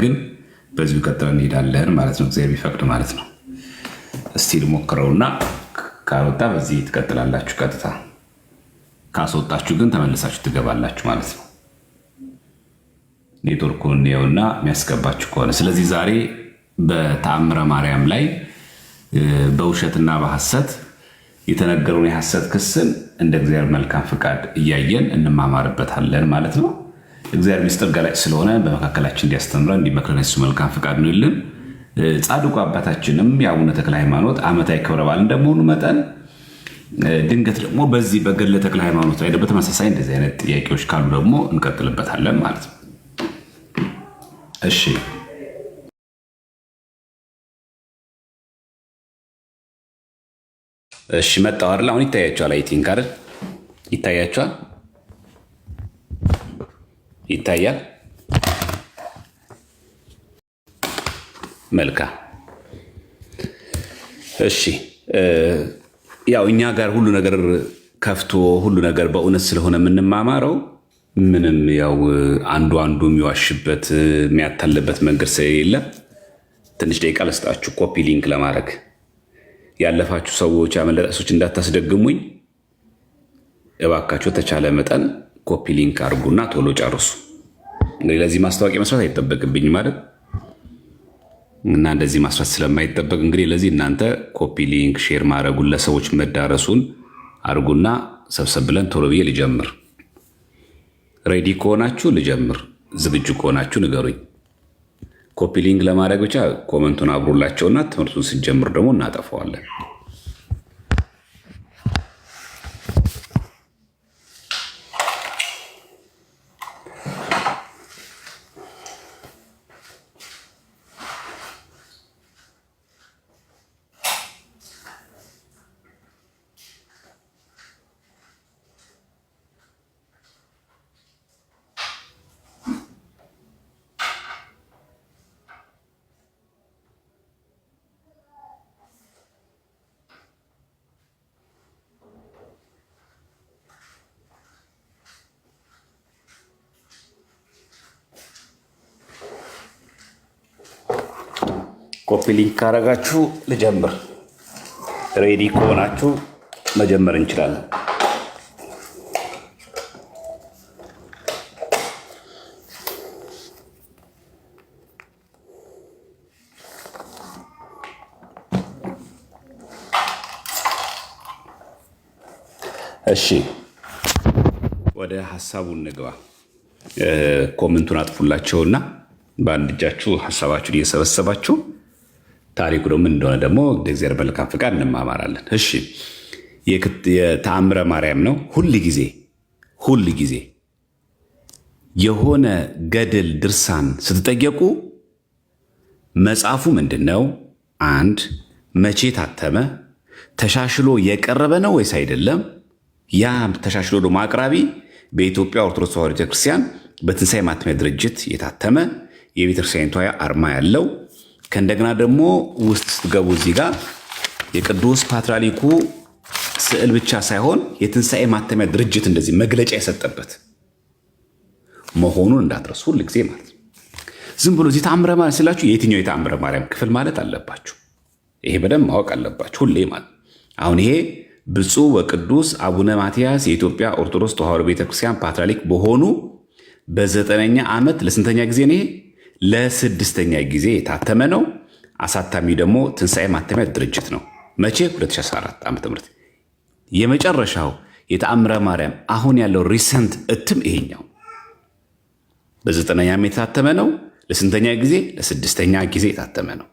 እያደረግን በዚሁ ቀጥለን እንሄዳለን ማለት ነው። እግዚአብሔር ቢፈቅድ ማለት ነው። እስቲ ልሞክረውና ካልወጣ በዚህ ትቀጥላላችሁ። ቀጥታ ካስወጣችሁ ግን ተመልሳችሁ ትገባላችሁ ማለት ነው። ኔትወርኩን እንየውና የሚያስገባችሁ ከሆነ ስለዚህ ዛሬ በተአምረ ማርያም ላይ በውሸትና በሐሰት የተነገረውን የሐሰት ክስን እንደ እግዚአብሔር መልካም ፍቃድ እያየን እንማማርበታለን ማለት ነው። እግዚአብሔር ምስጢር ገላጭ ስለሆነ በመካከላችን እንዲያስተምረን እንዲመክረን የሱ መልካም ፍቃድ ነው ይልን። ጻድቁ አባታችንም የአቡነ ተክለ ሃይማኖት ዓመታዊ ክብረ በዓል እንደመሆኑ መጠን ድንገት ደግሞ በዚህ በገድለ ተክለ ሃይማኖት ላይ በተመሳሳይ እንደዚህ አይነት ጥያቄዎች ካሉ ደግሞ እንቀጥልበታለን ማለት ነው። እሺ እሺ መጣሁ አይደል? አሁን ይታያቸዋል። አይ ቲንክ አይደል? ይታያቸዋል። ይታያል። መልካም። እሺ ያው እኛ ጋር ሁሉ ነገር ከፍቶ ሁሉ ነገር በእውነት ስለሆነ የምንማማረው ምንም ያው አንዱ የሚዋሽበት የሚያታልበት መንገድ ስለሌለ ትንሽ ደቂቃ ልስጣችሁ ኮፒ ሊንክ ለማድረግ ያለፋችሁ ሰዎች ያመለጣሶች እንዳታስደግሙኝ እባካችሁ ተቻለ መጠን ኮፒ ሊንክ አድርጉና ቶሎ ጨርሱ። እንግዲህ ለዚህ ማስታወቂያ መስራት አይጠበቅብኝ ማለት እና እንደዚህ ማስራት ስለማይጠበቅ እንግዲህ ለዚህ እናንተ ኮፒ ሊንክ ሼር ማድረጉን ለሰዎች መዳረሱን አድርጉና ሰብሰብ ብለን ቶሎ ብዬ ልጀምር። ሬዲ ከሆናችሁ ልጀምር፣ ዝግጁ ከሆናችሁ ንገሩኝ። ኮፒ ሊንክ ለማድረግ ብቻ ኮመንቱን አብሩላቸውና ትምህርቱን ስንጀምር ደግሞ እናጠፋዋለን። ኮፒ ሊንክ ካረጋችሁ ልጀምር። ሬዲ ከሆናችሁ መጀመር እንችላለን። እሺ ወደ ሐሳቡ እንግባ። ኮመንቱን አጥፉላቸውና በአንድ እጃችሁ ሐሳባችሁን እየሰበሰባችሁ ታሪኩ ደግሞ ምን እንደሆነ ደግሞ እግዚአብሔር መልካም ፍቃድ እንማማራለን። እሺ የተአምረ ማርያም ነው። ሁል ጊዜ የሆነ ገድል ድርሳን ስትጠየቁ መጽሐፉ ምንድነው? አንድ መቼ ታተመ? ተሻሽሎ የቀረበ ነው ወይስ አይደለም? ያ ተሻሽሎ ደግሞ አቅራቢ በኢትዮጵያ ኦርቶዶክስ ተዋሕዶ ቤተክርስቲያን በትንሣኤ ማተሚያ ድርጅት የታተመ የቤተክርስቲያኒቷ አርማ ያለው ከእንደገና ደግሞ ውስጥ ስትገቡ እዚህ ጋር የቅዱስ ፓትርያርኩ ስዕል ብቻ ሳይሆን የትንሣኤ ማተሚያ ድርጅት እንደዚህ መግለጫ የሰጠበት መሆኑን እንዳትረሱ ሁል ጊዜ ማለት ነው። ዝም ብሎ እዚህ ተአምረ ማርያም ስላችሁ የትኛው የተአምረ ማርያም ክፍል ማለት አለባችሁ። ይሄ በደንብ ማወቅ አለባችሁ ሁሌ ማለት። አሁን ይሄ ብፁዕ ወቅዱስ አቡነ ማትያስ የኢትዮጵያ ኦርቶዶክስ ተዋሕዶ ቤተክርስቲያን ፓትርያርክ በሆኑ በ9ኛ ዓመት ለስንተኛ ጊዜ ነው? ለ6ኛ ጊዜ የታተመ ነው። አሳታሚ ደግሞ ትንሣኤ ማተሚያ ድርጅት ነው። መቼ? 2014 ዓ.ም። የመጨረሻው የተአምረ ማርያም አሁን ያለው ሪሰንት እትም ይሄኛው በ9ኛ ዓመት የታተመ ነው። ለስንተኛ ጊዜ? ለ6ኛ ጊዜ የታተመ ነው።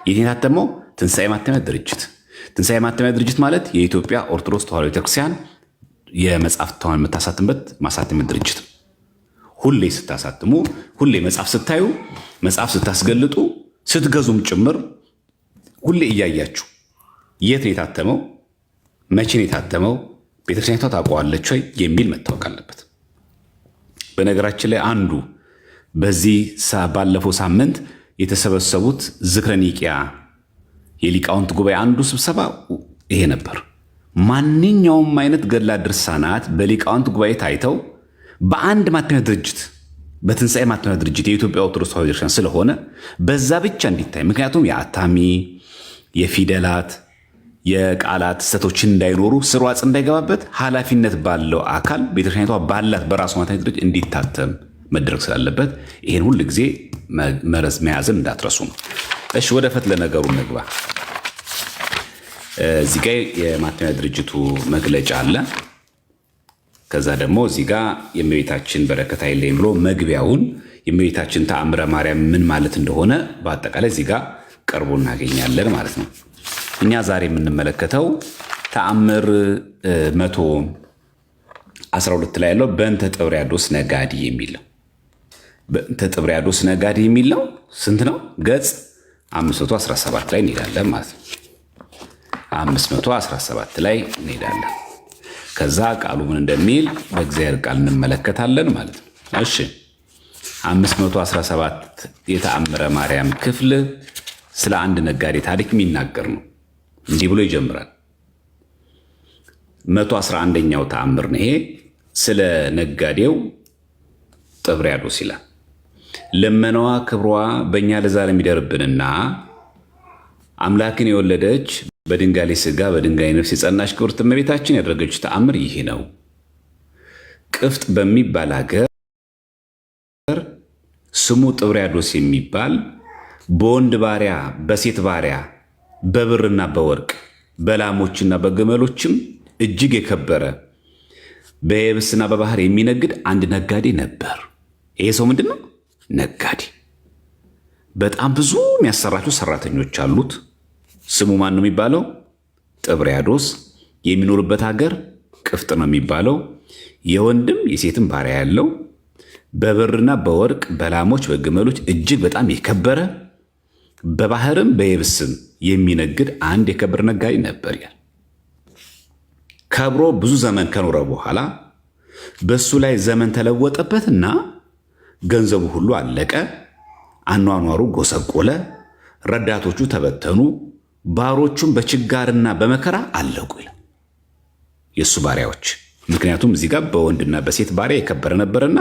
ይህ የታተመው ትንሣኤ ማተሚያ ድርጅት። ትንሣኤ ማተሚያ ድርጅት ማለት የኢትዮጵያ ኦርቶዶክስ ተዋሕዶ ቤተክርስቲያን የመጽሐፍቷን የምታሳትምበት ማሳተሚያ ድርጅት። ሁሌ ስታሳትሙ፣ ሁሌ መጽሐፍ ስታዩ፣ መጽሐፍ ስታስገልጡ፣ ስትገዙም ጭምር ሁሌ እያያችሁ የት ነው የታተመው፣ መቼ ነው የታተመው፣ ቤተክርስቲያኒቷ ታውቀዋለች ወይ የሚል መታወቅ አለበት። በነገራችን ላይ አንዱ በዚህ ባለፈው ሳምንት የተሰበሰቡት ዝክረ ኒቂያ የሊቃውንት ጉባኤ አንዱ ስብሰባ ይሄ ነበር። ማንኛውም አይነት ገድላት ድርሳናት በሊቃውንት ጉባኤ ታይተው በአንድ ማተሚያ ድርጅት በትንሣኤ ማተሚያ ድርጅት የኢትዮጵያ ኦርቶዶክስ ተዋሕዶ ቤተክርስቲያን ስለሆነ በዛ ብቻ እንዲታይ። ምክንያቱም የአታሚ የፊደላት የቃላት ስህተቶችን እንዳይኖሩ ስርዋጽ እንዳይገባበት ኃላፊነት ባለው አካል ቤተክርስቲያኒቷ ባላት በራሱ ማተሚያ ድርጅት እንዲታተም መድረግ ስላለበት ይህን ሁል ጊዜ መረዝ መያዝን እንዳትረሱ ነው። እሺ ወደ ፈትለ ነገሩ እንግባ። እዚህ ጋ የማተሚያ ድርጅቱ መግለጫ አለ። ከዛ ደግሞ እዚህ ጋ የእመቤታችን በረከት አይለየን ብሎ መግቢያውን የእመቤታችን ተአምረ ማርያም ምን ማለት እንደሆነ በአጠቃላይ እዚህ ጋ ቀርቦ እናገኛለን ማለት ነው። እኛ ዛሬ የምንመለከተው ተአምር 112 ላይ ያለው በእንተ ጥብርያዶስ ነጋዲ የሚለው በእንተ ጥብርያዶስ ነጋዲ የሚለው ስንት ነው? ገጽ 517 ላይ እንሄዳለን ማለት ነው። 517 ላይ እንሄዳለን። ከዛ ቃሉ ምን እንደሚል በእግዚአብሔር ቃል እንመለከታለን ማለት ነው። እሺ 517 የተአምረ ማርያም ክፍል ስለ አንድ ነጋዴ ታሪክ የሚናገር ነው። እንዲህ ብሎ ይጀምራል። 111ኛው ተአምር ነው ይሄ። ስለ ነጋዴው ጥብርያዶስ ይላል። ልመናዋ ክብሯ በእኛ ለዘላለም ይደርብንና አምላክን የወለደች በድንጋሌ ሥጋ በድንጋሌ ነፍስ የጸናች ክብርት እመቤታችን ያደረገች ተአምር ይህ ነው። ቅፍጥ በሚባል ሀገር ስሙ ጥብርያዶስ የሚባል በወንድ ባሪያ በሴት ባሪያ በብርና በወርቅ በላሞችና በግመሎችም እጅግ የከበረ በየብስና በባህር የሚነግድ አንድ ነጋዴ ነበር። ይሄ ሰው ምንድን ነው? ነጋዴ። በጣም ብዙ የሚያሰራቸው ሰራተኞች አሉት። ስሙ ማን ነው የሚባለው? ጥብርያዶስ። የሚኖርበት ሀገር ቅፍጥ ነው የሚባለው። የወንድም የሴትም ባሪያ ያለው በብርና በወርቅ በላሞች በግመሎች እጅግ በጣም የከበረ በባህርም በየብስም የሚነግድ አንድ የከበረ ነጋዴ ነበር ያል። ከብሮ ብዙ ዘመን ከኖረ በኋላ በሱ ላይ ዘመን ተለወጠበትና ገንዘቡ ሁሉ አለቀ። አኗኗሩ ጎሰቆለ። ረዳቶቹ ተበተኑ። ባሮቹም በችጋርና በመከራ አለቁ ይላል። የእሱ ባሪያዎች። ምክንያቱም እዚህ ጋር በወንድና በሴት ባሪያ የከበረ ነበርና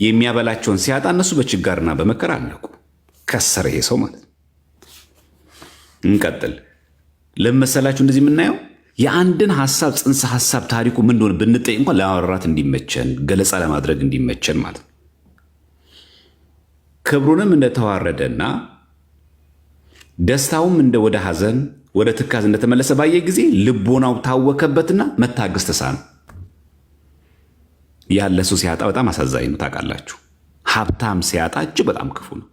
የሚያበላቸውን ሲያጣ እነሱ በችጋርና በመከራ አለቁ። ከሰረ ይሄ ሰው ማለት ነው። እንቀጥል። ለመሰላችሁ እንደዚህ የምናየው የአንድን ሐሳብ ጽንሰ ሐሳብ ታሪኩ ምን እንደሆነ ብንጠይቅ እንኳን ለማብራራት እንዲመቸን ገለጻ ለማድረግ እንዲመቸን ማለት ነው። ክብሩንም እንደተዋረደና ደስታውም እንደ ወደ ሐዘን ወደ ትካዝ እንደተመለሰ ባየ ጊዜ ልቦናው ታወከበትና መታገስ ተሳነው። ያለ ሰው ሲያጣ በጣም አሳዛኝ ነው። ታውቃላችሁ፣ ሀብታም ሲያጣ እጅግ በጣም ክፉ ነው።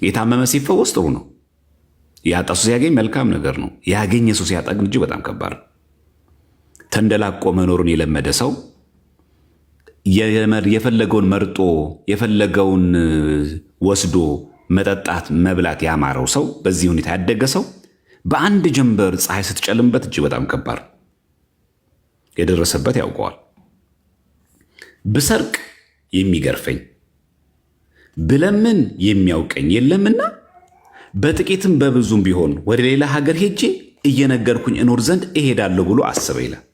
የታመመ ሲፈወስ ጥሩ ነው። ያጣ ሰው ሲያገኝ መልካም ነገር ነው። ያገኘ ሰው ሲያጣ ግን እጅግ በጣም ከባድ ነው። ተንደላቆ መኖሩን የለመደ ሰው የፈለገውን መርጦ የፈለገውን ወስዶ መጠጣት መብላት ያማረው ሰው በዚህ ሁኔታ ያደገ ሰው በአንድ ጀንበር ፀሐይ ስትጨልምበት እጅግ በጣም ከባድ የደረሰበት ያውቀዋል። ብሰርቅ የሚገርፈኝ ብለምን የሚያውቀኝ የለምና በጥቂትም በብዙም ቢሆን ወደ ሌላ ሀገር ሄጄ እየነገርኩኝ እኖር ዘንድ እሄዳለሁ ብሎ አሰበ ይላል።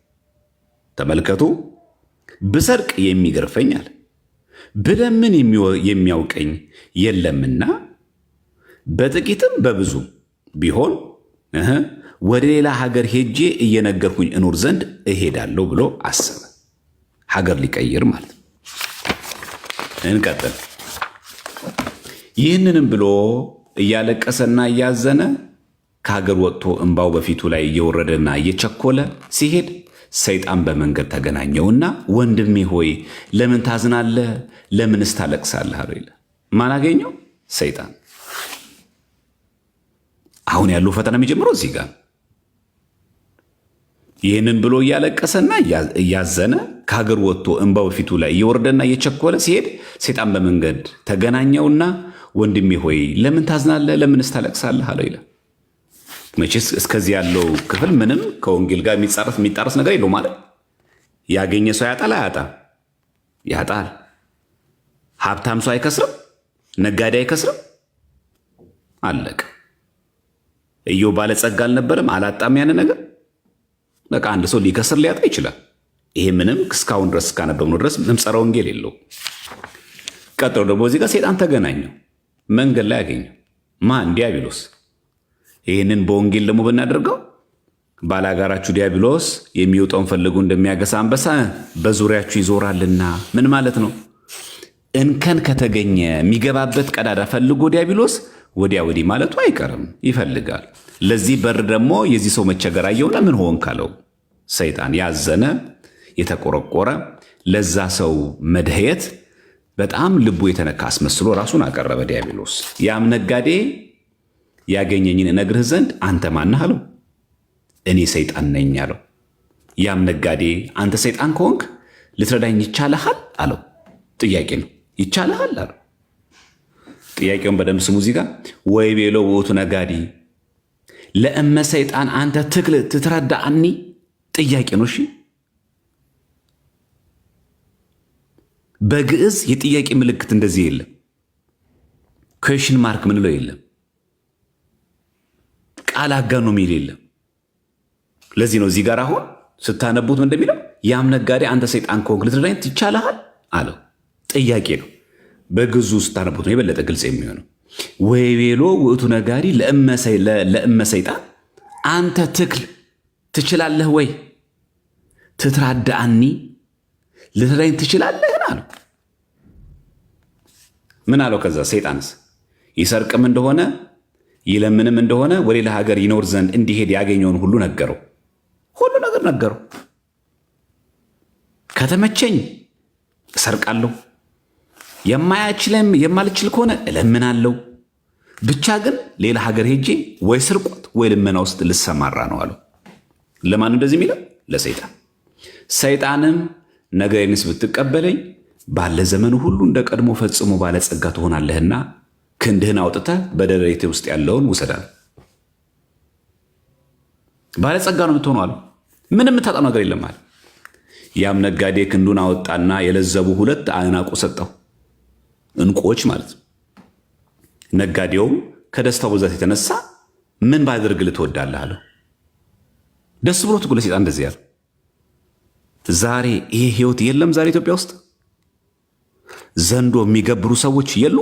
ተመልከቱ። ብሰርቅ የሚገርፈኝ አለ። ብለምን የሚያውቀኝ የለምና በጥቂትም በብዙም ቢሆን ወደ ሌላ ሀገር ሄጄ እየነገርኩኝ እኖር ዘንድ እሄዳለሁ ብሎ አሰበ። ሀገር ሊቀይር ማለት ነው። እንቀጥል። ይህንንም ብሎ እያለቀሰና እያዘነ ከሀገር ወጥቶ እንባው በፊቱ ላይ እየወረደና እየቸኮለ ሲሄድ ሰይጣን በመንገድ ተገናኘውና ወንድሜ ሆይ ለምን ታዝናለህ? ለምንስ ታለቅሳለህ? አለው ይላል። ማን አገኘው? ሰይጣን። አሁን ያለው ፈተና የሚጀምረው እዚህ ጋር። ይህንን ብሎ እያለቀሰና እያዘነ ከሀገር ወጥቶ እንባው በፊቱ ላይ እየወረደና እየቸኮለ ሲሄድ ሰይጣን በመንገድ ተገናኘውና ወንድሜ ሆይ ለምን ታዝናለህ? ለምንስ ታለቅሳለህ? አለው ይላል። መቼስ እስከዚህ ያለው ክፍል ምንም ከወንጌል ጋር የሚጣረስ ነገር የለው ማለት። ያገኘ ሰው ያጣል አያጣም? ያጣል። ሀብታም ሰው አይከስርም? ነጋዴ አይከስርም? አለቀ። ኢዮብ ባለጸጋ አልነበረም? አላጣም ያን ነገር። በቃ አንድ ሰው ሊከስር ሊያጣ ይችላል። ይሄ ምንም እስካሁን ድረስ እስካነበብነው ድረስ ምንም ጸረ ወንጌል የለው። ቀጥሎ ደግሞ እዚህ ጋር ሰይጣን ተገናኘው፣ መንገድ ላይ ያገኘው ማን? ዲያብሎስ። ይህንን በወንጌል ደግሞ ብናደርገው ባላጋራችሁ ዲያብሎስ የሚወጣውን ፈልጉ እንደሚያገሳ አንበሳ በዙሪያችሁ ይዞራልና። ምን ማለት ነው? እንከን ከተገኘ የሚገባበት ቀዳዳ ፈልጎ ዲያብሎስ ወዲያ ወዲህ ማለቱ አይቀርም፣ ይፈልጋል። ለዚህ በር ደግሞ የዚህ ሰው መቸገር አየውና ምን ሆን ካለው ሰይጣን ያዘነ የተቆረቆረ ለዛ ሰው መድህየት በጣም ልቡ የተነካ አስመስሎ ራሱን አቀረበ ዲያብሎስ። ያም ነጋዴ ያገኘኝን እነግርህ ዘንድ አንተ ማነህ አለው። እኔ ሰይጣን ነኝ አለው። ያም ነጋዴ አንተ ሰይጣን ከሆንክ ልትረዳኝ ይቻልሃል አለው። ጥያቄ ነው። ይቻልሃል አለው። ጥያቄውን በደንብ ስሙ። እዚህ ጋር ወይ ቤሎ ውእቱ ነጋዲ ለእመ ሰይጣን አንተ ትክል ትትረዳአኒ። ጥያቄ ነው። እሺ በግዕዝ የጥያቄ ምልክት እንደዚህ የለም። ኩዌሽን ማርክ ምንለው የለም። ቃል አጋኖ ሚል የለም። ለዚህ ነው እዚህ ጋር አሁን ስታነቡት እንደሚለው ያም ነጋዴ አንተ ሰይጣን ከሆንክ ልትረዳኝ ይቻልሃል አለው። ጥያቄ ነው። በግዙ ስታነቡት ነው የበለጠ ግልጽ የሚሆነው። ወይ ቤሎ ውእቱ ነጋዲ ለእመ ሰይጣን አንተ ትክል ትችላለህ ወይ ትትራዳአኒ ልትረዳኝ ትችላለህን አለው። ምን አለው? ከዛ ሰይጣንስ ይሰርቅም እንደሆነ ይለምንም እንደሆነ ወደ ሌላ ሀገር ይኖር ዘንድ እንዲሄድ ያገኘውን ሁሉ ነገረው። ሁሉ ነገር ነገረው። ከተመቸኝ እሰርቃለሁ፣ የማልችል ከሆነ እለምናለሁ፣ ብቻ ግን ሌላ ሀገር ሄጄ ወይ ስርቆት ወይ ልመና ውስጥ ልሰማራ ነው አለው። ለማን እንደዚህ የሚለው? ለሰይጣን። ሰይጣንም ነገሬንስ ብትቀበለኝ ባለ ዘመኑ ሁሉ እንደ ቀድሞ ፈጽሞ ባለጸጋ ትሆናለህና ክንድህን አውጥተህ በደረቴ ውስጥ ያለውን ውሰዳል። ባለጸጋ ነው የምትሆነው አለው። ምንም የምታጣው ነገር የለም አለ። ያም ነጋዴ ክንዱን አወጣና የለዘቡ 2 አዕናቆ ሰጠው። እንቁዎች ማለት ነው። ነጋዴውም ከደስታው ብዛት የተነሳ ምን ባደርግልህ ትወዳለህ አለው። ደስ ብሎት እኮ ለሰይጣን እንደዚህ ያለው። ዛሬ ይሄ ህይወት የለም። ዛሬ ኢትዮጵያ ውስጥ ዘንዶ የሚገብሩ ሰዎች የሉ።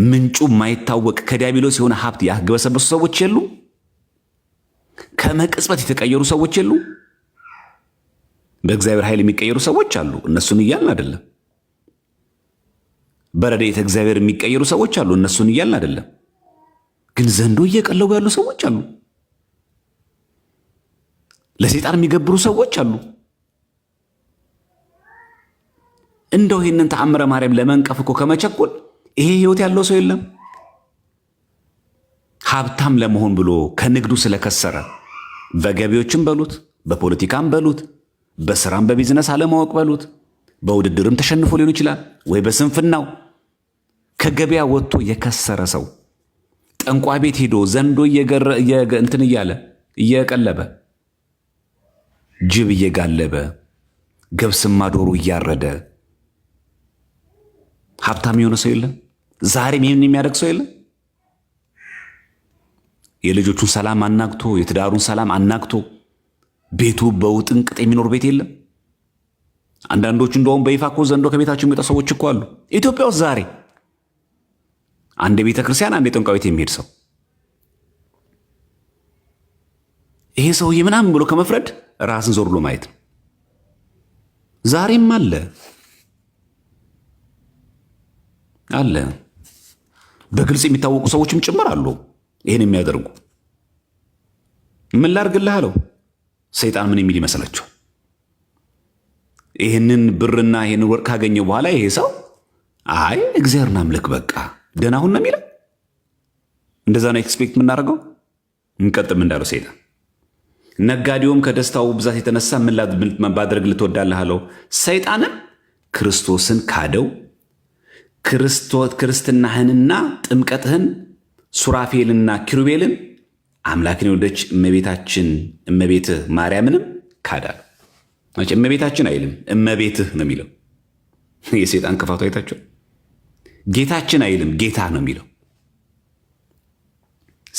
ምንጩ የማይታወቅ ከዲያብሎስ የሆነ ሀብት ያግበሰበሱ ሰዎች የሉ። ከመቅጽበት የተቀየሩ ሰዎች የሉ። በእግዚአብሔር ኃይል የሚቀየሩ ሰዎች አሉ። እነሱን እያልን አይደለም። በረድኤተ እግዚአብሔር የሚቀየሩ ሰዎች አሉ። እነሱን እያልን አይደለም። ግን ዘንዶ እየቀለቡ ያሉ ሰዎች አሉ። ለሰይጣን የሚገብሩ ሰዎች አሉ። እንደው ይህንን ተአምረ ማርያም ለመንቀፍ እኮ ከመቸኮል ይሄ ህይወት ያለው ሰው የለም። ሀብታም ለመሆን ብሎ ከንግዱ ስለከሰረ በገቢዎችም በሉት በፖለቲካም በሉት በስራም በቢዝነስ አለማወቅ በሉት በውድድርም ተሸንፎ ሊሆን ይችላል፣ ወይ በስንፍናው ከገበያ ወጥቶ የከሰረ ሰው ጠንቋ ቤት ሄዶ ዘንዶ እንትን እያለ እየቀለበ ጅብ እየጋለበ ገብስማ ዶሮ እያረደ ሀብታም የሆነ ሰው የለም። ዛሬም ይህን የሚያደርግ ሰው የለም። የልጆቹን ሰላም አናግቶ የትዳሩን ሰላም አናግቶ ቤቱ በውጥንቅጥ የሚኖር ቤት የለም። አንዳንዶቹ እንደውም በይፋ እኮ ዘንዶ ከቤታቸው የሚወጣ ሰዎች እኮ አሉ ኢትዮጵያ ውስጥ ዛሬ። አንድ ቤተ ክርስቲያን አንድ የጠንቋይ ቤት የሚሄድ ሰው ይሄ ሰውዬ ምናምን ብሎ ከመፍረድ ራስን ዞር ብሎ ማየት ነው። ዛሬም አለ በግልጽ የሚታወቁ ሰዎችም ጭምር አሉ ይሄን የሚያደርጉ። ምን ላድርግልህ አለው። ሰይጣን ምን የሚል ይመስላችኋል? ይህንን ብርና ይህንን ወርቅ ካገኘ በኋላ ይሄ ሰው አይ እግዚአብሔርን አምልክ በቃ ደህና ሁን ነው የሚለው። እንደዛ ነው ኤክስፔክት የምናደርገው። እንቀጥም እንዳለው ሰይጣን ነጋዴውም ከደስታው ብዛት የተነሳ ምን ባደርግልህ ትወዳለህ አለው። ሰይጣንም ክርስቶስን ካደው። ክርስትናህንና ጥምቀትህን ሱራፌልና ኪሩቤልን አምላክን የወለደች እመቤትህ ማርያምንም ካዳል። እመቤታችን አይልም እመቤትህ ነው የሚለው። የሰይጣን ክፋቱ አይታቸው። ጌታችን አይልም ጌታ ነው የሚለው።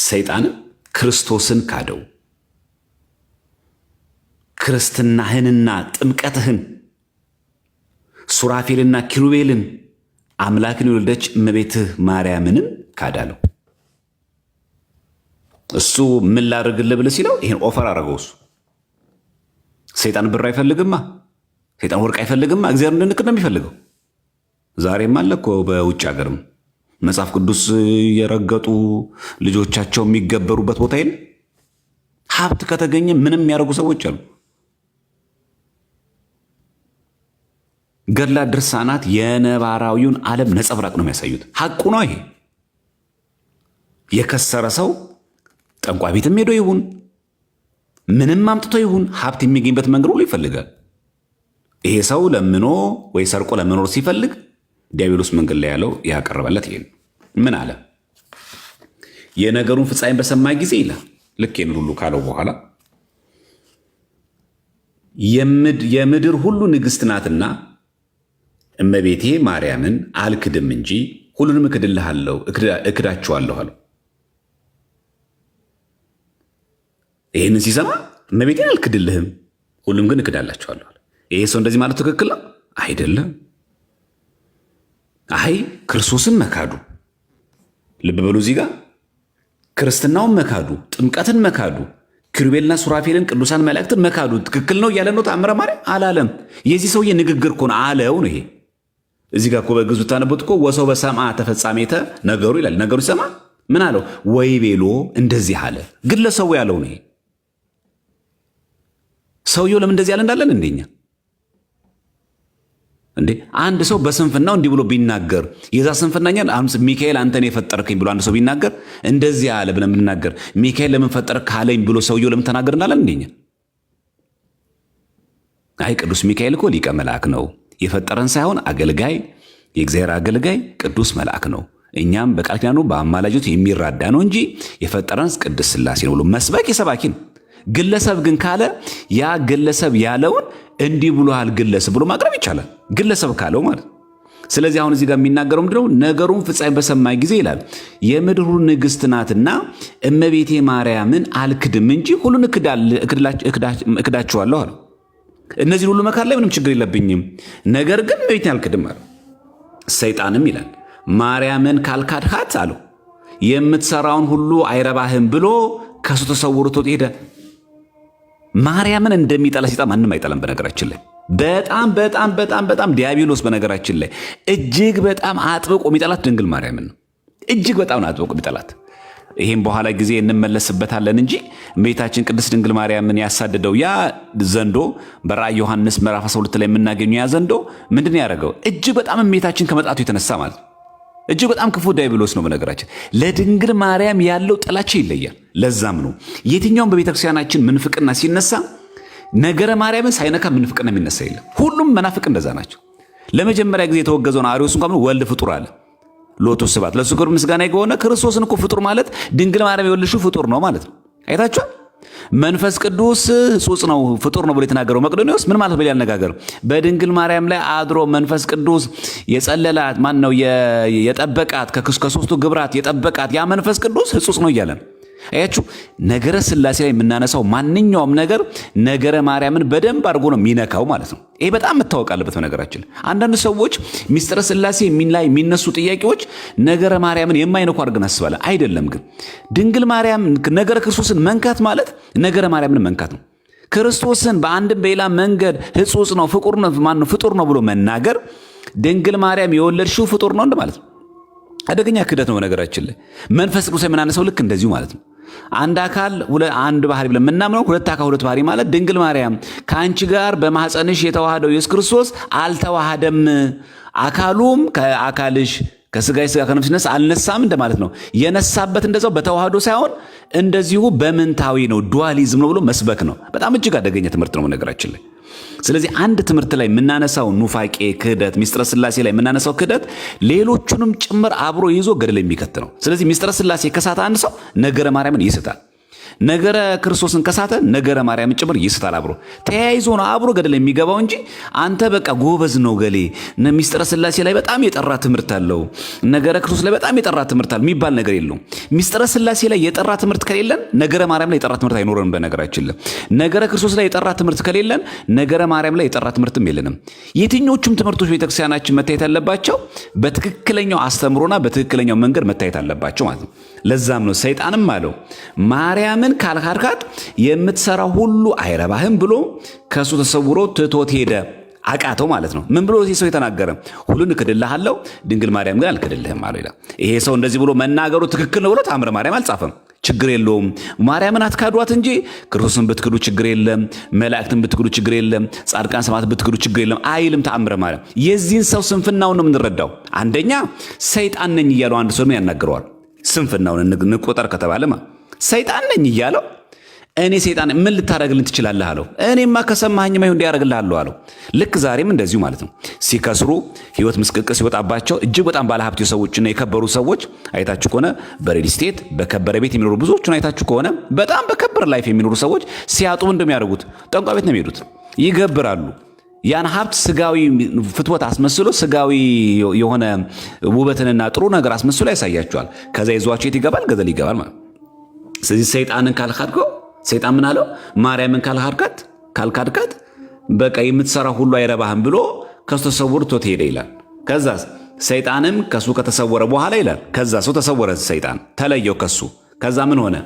ሰይጣንም ክርስቶስን ካደው። ክርስትናህንና ጥምቀትህን ሱራፌልና ኪሩቤልን አምላክን የወለደች እመቤትህ ማርያምንም ካዳለው። እሱ ምን ላድርግልህ ብለህ ሲለው ይህን ኦፈር አደረገው። እሱ ሰይጣን ብር አይፈልግማ፣ ሰይጣን ወርቅ አይፈልግማ፣ እግዚአብሔር እንድንክድ ነው የሚፈልገው። ዛሬም አለ እኮ በውጭ ሀገርም መጽሐፍ ቅዱስ የረገጡ ልጆቻቸው የሚገበሩበት ቦታ የለ። ሀብት ከተገኘ ምንም የሚያደርጉ ሰዎች አሉ። ገድላት ድርሳናት የነባራዊውን ዓለም ነጸብራቅ ነው የሚያሳዩት። ሐቁ ነው ይሄ። የከሰረ ሰው ጠንቋይ ቤትም ሄዶ ይሁን ምንም አምጥቶ ይሁን ሀብት የሚገኝበት መንገድ ሁሉ ይፈልጋል። ይሄ ሰው ለምኖ ወይ ሰርቆ ለመኖር ሲፈልግ ዲያብሎስ መንገድ ላይ ያለው ያቀረበለት ይሄ ምን አለ? የነገሩን ፍጻሜ በሰማ ጊዜ ይላል ልክ ይህን ሁሉ ካለው በኋላ የምድር ሁሉ ንግሥት ናትና እመቤቴ ማርያምን አልክድም እንጂ ሁሉንም እክድልሃለሁ እክዳችኋለሁ አለው። ይህንን ሲሰማ እመቤቴን አልክድልህም ሁሉም ግን እክዳላችኋለሁ አለ። ይሄ ሰው እንደዚህ ማለት ትክክል ነው አይደለም? አይ ክርስቶስን መካዱ፣ ልብ በሉ እዚህ ጋር ክርስትናውን መካዱ፣ ጥምቀትን መካዱ፣ ኪሩቤልና ሱራፌልን ቅዱሳን መላእክትን መካዱ ትክክል ነው እያለ ነው ተአምረ ማርያም አላለም። የዚህ ሰውዬ ንግግር እኮ ነው አለው ነው። ይሄ እዚህ ጋር እኮ በግዙ ታነቡት እኮ ወሰው በሰምዐ ተፈጻሜተ ነገሩ ይላል። ነገሩ ሲሰማ ምን አለው? ወይ ቤሎ እንደዚህ አለ። ግለሰቡ ያለው ነው። ይሄ ሰውየው ለምን እንደዚህ ያለ እንዳለን እንደኛ እንዴ አንድ ሰው በስንፍናው እንዲህ ብሎ ቢናገር የዛ ስንፍናኛን ሚካኤል አንተን የፈጠርከኝ ብሎ አንድ ሰው ቢናገር እንደዚህ አለ ብለን ብንናገር ሚካኤል ለምን ፈጠርክ ካለኝ ብሎ ሰውየው ለምን ተናገር እንዳለን እንደኛ? አይ ቅዱስ ሚካኤል እኮ ሊቀ መልአክ ነው፣ የፈጠረን ሳይሆን አገልጋይ፣ የእግዚአብሔር አገልጋይ ቅዱስ መልአክ ነው። እኛም በቃል ኪዳኑ በአማላጆት የሚራዳ ነው እንጂ የፈጠረን ቅድስት ሥላሴ ነው ብሎ መስበክ የሰባኪ ነው። ግለሰብ ግን ካለ ያ ግለሰብ ያለውን እንዲህ ብሎሃል ግለሰብ ብሎ ማቅረብ ይቻላል፣ ግለሰብ ካለው ማለት። ስለዚህ አሁን እዚህ ጋር የሚናገረው ምንድነው? ነገሩን ፍጻሜ በሰማ ጊዜ ይላል የምድሩ ንግሥት ናትና እመቤቴ ማርያምን አልክድም እንጂ ሁሉን እክዳችኋለሁ አለው። እነዚህን ሁሉ መካድ ላይ ምንም ችግር የለብኝም፣ ነገር ግን እመቤቴን አልክድም አለው። ሰይጣንም ይላል ማርያምን ካልካድሃት አለው የምትሰራውን ሁሉ አይረባህም ብሎ ከሱ ተሰውርቶ ሄደ። ማርያምን እንደሚጠላ ሰይጣን ማንም አይጠላም። በነገራችን ላይ በጣም በጣም በጣም በጣም ዲያብሎስ በነገራችን ላይ እጅግ በጣም አጥብቆ የሚጠላት ድንግል ማርያምን ነው። እጅግ በጣም አጥብቆ የሚጠላት። ይሄም በኋላ ጊዜ እንመለስበታለን እንጂ እመቤታችን ቅድስት ድንግል ማርያምን ያሳደደው ያ ዘንዶ በራእየ ዮሐንስ ምዕራፍ 12 ላይ የምናገኘው ያ ዘንዶ ምንድን ያደረገው? እጅግ በጣም እመቤታችን ከመጣቱ የተነሳ ማለት ነው። እጅግ በጣም ክፉ ዲያብሎስ ነው። በነገራችን ለድንግል ማርያም ያለው ጥላቻ ይለያል። ለዛም ነው የትኛውም በቤተክርስቲያናችን ምንፍቅና ሲነሳ ነገረ ማርያምን ሳይነካ ምንፍቅና የሚነሳ የለም። ሁሉም መናፍቅ እንደዛ ናቸው። ለመጀመሪያ ጊዜ የተወገዘውን አርዮስ እንኳን ወልድ ፍጡር አለ። ሎቱ ስብሐት ለእሱ ክብር ምስጋና ከሆነ ክርስቶስን እኮ ፍጡር ማለት ድንግል ማርያም የወለድሽው ፍጡር ነው ማለት ነው። አይታችኋል። መንፈስ ቅዱስ ሕጹጽ ነው ፍጡር ነው ብሎ የተናገረው መቅዶኒዎስ ምን ማለት በሌላ አነጋገር በድንግል ማርያም ላይ አድሮ መንፈስ ቅዱስ የጸለላት ማን ነው የጠበቃት ከሶስቱ ግብራት የጠበቃት ያ መንፈስ ቅዱስ ሕጹጽ ነው እያለ ነው። አያችሁ ነገረ ሥላሴ ላይ የምናነሳው ማንኛውም ነገር ነገረ ማርያምን በደንብ አድርጎ ነው የሚነካው ማለት ነው። ይሄ በጣም መታወቅ አለበት። በነገራችን አንዳንድ ሰዎች ሚስጥረ ሥላሴ ላይ የሚነሱ ጥያቄዎች ነገረ ማርያምን የማይነኩ አድርገን አስባለን። አይደለም ግን ድንግል ማርያም ነገረ ክርስቶስን መንካት ማለት ነገረ ማርያምን መንካት ነው። ክርስቶስን በአንድም በሌላ መንገድ ሕጹጽ ነው ፍጡር ነው ብሎ መናገር ድንግል ማርያም የወለድሽው ፍጡር ነው እንደማለት ነው። አደገኛ ክህደት ነው። ነገራችን ላይ መንፈስ ቅዱስ የምናነሳው ልክ እንደዚሁ ማለት ነው። አንድ አካል አንድ ባህሪ ብለን የምናምነው ሁለት አካል ሁለት ባህሪ ማለት ድንግል ማርያም ከአንቺ ጋር በማኅፀንሽ የተዋሃደው ኢየሱስ ክርስቶስ አልተዋሃደም፣ አካሉም ከአካልሽ ከስጋሽ ስጋ ከነፍስሽ ነሳ አልነሳም እንደማለት ነው። የነሳበት እንደዛው በተዋህዶ ሳይሆን እንደዚሁ በምንታዊ ነው፣ ዱዋሊዝም ነው ብሎ መስበክ ነው። በጣም እጅግ አደገኛ ትምህርት ነው ነገራችን ላይ። ስለዚህ አንድ ትምህርት ላይ የምናነሳው ኑፋቄ ክህደት፣ ሚስጥረ ሥላሴ ላይ የምናነሳው ክህደት ሌሎቹንም ጭምር አብሮ ይዞ ገደል የሚከት ነው። ስለዚህ ሚስጥረ ሥላሴ ከሳተ አንድ ሰው ነገረ ማርያምን ይስታል። ነገረ ክርስቶስን ከሳተ ነገረ ማርያምን ጭምር ይስታል። አብሮ ተያይዞ ነው አብሮ ገደል የሚገባው እንጂ አንተ በቃ ጎበዝ ነው ገሌ ሚስጥረ ስላሴ ላይ በጣም የጠራ ትምህርት አለው፣ ነገረ ክርስቶስ ላይ በጣም የጠራ ትምህርት አለው የሚባል ነገር የለውም። ሚስጥረ ስላሴ ላይ የጠራ ትምህርት ከሌለን ነገረ ማርያም ላይ የጠራ ትምህርት አይኖረንም። በነገራችን ላይ ነገረ ክርስቶስ ላይ የጠራ ትምህርት ከሌለን ነገረ ማርያም ላይ የጠራ ትምህርትም የለንም። የትኞቹም ትምህርቶች ቤተክርስቲያናችን መታየት አለባቸው በትክክለኛው አስተምሮና በትክክለኛው መንገድ መታየት አለባቸው ማለት ነው። ለዛም ነው ሰይጣንም አለው ማርያምን ካልካድካት የምትሰራው ሁሉ አይረባህም ብሎ ከሱ ተሰውሮ ትቶት ሄደ። አቃተው ማለት ነው። ምን ብሎ ሰው የተናገረ ሁሉን እክድልሃለሁ ድንግል ማርያም ግን አልክድልህም አለው ይላል። ይሄ ሰው እንደዚህ ብሎ መናገሩ ትክክል ነው ብሎ ተአምረ ማርያም አልጻፈም። ችግር የለውም ማርያምን አትካዷት እንጂ ክርስቶስን ብትክዱ ችግር የለም፣ መላእክትን ብትክዱ ችግር የለም፣ ጻድቃን ሰማዕታት ብትክዱ ችግር የለም አይልም ተአምረ ማርያም። የዚህን ሰው ስንፍናውን ነው የምንረዳው። አንደኛ ሰይጣን ነኝ እያለው አንድ ሰው ምን ያናግረዋል? ስንፍናውን እንቆጠር ከተባለ ሰይጣን ነኝ እያለው እኔ ሰይጣን ምን ልታደርግልን ትችላለህ አለው። እኔማ ከሰማኸኝማ ይሁን እንዲያደርግልሃለሁ አለው። ልክ ዛሬም እንደዚሁ ማለት ነው። ሲከስሩ ህይወት ምስቅልቅል ሲወጣባቸው እጅግ በጣም ባለሀብት ሰዎችና የከበሩ ሰዎች አይታችሁ ከሆነ በሪል ስቴት በከበረ ቤት የሚኖሩ ብዙዎቹን አይታችሁ ከሆነ በጣም በከበረ ላይፍ የሚኖሩ ሰዎች ሲያጡ እንደሚያደርጉት ጠንቋይ ቤት ነው የሚሄዱት፣ ይገብራሉ። ያን ሀብት ስጋዊ ፍትወት አስመስሎ ስጋዊ የሆነ ውበትንና ጥሩ ነገር አስመስሎ ያሳያቸዋል። ከዛ ይዟቸው የት ይገባል? ገደል ይገባል ማለት። ስለዚህ ሰይጣንን ካልካድከው ሰይጣን ምን አለው? ማርያምን ካልካድካት በቃ የምትሰራ ሁሉ አይረባህም ብሎ ከሱ ተሰውሮ ትቶት ሄደ ይላል። ከዛ ሰይጣንም ከሱ ከተሰወረ በኋላ ይላል ከዛ ሰው ተሰወረ፣ ሰይጣን ተለየው ከሱ። ከዛ ምን ሆነ?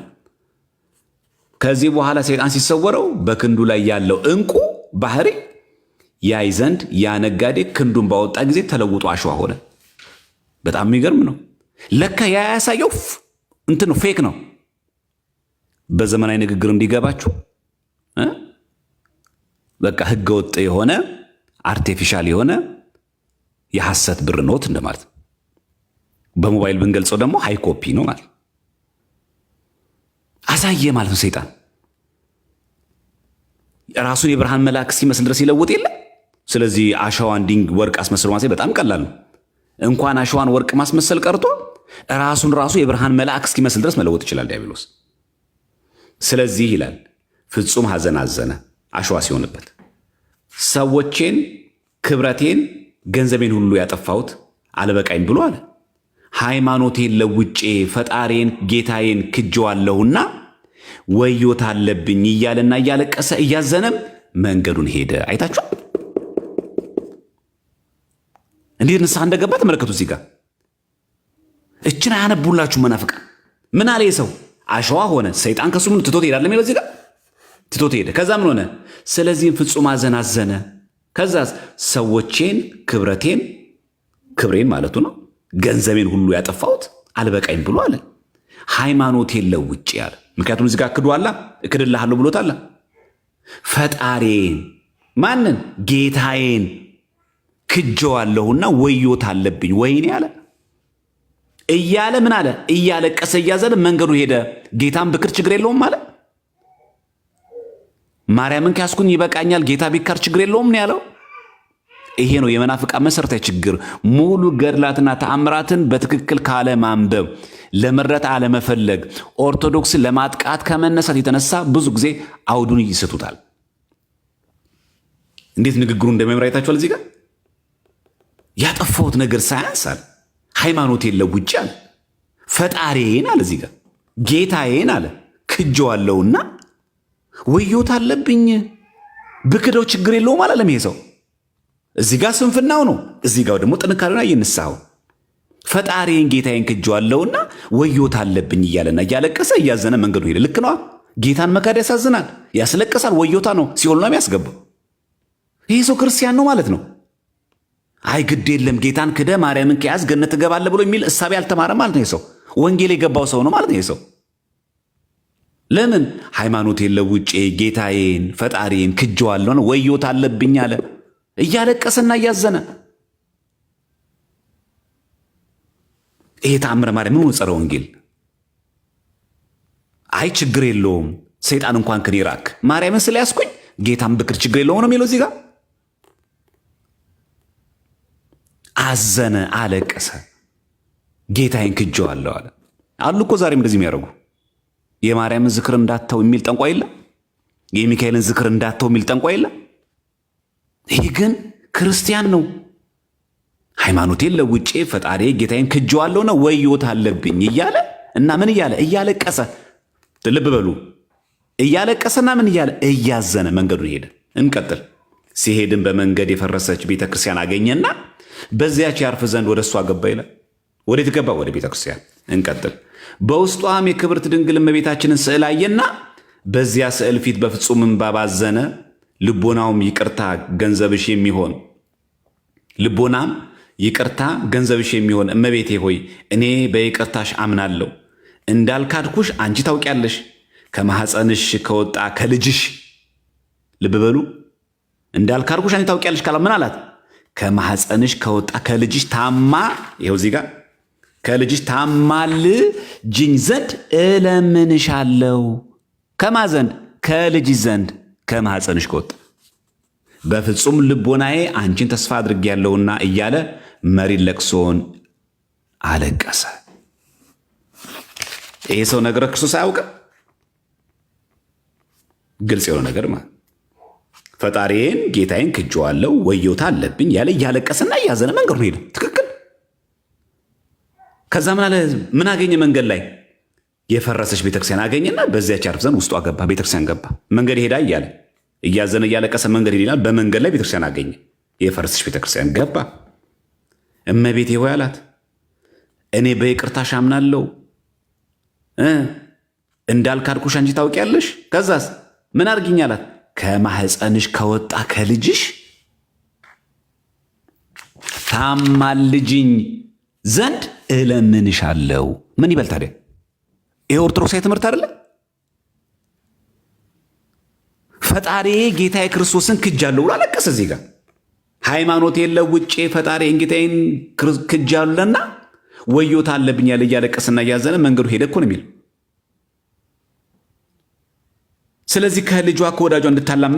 ከዚህ በኋላ ሰይጣን ሲሰወረው በክንዱ ላይ ያለው ዕንቁ ባህሪ ያይ ዘንድ ያ ነጋዴ ክንዱን ባወጣ ጊዜ ተለውጦ አሸዋ ሆነ። በጣም የሚገርም ነው። ለካ ያ ያሳየው እንትን ፌክ ነው። በዘመናዊ ንግግር እንዲገባችሁ በቃ ህገወጥ የሆነ አርቲፊሻል የሆነ የሐሰት ብር ኖት እንደማለት ነው። በሞባይል ብንገልጸው ደግሞ ሃይ ኮፒ ነው ማለት አሳየ ማለት ነው። ሰይጣን ራሱን የብርሃን መልአክ ሲመስል ድረስ ይለውጥ የለ። ስለዚህ አሸዋን ድንግ ወርቅ አስመስሎ ማሳየት በጣም ቀላል ነው። እንኳን አሸዋን ወርቅ ማስመሰል ቀርቶ ራሱ የብርሃን መልአክ እስኪመስል ድረስ መለወጥ ይችላል ዲያብሎስ። ስለዚህ ይላል ፍጹም ሐዘን አዘነ አሸዋ ሲሆንበት፣ ሰዎቼን፣ ክብረቴን፣ ገንዘቤን ሁሉ ያጠፋሁት አልበቃኝ ብሎ አለ። ሃይማኖቴን ለውጬ ፈጣሪን ጌታዬን ክጄዋለሁና ወዮታ አለብኝ እያለና እያለቀሰ እያዘነም መንገዱን ሄደ። አይታችሁ እንዴት ንስሐ እንደገባ ተመለከቱ። እዚህ ጋር እችን አያነቡላችሁ መናፍቃን። ምን አለ ሰው አሸዋ ሆነ። ሰይጣን ከሱ ምን ትቶት ሄዳለ የሚለው እዚህ ጋር ትቶት ሄደ። ከዛ ምን ሆነ? ስለዚህም ፍጹም ሐዘን አዘነ። ከዛ ሰዎቼን፣ ክብሬን ማለቱ ነው፣ ገንዘቤን ሁሉ ያጠፋሁት አልበቃኝ ብሎ አለ። ሃይማኖቴን ለውጬ አለ። ምክንያቱም እዚህ ጋር ክዷላ እክድልሃለሁ ብሎታል። ፈጣሪን ማንን? ጌታዬን ክጄዋለሁና ወዮታ አለብኝ ወይኔ አለ እያለ ምን አለ? እያለቀሰ እያዘነ መንገዱ ሄደ። ጌታን ብክር ችግር የለውም አለ። ማርያምን ካስኩኝ ይበቃኛል፣ ጌታ ቢካር ችግር የለውም ነው ያለው። ይሄ ነው የመናፍቃን መሰረታዊ ችግር። ሙሉ ገድላትና ተአምራትን በትክክል ካለ ማንበብ፣ ለመረጥ አለመፈለግ፣ ኦርቶዶክስን ለማጥቃት ከመነሳት የተነሳ ብዙ ጊዜ አውዱን ይስቱታል። እንዴት ንግግሩ እንደሚያምር አይታችኋል። እዚህ ጋር ያጠፋሁት ነገር ሳያንሳል ሃይማኖቴን ለውጬ አለ። ፈጣሪዬን አለ። እዚህ ጋር ጌታዬን አለ ክጄዋለሁና ወዮታ አለብኝ። ብክደው ችግር የለውም አላለም ይሄ ሰው። እዚህ ጋር ስንፍናው ነው፣ እዚህ ጋር ደግሞ ጥንካሬና እየነሳው ፈጣሪዬን ጌታዬን ክጄዋለሁና ወዮታ አለብኝ እያለና እያለቀሰ እያዘነ መንገዱ ሄደ። ልክ ነው። ጌታን መካድ ያሳዝናል፣ ያስለቅሳል። ወዮታ ነው፣ ሲኦል ነው የሚያስገባው። ይሄ ሰው ክርስቲያን ነው ማለት ነው። አይ ግድ የለም ጌታን ክደ ማርያምን ከያዝ ገነት ትገባለህ ብሎ የሚል እሳቤ አልተማረም ማለት ነው። ይሄ ሰው ወንጌል የገባው ሰው ነው ማለት ነው። ይሄ ሰው ለምን ሃይማኖቴን ለውጬ ጌታዬን ፈጣሪዬን ክጄዋለሁ ነው ወዮታ አለብኝ አለ እያለቀሰና እያዘነ። ይሄ ተአምረ ማርያም ምን ጸረ ወንጌል? አይ ችግር የለውም ሰይጣን እንኳን ከኔ ራቅ፣ ማርያምን ስለያዝኩኝ ጌታን ብክር ችግር የለውም ነው የሚለው እዚህ ጋር። አዘነ፣ አለቀሰ፣ ጌታዬን ክጄዋለሁ አለ። አሉ እኮ ዛሬም እንደዚህ የሚያደርጉ የማርያምን ዝክር እንዳተው የሚል ጠንቋይ የለ? የሚካኤልን ዝክር እንዳተው የሚል ጠንቋይ የለ? ይሄ ግን ክርስቲያን ነው። ሃይማኖቴን ለውጬ ፈጣሪ ጌታዬን ክጄዋለሁ ነው ወዮት አለብኝ እያለ እና ምን እያለ እያለቀሰ፣ ልብ በሉ እያለቀሰና ምን እያለ እያዘነ መንገዱን ሄደ። እንቀጥል። ሲሄድም በመንገድ የፈረሰች ቤተክርስቲያን አገኘና በዚያች ያርፍ ዘንድ ወደ እሷ ገባ ይላል። ወዴት ገባ? ወደ ቤተክርስቲያን። እንቀጥል። በውስጧም የክብርት ድንግል እመቤታችንን ስዕል አየና በዚያ ስዕል ፊት በፍጹም እንባ ባዘነ። ልቦናም ይቅርታ ገንዘብሽ የሚሆን እመቤቴ ሆይ እኔ በይቅርታሽ አምናለሁ፣ እንዳልካድኩሽ አንቺ ታውቂያለሽ። ከማኅፀንሽ ከወጣ ከልጅሽ፣ ልብ በሉ፣ እንዳልካድኩሽ አንቺ ታውቂያለሽ ካላ ምን አላት? ከማኅፀንሽ ከወጣ ከልጅሽ ታማ፣ ይኸው እዚህ ጋር ከልጅሽ ታማልጅኝ ዘንድ እለምንሻለሁ። ከማ ዘንድ? ከልጅሽ ዘንድ፣ ከማኅፀንሽ ከወጣ በፍጹም ልቦናዬ አንቺን ተስፋ አድርጌያለሁና እያለ መሪር ለቅሶን አለቀሰ። ይሄ ሰው ነገረ ክርስቶስ አያውቅም። ግልጽ የሆነ ነገር ማለት ፈጣሪዬን ጌታዬን ክጄዋለሁ ወዮታ አለብኝ ያለ እያለቀሰና እያዘነ መንገዱን ሄደ። ትክክል። ከዛ ምን አገኘ? መንገድ ላይ የፈረሰች ቤተክርስቲያን አገኘና በዚያች ያርፍ ዘንድ ውስጧ ገባ። ቤተክርስቲያን ገባ። መንገድ ሄዳ እያለ እያዘነ እያለቀሰ መንገድ ሄዳል። በመንገድ ላይ ቤተክርስቲያን አገኘ። የፈረሰች ቤተክርስቲያን ገባ። እመቤቴ ሆይ አላት፣ እኔ በይቅርታሽ አምናለሁ፣ እንዳልካድኩሽ አንቺ ታውቂያለሽ። ከዛስ ምን አድርጊኝ አላት? ከማኅፀንሽ ከወጣ ከልጅሽ ታማልጅኝ ዘንድ እለምንሻለሁ። ምን ይበል ታዲያ? ይሄ ኦርቶዶክሳዊ ትምህርት አይደለ? ፈጣሪ ጌታዬ ክርስቶስን ክጃለሁ ብሎ አለቀሰ። እዚህ ጋር ሃይማኖቴን ለውጬ ፈጣሪን ጌታዬን ክጃለሁና ወዮታ አለብኝ ያለ እያለቀሰና እያዘነ መንገዱ ሄደ እኮ ነው የሚል። ስለዚህ ከልጇ ከወዳጇ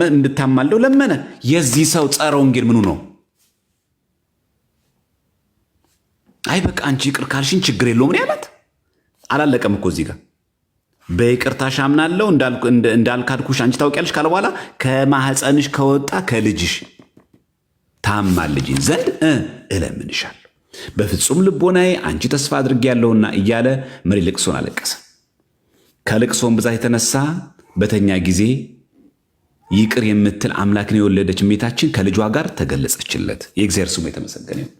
እንድታማልደው ለመነ። የዚህ ሰው ጸረ ወንጌል ምኑ ነው? አይ በቃ አንቺ ይቅር ካልሽኝ ችግር የለውም ያላት። አላለቀም እኮ እዚህ ጋር በይቅርታሽ አምናለሁ እንዳልካድኩሽ አንቺ ታውቂያለሽ ካለ በኋላ ከማኅፀንሽ ከወጣ ከልጅሽ ታማልጅኝ ዘንድ እለምንሻለሁ፣ በፍጹም ልቦናዬ አንቺ ተስፋ አድርጌያለሁና እያለ መሪር ልቅሶን አለቀሰ። ከልቅሶን ብዛት የተነሳ በተኛ ጊዜ ይቅር የምትል አምላክን የወለደች እመቤታችን ከልጇ ጋር ተገለጸችለት። የእግዚአብሔር ስሙ የተመሰገነ ይሁን።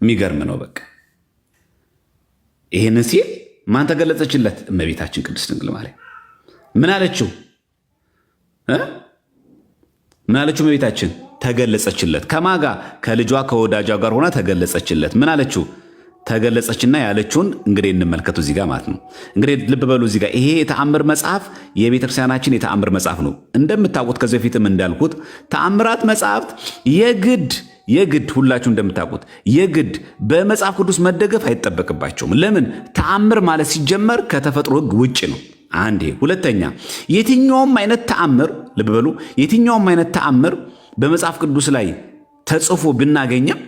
የሚገርም ነው። በቃ ይህን ሲል ማን ተገለጸችለት? እመቤታችን ቅድስት ድንግል ማርያም። ምን አለችው? እመቤታችን ተገለጸችለት። ከማጋ? ከልጇ ከወዳጇ ጋር ሆና ተገለጸችለት። ምን አለችው? ተገለጸችና ያለችውን እንግዲህ እንመልከቱ እዚህ ጋር ማለት ነው። እንግዲህ ልብ በሉ እዚህ ጋር ይሄ የተአምር መጽሐፍ የቤተክርስቲያናችን የተአምር መጽሐፍ ነው። እንደምታውቁት ከዚህ በፊትም እንዳልኩት ተአምራት መጽሐፍት የግድ ሁላችሁ እንደምታውቁት የግድ በመጽሐፍ ቅዱስ መደገፍ አይጠበቅባቸውም። ለምን? ተአምር ማለት ሲጀመር ከተፈጥሮ ሕግ ውጭ ነው። አንዴ። ሁለተኛ የትኛውም አይነት ተአምር ልብ በሉ የትኛውም አይነት ተአምር በመጽሐፍ ቅዱስ ላይ ተጽፎ ብናገኘም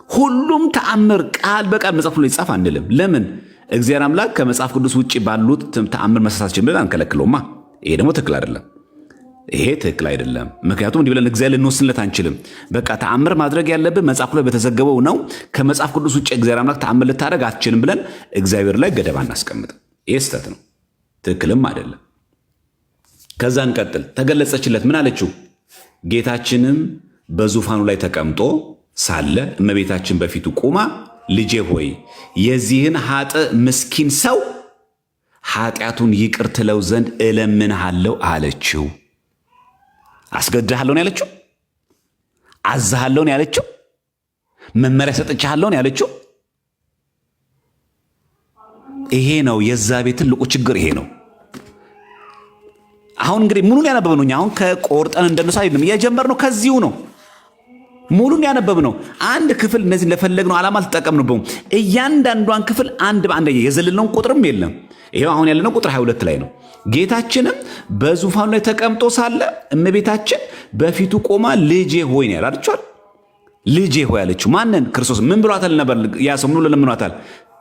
ሁሉም ተአምር ቃል በቃል መጽሐፍ ላይ ይጻፍ አንልም። ለምን? እግዚአብሔር አምላክ ከመጽሐፍ ቅዱስ ውጭ ባሉት ተአምር መሳሳት ጀምረን አንከለክለውማ። ይሄ ደግሞ ትክክል አይደለም። ይሄ ትክክል አይደለም። ምክንያቱም እንዲህ ብለን እግዚአብሔር ልንወስንለት አንችልም። በቃ ተአምር ማድረግ ያለብን መጽሐፍ ላይ በተዘገበው ነው። ከመጽሐፍ ቅዱስ ውጭ እግዚአብሔር አምላክ ተአምር ልታደርግ አትችልም ብለን እግዚአብሔር ላይ ገደብ አናስቀምጥም። ይሄ ስህተት ነው፣ ትክክልም አይደለም። ከዛ እንቀጥል። ተገለጸችለት። ምን አለችው? ጌታችንም በዙፋኑ ላይ ተቀምጦ ሳለ እመቤታችን በፊቱ ቆማ ልጄ ሆይ የዚህን ኃጥእ ምስኪን ሰው ኃጢአቱን ይቅር ትለው ዘንድ እለምንሃለሁ አለችው። አስገድሃለሁ ነው ያለችው? አዝሃለሁ ነው ያለችው? መመሪያ ሰጥቻለሁ ነው ያለችው? ይሄ ነው የዛ ቤት ትልቁ ችግር ይሄ ነው። አሁን እንግዲህ ሙሉን ያነበብነው አሁን ከቆርጠን እንደነሳ አይደለም የጀመርነው ከዚሁ ነው። ሙሉን ያነበብነው አንድ ክፍል እነዚህ ለፈለግነው ዓላማ አልተጠቀምንበውም። እያንዳንዷን ክፍል አንድ በአንድ የዘለልነውን ቁጥርም የለም። ይሄው አሁን ያለነው ቁጥር 22 ላይ ነው። ጌታችንም በዙፋኑ ላይ ተቀምጦ ሳለ እመቤታችን በፊቱ ቆማ ልጄ ሆይ ነው ያላችኋል። ልጄ ሆይ አለችው። ማንን? ክርስቶስ። ምን ብሏታል ነበር? ያ ሰው ምን ብሎ ለምኗታል?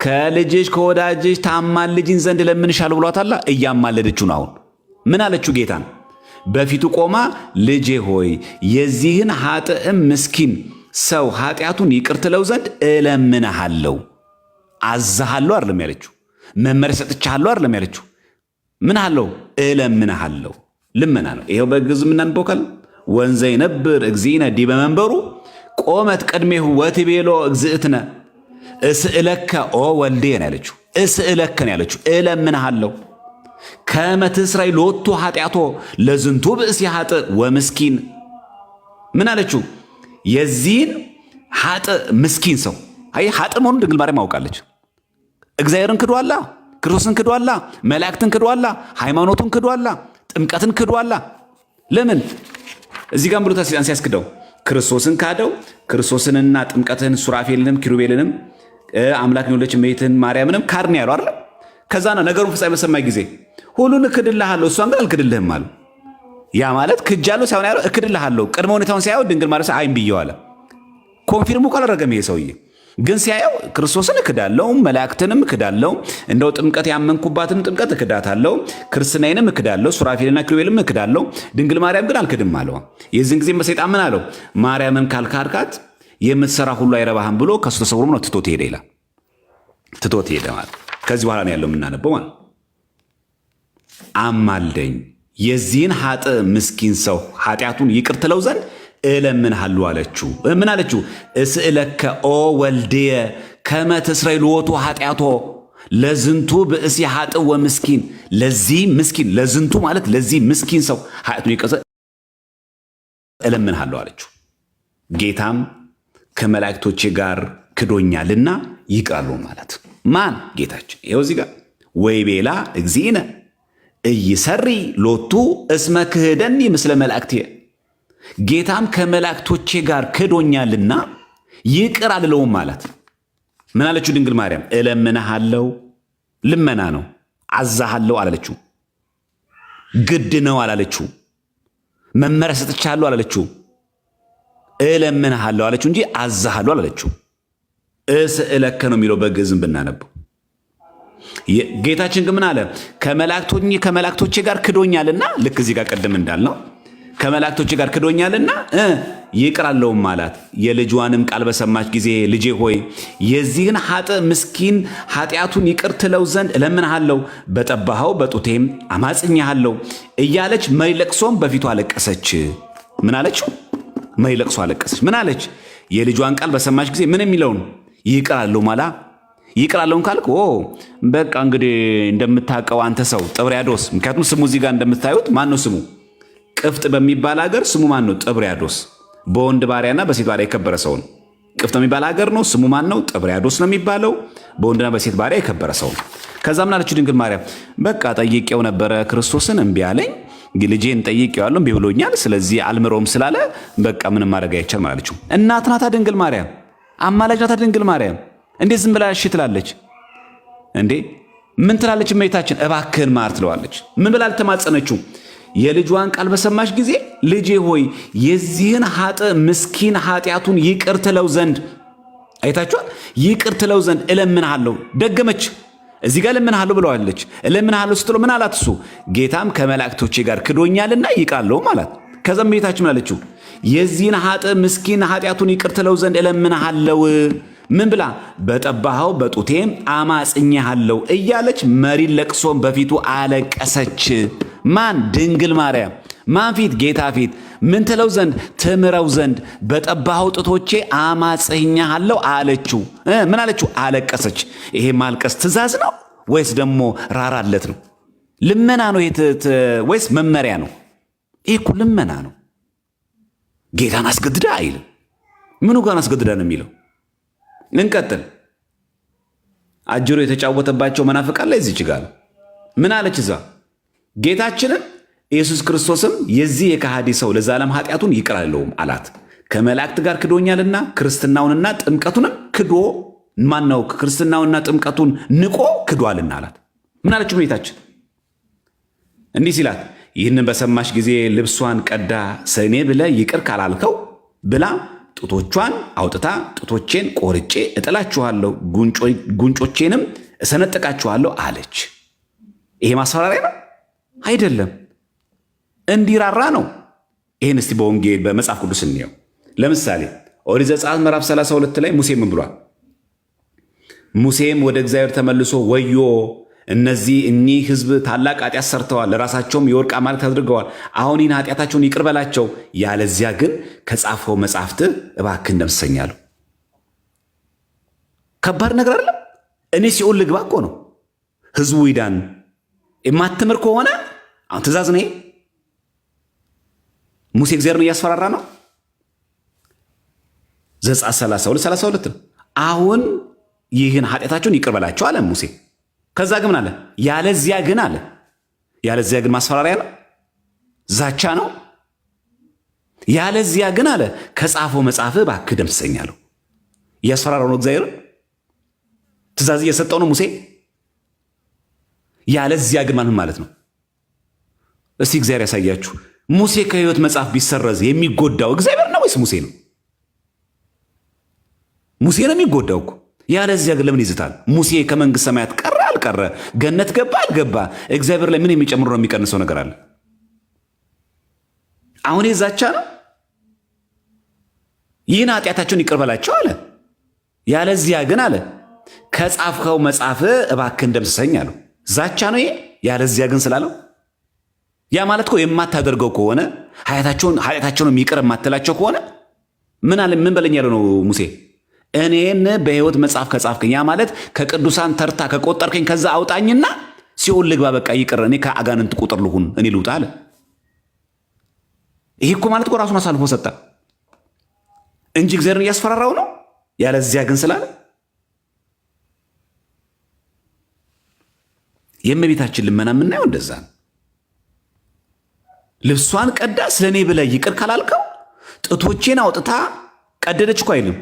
ከልጅሽ ከወዳጅሽ ታማልጅኝ ዘንድ ለምንሻለሁ ብሏታላ። እያማለደችው ነው። አሁን ምን አለችው? ጌታን በፊቱ ቆማ ልጄ ሆይ የዚህን ኃጥእም ምስኪን ሰው ኃጢአቱን ይቅር ትለው ዘንድ እለምንሃለሁ። አዛሃለሁ አይደለም ያለችው። መመሪያ ሰጥቻለሁ አይደለም ያለችው። ምን አለው? እለምንሃለሁ። ልመና ነው። ይሄው በግዕዝ የምናነበው ካል ወንዘ ይነብር እግዚእነ ዲበ መንበሩ ቆመት ቅድሜሁ ወትቤሎ እግዝእትነ እስእለከ ኦ ወልዴ ነው ያለችው። እስእለከ ነው ያለችው። እለምንሃለሁ ከመ ትስረይ ሎቱ ኃጢአቶ ለዝንቱ ብእሲ ኃጥእ ወምስኪን። ምን አለችው? የዚህን ኃጥእ ምስኪን ሰው አይ ኃጥእ መሆኑን ድንግል ማርያም አውቃለች። እግዚአብሔርን ክዷላ፣ ክርስቶስን ክዷላ፣ መላእክትን ክዷላ፣ ሃይማኖቱን ክዷላ፣ ጥምቀትን ክዷላ። ለምን እዚህ ጋር ብሎ ሰይጣን ሲያስክደው ክርስቶስን ካደው። ክርስቶስንና ጥምቀትን ሱራፌልንም ኪሩቤልንም አምላክ የወለደች እመቤትን ማርያምንም ካድን ያለው አይደል? ከዛ ነው ነገሩን ፍጻሜ በሰማይ ጊዜ ሁሉን እክድልሃለሁ እሷን ግን አልክድልህም አሉ። ያ ማለት ክጃለሁ ሳይሆን ያለው እክድልሃለሁ። ቅድመ ሁኔታውን ሲያየው ድንግል ማርያም አይም ብየው አለ። ኮንፊርሙ ካላደረገም ይሄ ሰውዬ ግን ሲያየው ክርስቶስን እክዳለሁ፣ መላእክትንም እክዳለሁ፣ እንደው ጥምቀት ያመንኩባትን ጥምቀት እክዳታለሁ፣ ክርስትናዬንም እክዳለሁ፣ ሱራፌልና ኪሩቤልም እክዳለሁ፣ ድንግል ማርያም ግን አልክድም አለው። የዚህን ጊዜ ሰይጣን ምን አለው? ማርያምን ካልካድካት የምትሰራ ሁሉ አይረባህም ብሎ ከሱ ተሰውሮ ነው ትቶት ሄደ ይላል። ትቶት ሄደ ማለት ከዚህ በኋላ ነው ያለው የምናነበው ማለት አማልደኝ የዚህን ኃጥእ ምስኪን ሰው ኃጢአቱን ይቅር ትለው ዘንድ እለምንሃለሁ አለችው። ምን አለችው? እስእለከ ኦ ወልድየ ከመ ትስረይ ሎቱ ኃጢአቶ ለዝንቱ ብእሲ ኃጥእ ወምስኪን። ለዚህ ምስኪን ለዝንቱ ማለት ለዚህ ምስኪን ሰው ኃጢአቱን ይቅር እለምንሃለሁ አለችው። ጌታም ከመላእክቶቼ ጋር ክዶኛልና ይቅራሉ ማለት ማን? ጌታችን። ይኸው እዚህ ጋር ወይቤላ እግዚእነ ኢይሰሪ ሎቱ እስመ ክህደኒ ምስለ መላእክትየ። ጌታም ከመላእክቶቼ ጋር ክዶኛልና ይቅር አልለውም ማለት። ምን አለችው ድንግል ማርያም? እለምንሃለሁ። ልመና ነው። አዛሃለሁ አላለችው። ግድ ነው አላለችው። መመሪያ ሰጥቻለሁ አላለችው። እለምንሃለሁ አለችው እንጂ አዛሃለሁ አላለችው። እስእለከ ነው የሚለው በግዕዝም ብናነበው። ጌታችን ግን ምን አለ? ከመላእክቶቼ ጋር ክዶኛልና፣ ልክ እዚህ ጋር ቀደም እንዳልነው ከመላእክቶቼ ጋር ክዶኛልና ይቅር አልለውም አላት። የልጇንም ቃል በሰማች ጊዜ ልጄ ሆይ የዚህን ኃጥእ ምስኪን ኃጢአቱን ይቅር ትለው ዘንድ እለምንሃለሁ፣ በጠባኸው በጡቴም አማጽኛሃለሁ እያለች መሪ ለቅሶም በፊቱ አለቀሰች። ምን አለችው? መሪ ለቅሶ አለቀሰች። ምን አለች? የልጇን ቃል በሰማች ጊዜ ምን የሚለውን ይቅር አልለውም አላ። ይቅር አልለውም ካልክ በቃ እንግዲህ እንደምታውቀው አንተ ሰው ጥብርያዶስ፣ ምክንያቱም ስሙ እዚህ ጋር እንደምታዩት ማን ነው ስሙ? ቅፍጥ በሚባል ሀገር ስሙ ማን ነው? ጥብርያዶስ። በወንድ ባሪያና በሴት ባሪያ የከበረ ሰው ነው። ቅፍጥ በሚባል ሀገር ነው ስሙ ማን ነው? ጥብርያዶስ ነው የሚባለው። በወንድና በሴት ባሪያ የከበረ ሰው ነው። ከዛ ምን አለችው ድንግል ማርያም? በቃ ጠይቄው ነበረ ክርስቶስን እምቢ አለኝ፣ ልጄን ጠይቄዋለሁ እምቢ ብሎኛል፣ ስለዚህ አልምረውም ስላለ በቃ ምንም ማድረግ አይቻልም አለችው። እናት ናታ ድንግል ማርያም፣ አማላጅ ናታ ድንግል ማርያም። እንዴት ዝም ብላ እሺ ትላለች እንዴ? ምን ትላለች እመቤታችን? እባክህን ማር ትለዋለች። ምን ብላ ልተማጸነችው? የልጇን ቃል በሰማች ጊዜ ልጄ ሆይ የዚህን ኃጥእ ምስኪን ኃጢአቱን ይቅር ትለው ዘንድ፣ አይታችኋል፣ ይቅር ትለው ዘንድ እለምንሃለሁ። ደገመች። እዚህ ጋር እለምንሃለሁ ብለዋለች። እለምንሃለሁ ስትለው ምን አላት እሱ? ጌታም ከመላእክቶቼ ጋር ክዶኛልና ይቅር አልለውም አላት። ከዛም እመቤታችን ምን አለችው? የዚህን ኃጥእ ምስኪን ኃጢአቱን ይቅር ትለው ዘንድ እለምንሃለሁ። ምን ብላ? በጠባኸው በጡቴም አማጽኛሃለሁ እያለች መሪ ለቅሶም በፊቱ አለቀሰች። ማን? ድንግል ማርያም። ማን ፊት? ጌታ ፊት። ምን ትለው ዘንድ? ትምረው ዘንድ በጠባኸው ጡቶቼ አማጽኛሃለሁ አለችው። ምን አለችው? አለቀሰች። ይሄ ማልቀስ ትእዛዝ ነው ወይስ ደግሞ ራራለት ነው? ልመና ነው ወይስ መመሪያ ነው? ይሄ እኮ ልመና ነው። ጌታን አስገድዳ አይልም። ምኑ ጋር አስገድዳ ነው የሚለው? እንቀጥል። አጅሮ የተጫወተባቸው መናፍቃን ላይ እዚች ጋር ምን አለች? እዛ ጌታችንን ኢየሱስ ክርስቶስም የዚህ የከሃዲ ሰው ለዘላለም ኃጢአቱን ይቅር አልለውም አላት። ከመላእክት ጋር ክዶኛልና ክርስትናውንና ጥምቀቱንም ክዶ ማነው? ክርስትናውንና ጥምቀቱን ንቆ ክዷልና አላት። ምን አለችው ጌታችን? እንዲህ ሲላት ይህንን በሰማሽ ጊዜ ልብሷን ቀዳ ሰኔ ብለ ይቅር ካላልከው ብላ ጡቶቿን አውጥታ ጡቶቼን ቆርጬ እጥላችኋለሁ፣ ጉንጮቼንም እሰነጥቃችኋለሁ አለች። ይሄ ማስፈራሪያ ነው አይደለም፣ እንዲራራ ነው። ይህን እስቲ በወንጌል በመጽሐፍ ቅዱስ እንየው። ለምሳሌ ኦሪት ዘጸአት ምዕራፍ 32 ላይ ሙሴ ምን ብሏል? ሙሴም ወደ እግዚአብሔር ተመልሶ ወዮ እኒህ ሕዝብ ታላቅ ኃጢአት ሰርተዋል፣ ለራሳቸውም የወርቅ አማልክት አድርገዋል። አሁን ይህን ኃጢአታቸውን ይቅር በላቸው፣ ያለዚያ ግን ከጻፈው መጽሐፍት እባክህ ደምስሰኝ አለው። ከባድ ነገር አይደለም። እኔ ሲኦል ልግባ እኮ ነው። ሕዝቡ ይዳን የማትምር ከሆነ አሁን ትእዛዝ ነው። ሙሴ እግዚአብሔርን እያስፈራራ ነው። ዘጸአት 32 ነው። አሁን ይህን ኃጢአታቸውን ይቅር በላቸው አለ ሙሴ። ከዛ ግን አለ ያለዚያ ግን አለ። ያለዚያ ግን ማስፈራሪያ ነው፣ ዛቻ ነው። ያለዚያ ግን አለ ከጻፈው መጽሐፍ እባክህ ደምስሰኝ አለው። እያስፈራራው ነው እግዚአብሔር። ትእዛዝ እየሰጠው ነው ሙሴ። ያለዚያ ግን ማለት ነው። እስቲ እግዚአብሔር ያሳያችሁ። ሙሴ ከሕይወት መጽሐፍ ቢሰረዝ የሚጎዳው እግዚአብሔር ነው ወይስ ሙሴ ነው? ሙሴ ነው የሚጎዳው እኮ። ያለዚያ ግን ለምን ይዝታል? ሙሴ ከመንግሥተ ሰማያት ቀረ አልቀረ፣ ገነት ገባ አልገባ፣ እግዚአብሔር ላይ ምን የሚጨምረው የሚቀንሰው ነገር አለ? አሁን የዛቻ ነው። ይህን ኃጢአታቸውን ይቅር በላቸው አለ። ያለዚያ ግን አለ ከጻፍከው መጽሐፍ እባክህን ደምስሰኝ አለው። ዛቻ ነው ይሄ። ያለዚያ ግን ስላለው ያ ማለት እኮ የማታደርገው ከሆነ ኃጢአታቸውን ይቅር የማትላቸው ከሆነ ምን በለኝ ያለው ነው ሙሴ። እኔን በሕይወት መጽሐፍ ከጻፍከኝ፣ ያ ማለት ከቅዱሳን ተርታ ከቆጠርከኝ፣ ከዛ አውጣኝና ሲኦል ልግባ፣ በቃ ይቅር፣ እኔ ከአጋንንት ቁጥር ልሁን፣ እኔ ልውጣ አለ። ይሄ እኮ ማለት እኮ ራሱን አሳልፎ ሰጠ እንጂ እግዚአብሔርን እያስፈራራው ነው። ያለዚያ ግን ስላለ የእመቤታችን ልመና የምናየው እንደዛ ነው። ልብሷን ቀዳ ስለ እኔ ብለህ ይቅር ካላልከው ጡቶቼን አውጥታ ቀደደች እኮ አይልም።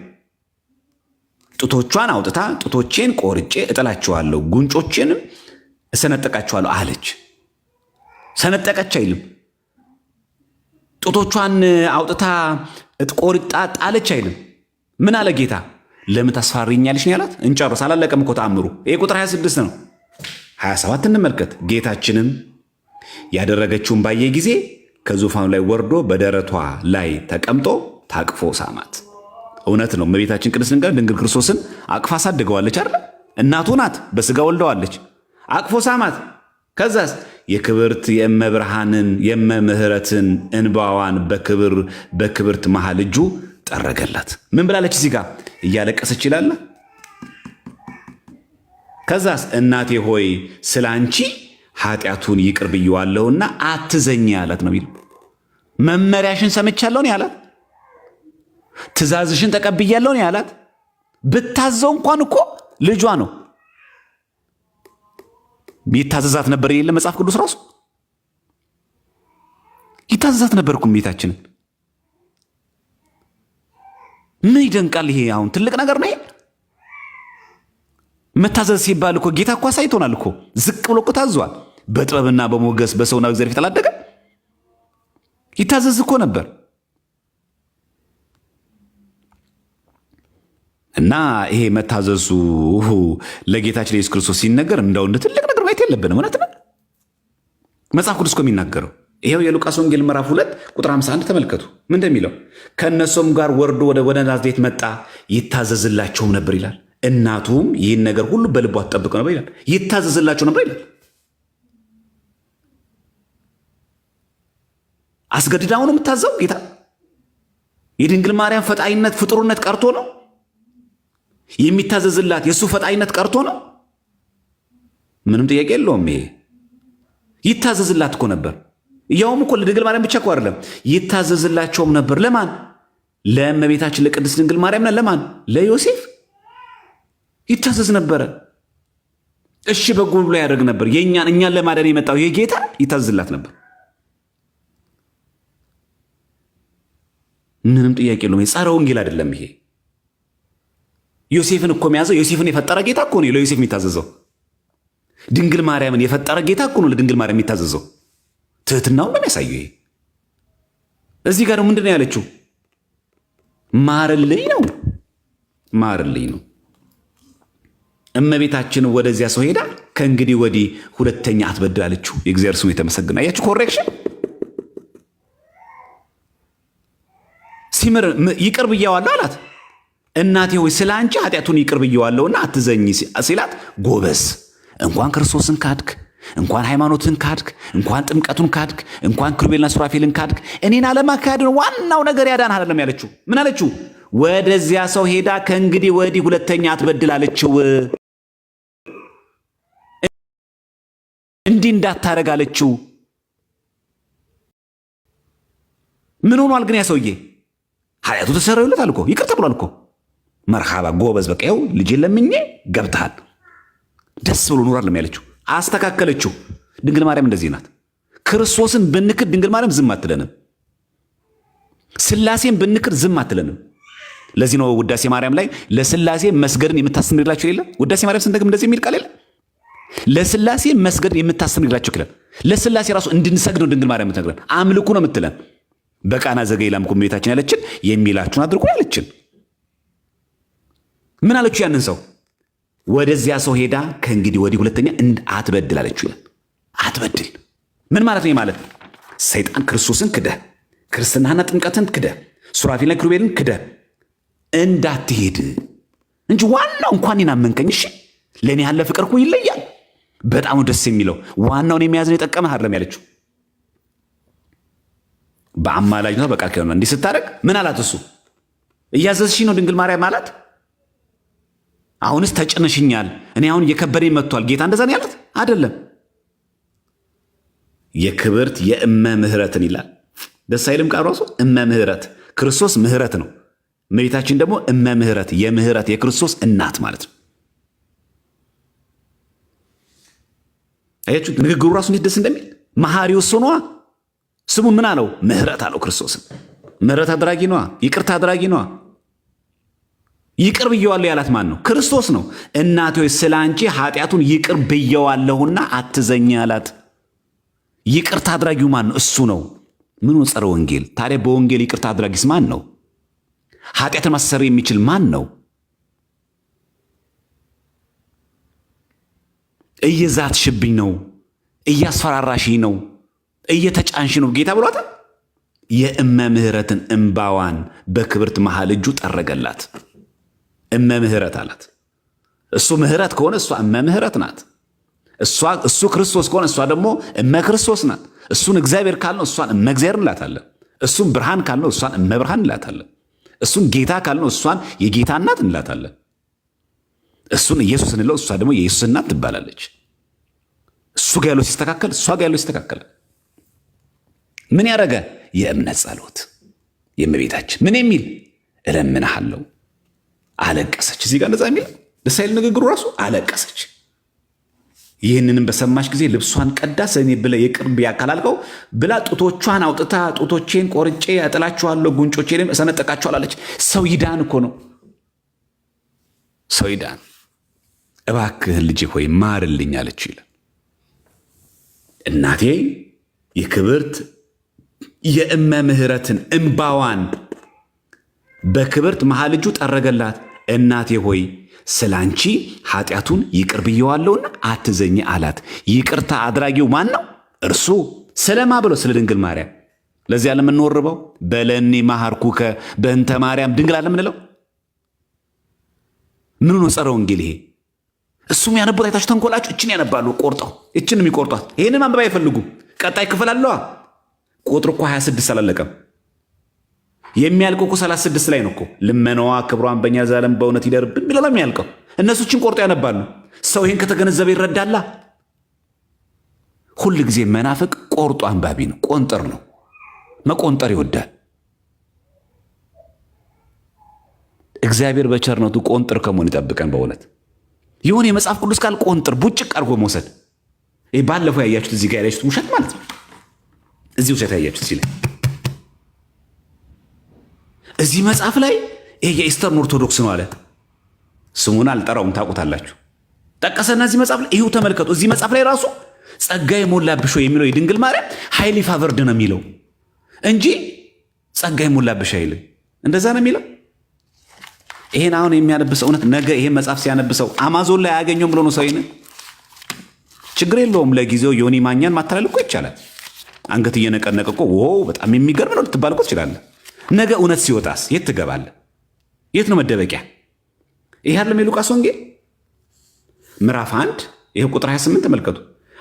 ጡቶቿን አውጥታ ጡቶቼን ቆርጬ እጥላቸዋለሁ፣ ጉንጮቼንም እሰነጠቃቸዋለሁ አለች። ሰነጠቀች አይልም። ጡቶቿን አውጥታ ቆርጣ ጣለች አይልም። ምን አለ ጌታ? ለምን ታስፈራሪኛለሽ ነው ያላት። እንጨርስ፣ አላለቀም እኮ ተአምሩ። ይሄ ቁጥር 26 ነው። 27 እንመልከት። ጌታችንም ያደረገችውን ባየ ጊዜ ከዙፋኑ ላይ ወርዶ በደረቷ ላይ ተቀምጦ ታቅፎ ሳማት። እውነት ነው። እመቤታችን ቅድስት ድንግል ክርስቶስን አቅፋ አሳድገዋለች አይደል? እናቱ ናት፣ በስጋ ወልደዋለች። አቅፎ ሳማት። ከዛስ የክብርት የእመብርሃንን የእመምህረትን እንባዋን በክብርት መሃል እጁ ጠረገላት። ምን ብላለች? እዚህ ጋር እያለቀሰች ይላል። ከዛስ እናቴ ሆይ ስለ አንቺ ኃጢአቱን ይቅር ብየዋለሁና አትዘኝ ያላት ነው። መመሪያሽን ሰምቻለሁ ነው ያላት። ትእዛዝሽን ተቀብያለሁ ነው ያላት። ብታዘው እንኳን እኮ ልጇ ነው። ይታዘዛት ነበር የለ መጽሐፍ ቅዱስ ራሱ ይታዘዛት ነበር እኮ ቤታችንን። ምን ይደንቃል ይሄ? አሁን ትልቅ ነገር ነው ይሄ። መታዘዝ ሲባል እኮ ጌታ እኮ አሳይቶናል እኮ። ዝቅ ብሎ እኮ ታዟል። በጥበብና በሞገስ በሰውና በእግዚአብሔር ፊት አላደገ? ይታዘዝ እኮ ነበር። እና ይሄ መታዘዙ ለጌታችን ለኢየሱስ ክርስቶስ ሲነገር እንደው እንደ ትልቅ ነገር ማየት የለብንም። እውነት ነው መጽሐፍ ቅዱስ እኮ የሚናገረው። ይሄው የሉቃስ ወንጌል ምዕራፍ 2 ቁጥር 51 ተመልከቱ። ምን እንደሚለው ከእነሱም ጋር ወርዶ ወደ ናዝሬት መጣ፣ ይታዘዝላቸውም ነበር ይላል። እናቱም ይህን ነገር ሁሉ በልቧ ትጠብቅ ነበር ይላል። ይታዘዝላቸው ነበር ይላል። አስገድዳው ነው የምታዘው ጌታ። የድንግል ማርያም ፈጣይነት ፍጡርነት ቀርቶ ነው የሚታዘዝላት። የእሱ ፈጣይነት ቀርቶ ነው። ምንም ጥያቄ የለውም። ይሄ ይታዘዝላት እኮ ነበር። ያውም እኮ ለድንግል ማርያም ብቻ እኮ አይደለም፣ ይታዘዝላቸውም ነበር። ለማን? ለእመቤታችን ለቅድስት ድንግል ማርያምና ለማን? ለዮሴፍ ይታዘዝ ነበረ። እሺ በጎ ብሎ ያደርግ ነበር። እኛን ለማዳን የመጣው የጌታ ይታዘዝላት ነበር። ምንም ጥያቄ የለውም። የጸረ ወንጌል አይደለም ይሄ። ዮሴፍን እኮ የሚያዘው ዮሴፍን የፈጠረ ጌታ እኮ ነው ለዮሴፍ የሚታዘዘው። ድንግል ማርያምን የፈጠረ ጌታ እኮ ነው ለድንግል ማርያም የሚታዘዘው። ትህትናውን ነው የሚያሳየው ይሄ። እዚህ ጋር ምንድን ነው ያለችው? ማርልኝ ነው፣ ማርልኝ ነው። እመቤታችን ወደዚያ ሰው ሄዳ ከእንግዲህ ወዲህ ሁለተኛ አትበድል አለችው። የእግዚአብሔር ስሙ የተመሰገነ። አያችሁ ኮሬክሽን። ሲምር ይቅር ብዬዋለሁ አላት። እናቴ ሆይ ስለ አንቺ ኃጢአቱን ይቅር ብዬዋለሁና አትዘኝ ሲላት፣ ጎበዝ እንኳን ክርስቶስን ካድክ፣ እንኳን ሃይማኖትን ካድክ፣ እንኳን ጥምቀቱን ካድክ፣ እንኳን ኪሩቤልና ሱራፌልን ካድክ፣ እኔን አለማካድ ነው ዋናው ነገር ያዳን አይደለም ያለችው። ምን አለችው? ወደዚያ ሰው ሄዳ ከእንግዲህ ወዲህ ሁለተኛ አትበድል አለችው። እንዲህ እንዳታረግ አለችው። ምን ሆኗል ግን ያ ሰውዬ? ኃጢአቱ ተሰረዩለታል እኮ፣ ይቅር ተብሏል እኮ። መርሃባ ጎበዝ፣ በቃ ይኸው ልጄን ለምኜ ገብተሃል፣ ደስ ብሎ ኑር አለም ያለችው። አስተካከለችው። ድንግል ማርያም እንደዚህ ናት። ክርስቶስን ብንክድ ድንግል ማርያም ዝም አትለንም። ስላሴን ብንክድ ዝም አትለንም። ለዚህ ነው ውዳሴ ማርያም ላይ ለስላሴ መስገድን የምታስተምርላችሁ የለ? ውዳሴ ማርያም ስንደግም እንደዚህ የሚል ቃል የለ? ለስላሴ መስገድን የምታስተምርላችሁ ይላል። ለስላሴ ራሱ እንድንሰግድ ነው ድንግል ማርያም የምትነግረን። አምልኩ ነው የምትለን። በቃና ዘገሊላም እኮ እመቤታችን ያለችን የሚላችሁን አድርጉ ያለችን። ምን አለችው? ያንን ሰው ወደዚያ ሰው ሄዳ ከእንግዲህ ወዲህ ሁለተኛ አትበድል አለችው ይላል። አትበድል ምን ማለት ነው? ማለት ሰይጣን ክርስቶስን ክደህ፣ ክርስትናና ጥምቀትን ክደህ፣ ሱራፌልና ኪሩቤልን ክደህ እንዳትሄድ እንጂ ዋናው እንኳን ናመንከኝ፣ እሺ ለእኔ ያለ ፍቅር እኮ ይለያል። በጣም ደስ የሚለው ዋናውን የሚያዝን የጠቀመህ አይደለም ያለችው። በአማላጅነቷ በቃል ኪዳኗ እንዲህ ስታደርግ ምን አላት? እሱ እያዘዝሽኝ ነው ድንግል ማርያም አላት። አሁንስ ተጭነሽኛል፣ እኔ አሁን እየከበደኝ መጥቷል ጌታ እንደዛ ነው ያላት አይደለም። የክብርት የእመ ምህረትን ይላል። ደስ አይልም ቃል ራሱ እመ ምህረት። ክርስቶስ ምህረት ነው። እመቤታችን ደግሞ እመ ምህረት፣ የምህረት የክርስቶስ እናት ማለት ነው። አያችሁ ንግግሩ ራሱ እንዴት ደስ እንደሚል። መሐሪው እሱ ነዋ። ስሙን ምን አለው? ምህረት አለው። ክርስቶስን ምህረት አድራጊ ነዋ፣ ይቅርታ አድራጊ ነዋ። ይቅር ብየዋለሁ ያላት ማን ነው? ክርስቶስ ነው። እናቴ ሆይ ስለ አንቺ ኃጢአቱን ይቅር ብየዋለሁና አትዘኝ አላት። ይቅርታ አድራጊው ማን ነው? እሱ ነው። ምኑ ጸረ ወንጌል ታዲያ? በወንጌል ይቅርታ አድራጊስ ማን ነው? ኃጢአትን ማሰር የሚችል ማን ነው? እየዛትሽብኝ ነው፣ እያስፈራራሽኝ ነው፣ እየተጫንሽ ነው ጌታ ብሏታል። የእመ ምህረትን እምባዋን በክብርት መሃል እጁ ጠረገላት። እመ ምህረት አላት። እሱ ምህረት ከሆነ እሷ እመ ምህረት ናት። እሱ ክርስቶስ ከሆነ እሷ ደግሞ እመ ክርስቶስ ናት። እሱን እግዚአብሔር ካልነው እሷን እመ እግዚአብሔር እንላታለን። እሱን ብርሃን ካልነው እሷን እመ ብርሃን እንላታለን። እሱን ጌታ ካልነው እሷን የጌታ እናት እንላታለን። እሱን ኢየሱስ እንለው እሷ ደግሞ የኢየሱስ እናት ትባላለች። እሱ ጋር ያለው ሲስተካከል እሷ ጋር ያለው ይስተካከላል። ምን ያደረገ? የእምነት ጸሎት የእመቤታችን ምን የሚል እለምንሃለሁ። አለቀሰች። እዚህ ጋር እንደዛ የሚል ደስ አይል ንግግሩ ራሱ አለቀሰች። ይህንንም በሰማች ጊዜ ልብሷን ቀዳ ሰኔ ብለ የቅርብ ያካላልቀው ብላ ጡቶቿን አውጥታ ጡቶቼን ቆርጬ ያጥላችኋለሁ፣ ጉንጮቼንም እሰነጠቃችኋል አለች። ሰው ይዳን እኮ ነው። ሰው ይዳን። እባክህን ልጄ ሆይ ማርልኝ አለች ይላል። እናቴ የክብርት የእመ ምህረትን እምባዋን በክብርት መሃል እጁ ጠረገላት። እናቴ ሆይ ስለ አንቺ ኃጢአቱን ይቅር ብየዋለሁና አትዘኝ አላት። ይቅርታ አድራጊው ማን ነው? እርሱ። ስለማ ብሎ ስለ ድንግል ማርያም። ለዚያ ለምንወርበው በለኒ ማሃርኩከ በእንተ ማርያም ድንግል አለ ምንለው ምን ነው? ጸረ ወንጌል ይሄ። እሱም ያነቡት አይታችሁ ተንኮላችሁ እችን ያነባሉ ቆርጠው፣ እችን የሚቆርጧት። ይሄንን ማንበብ አይፈልጉም። ቀጣይ ክፍል አለዋ። ቁጥር እኮ 26 አላለቀም። የሚያልቀው እኮ 36 ላይ ነው እኮ። ልመናዋ ክብሯን በእኛ ዘላለም በእውነት ይደርብን ብለው ነው የሚያልቀው። እነሱ እችን ቆርጦ ያነባሉ። ሰው ይህን ከተገነዘበ ይረዳላ። ሁል ጊዜ መናፍቅ ቆርጦ አንባቢ ነው፣ ቆንጠር ነው፣ መቆንጠር ይወዳል። እግዚአብሔር በቸርነቱ ቆንጥር ከመሆን ይጠብቀን። በእውነት የሆነ የመጽሐፍ ቅዱስ ቃል ቆንጥር ቡጭቅ አድርጎ መውሰድ። ይህ ባለፈው ያያችሁት እዚህ ጋር ያያችሁት ውሸት ማለት ነው። እዚህ ውሸት ያያችሁት ሲል እዚህ መጽሐፍ ላይ ይሄ የኢስተርን ኦርቶዶክስ ነው አለ። ስሙን አልጠራውም ታውቁታላችሁ። ጠቀሰና እዚህ መጽሐፍ ላይ ይሄው ተመልከቱ። እዚህ መጽሐፍ ላይ ራሱ ጸጋ የሞላብሽ የሚለው የድንግል ማርያም ሃይሊ ፋቨርድ ነው የሚለው እንጂ ጸጋ የሞላብሽ አይልም። እንደዛ ነው የሚለው። ይሄን አሁን የሚያነብሰው እውነት ነገ ይሄን መጽሐፍ ሲያነብሰው አማዞን ላይ አያገኘውም ብሎ ነው ሰው ይሄን ችግር የለውም። ለጊዜው ዮኒ ማኛን ማታለል እኮ ይቻላል። አንገት እየነቀነቀ እኮ በጣም የሚገርም ነው ልትባል እኮ ትችላለህ። ነገ እውነት ሲወጣስ የት ትገባለህ? የት ነው መደበቂያ? ይሄ አይደለም የሉቃስ ወንጌል ምዕራፍ 1 ይሄ ቁጥር 28 ተመልከቱ።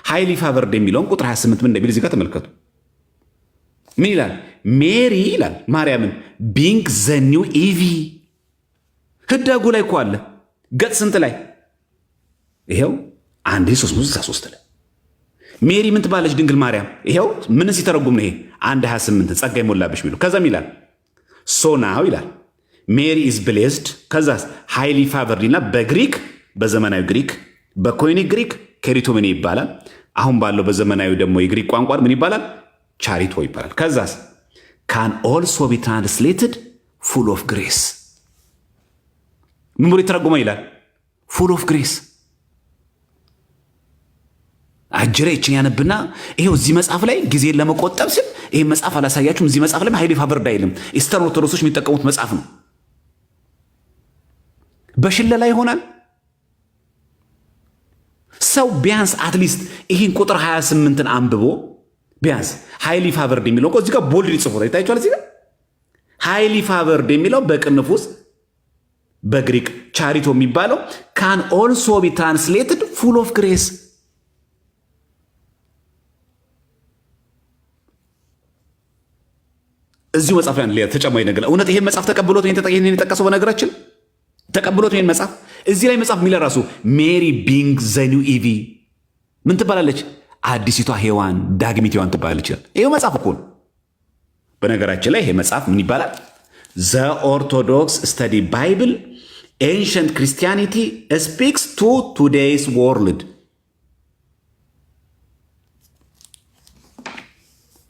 ሃይሊ ፋቨርድ የሚለውን ቁጥር 28 ምን እንደሚል እዚህ ጋር ተመልከቱ። ምን ይላል? ሜሪ ይላል ማርያምን ቢንግ ዘ ኒው ኢቪ። ህዳጉ ላይ እኮ አለ። ገጽ ስንት ላይ? ይሄው 1363 ላይ ሜሪ ምን ትባለች? ድንግል ማርያም። ይሄው ምን ሲተረጉም ነው? ይሄ 1:28 ጸጋ ይሞላብሽ ቢሉ ከዛም ይላል ሶ ናው ይላል ሜሪ ኢዝ ብሌስድ። ከዛስ ሃይሊ ፋቨርድ እና በግሪክ በዘመናዊ ግሪክ በኮይኒክ ግሪክ ኬሪቶሜኒ ይባላል። አሁን ባለው በዘመናዊ ደግሞ የግሪክ ቋንቋ ምን ይባላል? ቻሪቶ ይባላል። ከዛስ ካን ኦልሶ ቢ ትራንስሌትድ ፉል ኦፍ ግሬስ። ምን ብሎ የተረጎመ ይላል? ፉል ኦፍ ግሬስ። አጅሬ ይችን ያነብና ይሄው እዚህ መጽሐፍ ላይ ጊዜን ለመቆጠብ ሲል ይሄ መጽሐፍ አላሳያችሁም። እዚህ መጽሐፍ ላይ ሃይሊ ፋቨርድ አይልም። ኢስተርን ኦርቶዶክሶች የሚጠቀሙት መጽሐፍ ነው። በሽለላ ይሆናል። ሰው ቢያንስ አትሊስት ይህን ቁጥር 28ን አንብቦ ቢያንስ ሃይሊ ፋቨርድ የሚለው እዚህ ጋር ቦልድ ጽፎታ ይታያቸዋል። እዚህ ጋር ሃይሊ ፋቨርድ የሚለው በቅንፍ ውስጥ በግሪክ ቻሪቶ የሚባለው ካን ኦልሶ ቢ ትራንስሌትድ ፉል ኦፍ ግሬስ። እዚሁ መጽሐፍ ላይ ተጨማሪ ነገር እውነት ይሄን መጽሐፍ ተቀብሎት ይሄን የጠቀሰው በነገራችን ተቀብሎት ይሄን መጽሐፍ እዚህ ላይ መጽሐፍ የሚለው ራሱ ሜሪ ቢንግ ዘ ኒው ኢቪ ምን ትባላለች? አዲሲቷ ሔዋን ዳግሚት ሔዋን ትባላለች። ይሄው መጽሐፍ እኮ ነው። በነገራችን ላይ ይሄ መጽሐፍ ምን ይባላል? ዘ ኦርቶዶክስ ስተዲ ባይብል ኤንሸንት ክርስቲያኒቲ ስፒክስ ቱ ቱዴይስ ወርልድ።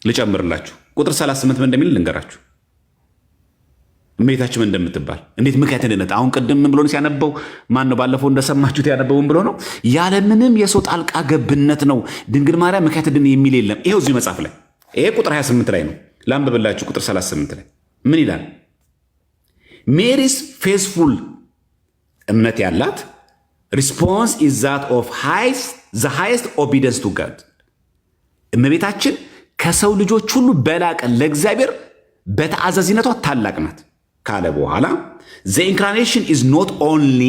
ልጨምርላችሁ ቁጥር 38 ምን እንደሚል ልንገራችሁ። እመቤታችን እንደምትባል እንዴት ምክንያት እንደነት አሁን ቅድም ምን ብሎ ሲያነበው ማን ነው? ባለፈው እንደሰማችሁት ያነበውን ብሎ ነው ያለምንም የሰው ጣልቃ ገብነት ነው ድንግል ማርያም ምክንያት ድን የሚል የለም። ይሄው እዚህ መጽሐፍ ላይ ይሄ ቁጥር 28 ላይ ነው። ላንብብላችሁ። ቁጥር 38 ላይ ምን ይላል? ሜሪስ ፌስፉል እምነት ያላት ሪስፖንስ ኢዝ ዛት ኦፍ ዘ ሃይስት ኦቢዲየንስ ቱ ጋድ። እመቤታችን ከሰው ልጆች ሁሉ በላቀ ለእግዚአብሔር በተአዛዥነቷ ታላቅ ናት ካለ በኋላ ዘ ኢንካርኔሽን ኢዝ ኖት ኦንሊ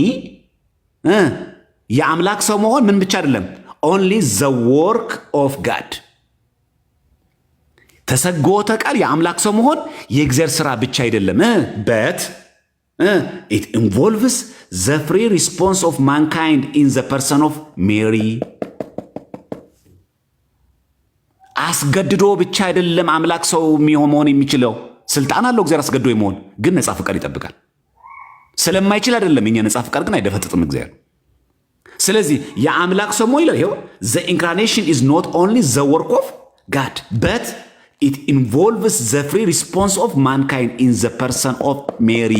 የአምላክ ሰው መሆን ምን ብቻ አይደለም፣ ኦንሊ ዘ ወርክ ኦፍ ጋድ ተሰጎተ ቃል የአምላክ ሰው መሆን የእግዚአብሔር ስራ ብቻ አይደለም፣ በት ኢት ኢንቮልቭስ ዘ ፍሪ ሪስፖንስ ኦፍ ማንካይንድ ኢን ዘ ፐርሰን ኦፍ ሜሪ። አስገድዶ ብቻ አይደለም አምላክ ሰው መሆን የሚችለው። ስልጣን አለው እግዚአብሔር አስገድዶ የመሆን ግን ነፃ ፍቃድ ይጠብቃል። ስለማይችል አይደለም የኛ ነፃ ፍቃድ ግን አይደፈጥጥም እግዚአብሔር። ስለዚህ የአምላክ ሰው መሆን ይላል ይሄው ዘ ኢንካርኔሽን ኢዝ ኖት ኦንሊ ዘ ወርክ ኦፍ ጋድ በት ኢት ኢንቮልቭስ ዘ ፍሪ ሪስፖንስ ኦፍ ማንካይንድ ኢን ዘ ፐርሰን ኦፍ ሜሪ።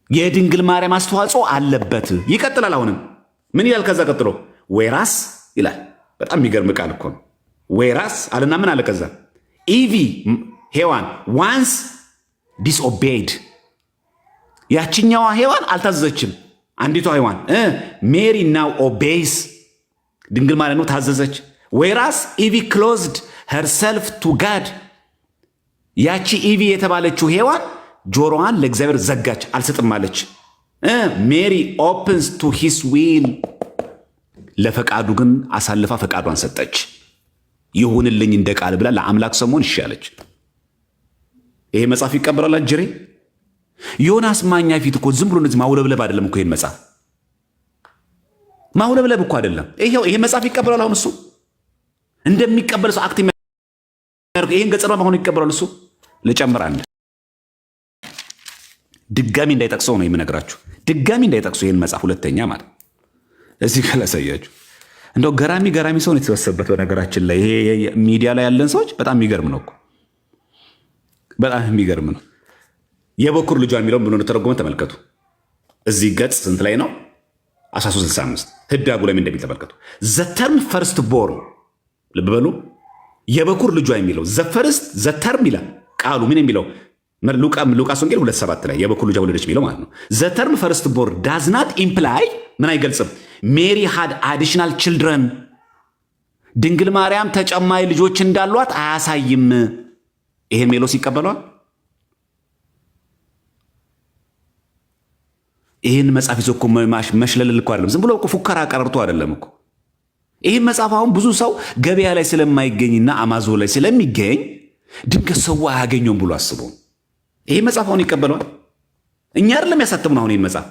የድንግል ማርያም አስተዋጽኦ አለበት። ይቀጥላል። አሁንም ምን ይላል? ከዛ ቀጥሎ ወይራስ ይላል። በጣም የሚገርም ቃል እኮ ነው። ወይራስ አለና ምን አለ? ከዛ ኢቪ ሔዋን ዋንስ ዲስኦቤይድ፣ ያችኛዋ ሔዋን አልታዘዘችም። አንዲቷ ሔዋን ሜሪ ናው ኦቤይስ፣ ድንግል ማርያም ነው ታዘዘች። ወይራስ ኢቪ ክሎዝድ ሄርሰልፍ ቱ ጋድ፣ ያቺ ኢቪ የተባለችው ሔዋን ጆሮዋን ለእግዚአብሔር ዘጋች፣ አልሰጥማለች። ሜሪ ኦፕንስ ቱ ሂስ ዊል፣ ለፈቃዱ ግን አሳልፋ ፈቃዷን ሰጠች። ይሁንልኝ እንደ ቃል ብላ ለአምላክ ሰሞን ይሻለች። ይሄ መጽሐፍ ይቀበላል አጅሬ። ዮናስ ማኛ ፊት እኮ ዝም ብሎ እንደዚህ ማውለብለብ አይደለም እኮ ይሄን መጽሐፍ ማውለብለብ እኮ አይደለም። ይሄ መጽሐፍ ይቀበላል። አሁን እሱ እንደሚቀበል ሰው አክት የሚያደርግ ይሄን ገጸ በመሆኑ ይቀበላል። እሱ ልጨምር አንድ ድጋሚ እንዳይጠቅሰው ነው የምነግራችሁ። ድጋሚ እንዳይጠቅሰው ይሄን መጽሐፍ ሁለተኛ ማለት እዚህ ጋር ላሳያችሁ። እንደው ገራሚ ሰው ነው የተሰበሰበበት። በነገራችን ላይ ይሄ ሚዲያ ላይ ያለን ሰዎች በጣም የሚገርም ነው እኮ በጣም የሚገርም ነው። የበኩር ልጇ የሚለውን ብሎ ተረጎመ ተመልከቱ። እዚህ ገጽ ስንት ላይ ነው? 1365 ህዳጉ ላይ እንደሚል ተመልከቱ። ዘ ተርም ፈርስት ቦር፣ ልብ በሉ። የበኩር ልጇ የሚለው ዘ ፈርስት ዘ ተርም ይላል ቃሉ። ምን የሚለው ሉቃስ ወንጌል 2:7 ላይ የበኩር ልጇ ወለደች የሚለው ማለት ነው። ዘ ተርም ፈርስት ቦርን ዳዝ ናት ኢምፕላይ ምን አይገልጽም? ሜሪ ሃድ አዲሽናል ችልድረን ድንግል ማርያም ተጨማሪ ልጆች እንዳሏት አያሳይም። ይሄን ሜሎስ ይቀበሏል? ይህን መጽሐፍ ይዞ እኮ መሽለልል እኮ አይደለም፣ ዝም ብሎ ፉከራ ቀረርቶ አይደለም እኮ። ይህን መጽሐፍ አሁን ብዙ ሰው ገበያ ላይ ስለማይገኝና አማዞን ላይ ስለሚገኝ ድንገት ሰው አያገኘውም ብሎ አስቦ ይህ መጽሐፍ አሁን ይቀበለዋል? እኛ አይደለም ያሳተሙን። አሁን ይህን መጽሐፍ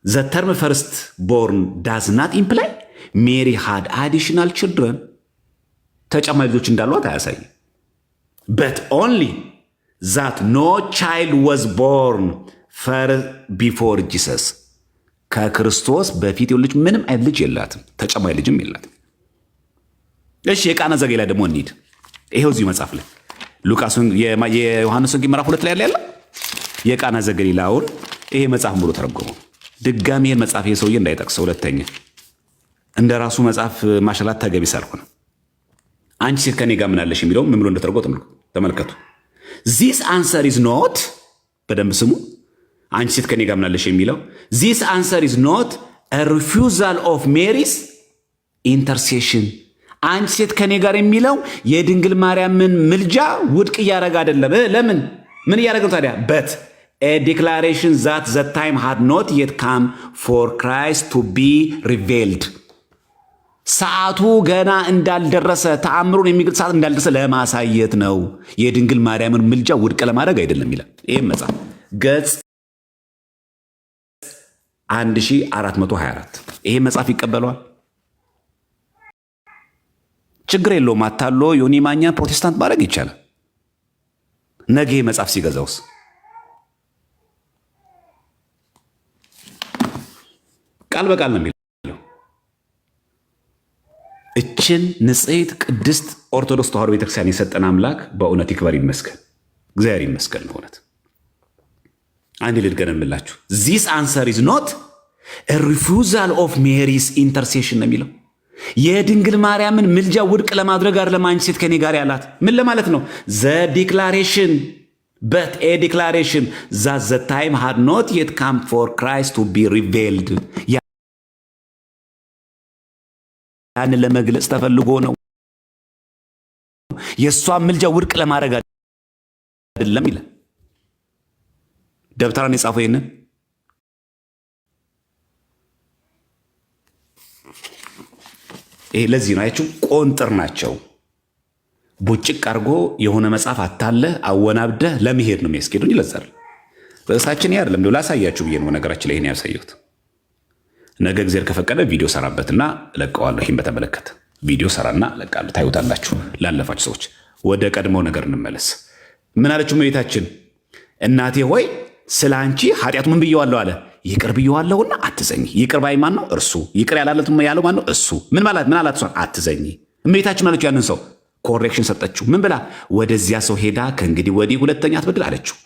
ዘ ተርም ፈርስት ቦርን ዳዝ ናት ኢምፕላይ ሜሪ ሃድ አዲሽናል ችልድረን ተጨማሪ ልጆች እንዳሏት አያሳይም። በት ኦንሊ ዛት ኖ ቻይልድ ወዝ ቦርን ቢፎር ጂሰስ ከክርስቶስ በፊት የወለደች ምንም አይነት ልጅ የላትም፣ ተጨማሪ ልጅም የላትም። እሺ የቃና ዘገሊላ ደግሞ እንሂድ። ይሄው እዚሁ መጽሐፍ ላይ የዮሐንስ ወንጌል ምዕራፍ 2 ላይ ያለ የቃና ዘገሊላውን ይሄ መጽሐፍ ብሎ ተረጎመው። ድጋሚ ይሄን መጽሐፍ የሰውዬ እንዳይጠቅሰው ሁለተኛ እንደ ራሱ መጽሐፍ ማሸላት ተገቢ ሳልሆነ አንቺ ሴት ከኔ ጋር ምናለሽ የሚለው ምን ብሎ እንደተረጎመ ተመልከቱ። ዚስ አንሰር ኢዝ ኖት፣ በደንብ ስሙ። አንቺ ሴት ከኔ ጋር ምናለሽ የሚለው ዚስ አንሰር ኢዝ ኖት አ ሪፊውዛል ኦፍ ሜሪስ ኢንተርሴሽን። አንቺ ሴት ከኔ ጋር የሚለው የድንግል ማርያምን ምልጃ ውድቅ እያደረገ አይደለም። ለምን ምን እያደረገ ነው ታዲያ? በት a declaration that the time had not yet come for Christ to be revealed። ሰዓቱ ገና እንዳልደረሰ ተአምሩን የሚገልጽ ሰዓት እንዳልደረሰ ለማሳየት ነው። የድንግል ማርያምን ምልጃ ውድቅ ለማድረግ አይደለም ይላል። ይህም መጽሐፍ ገጽ 1424 ይሄ መጽሐፍ ይቀበለዋል? ችግር የለውም። አታሎ ዮኒ ማኛን ፕሮቴስታንት ማድረግ ይቻላል። ነገ ይሄ መጽሐፍ ሲገዛውስ ቃል በቃል ነው የሚለው። እችን ንጽሕት ቅድስት ኦርቶዶክስ ተዋሕዶ ቤተክርስቲያን የሰጠን አምላክ በእውነት ይክበር ይመስገን፣ እግዚአብሔር ይመስገን። በእውነት አንድ ልድገምላችሁ። ዚስ አንሰር ኢዝ ኖት ሪፊውዛል ኦፍ ሜሪስ ኢንተርሴሽን ነው የሚለው። የድንግል ማርያምን ምልጃ ውድቅ ለማድረግ አይደለም አንቺ ሴት ከኔ ጋር ያላት። ምን ለማለት ነው? ዘ ዲክላሬሽን በት ኤ ዲክላሬሽን ዛት ዘ ታይም ሃድ ኖት የት ካም ፎር ክራይስት ቱ ቢ ሪቬልድ። ያንን ለመግለጽ ተፈልጎ ነው። የእሷን ምልጃ ውድቅ ለማድረግ አይደለም ይላል። ደብተራን የጻፈው ይህንን ለዚህ ነው። አያችሁ፣ ቆንጥር ናቸው። ቡጭቅ አድርጎ የሆነ መጽሐፍ አታለህ አወናብደህ ለመሄድ ነው የሚያስኬዱን ይለዛል። ርዕሳችን ይህ አይደለም። ላሳያችሁ ብዬ ነው ነገራችን ላይ ይህን ያሳየሁት። ነገ እግዚአብሔር ከፈቀደ ቪዲዮ ሰራበትና ለቀዋለሁ። ይህን በተመለከተ ቪዲዮ ሰራና ለቃለሁ፣ ታዩታላችሁ። ላለፋችሁ ሰዎች ወደ ቀድሞው ነገር እንመለስ። ምን አለችው እመቤታችን? እናቴ ሆይ ስለ አንቺ ኃጢአቱ ምን ብየዋለሁ አለ? ይቅር ብየዋለሁና አትዘኝ። ይቅር ባይ ማን ነው? እርሱ። ይቅር ያላለት ያለው ማን ነው? እሱ። ምን አላት? እሷን አትዘኝ። እመቤታችን አለችው ያንን ሰው ኮሬክሽን ሰጠችው። ምን ብላ? ወደዚያ ሰው ሄዳ ከእንግዲህ ወዲህ ሁለተኛ አትበድል አለችው።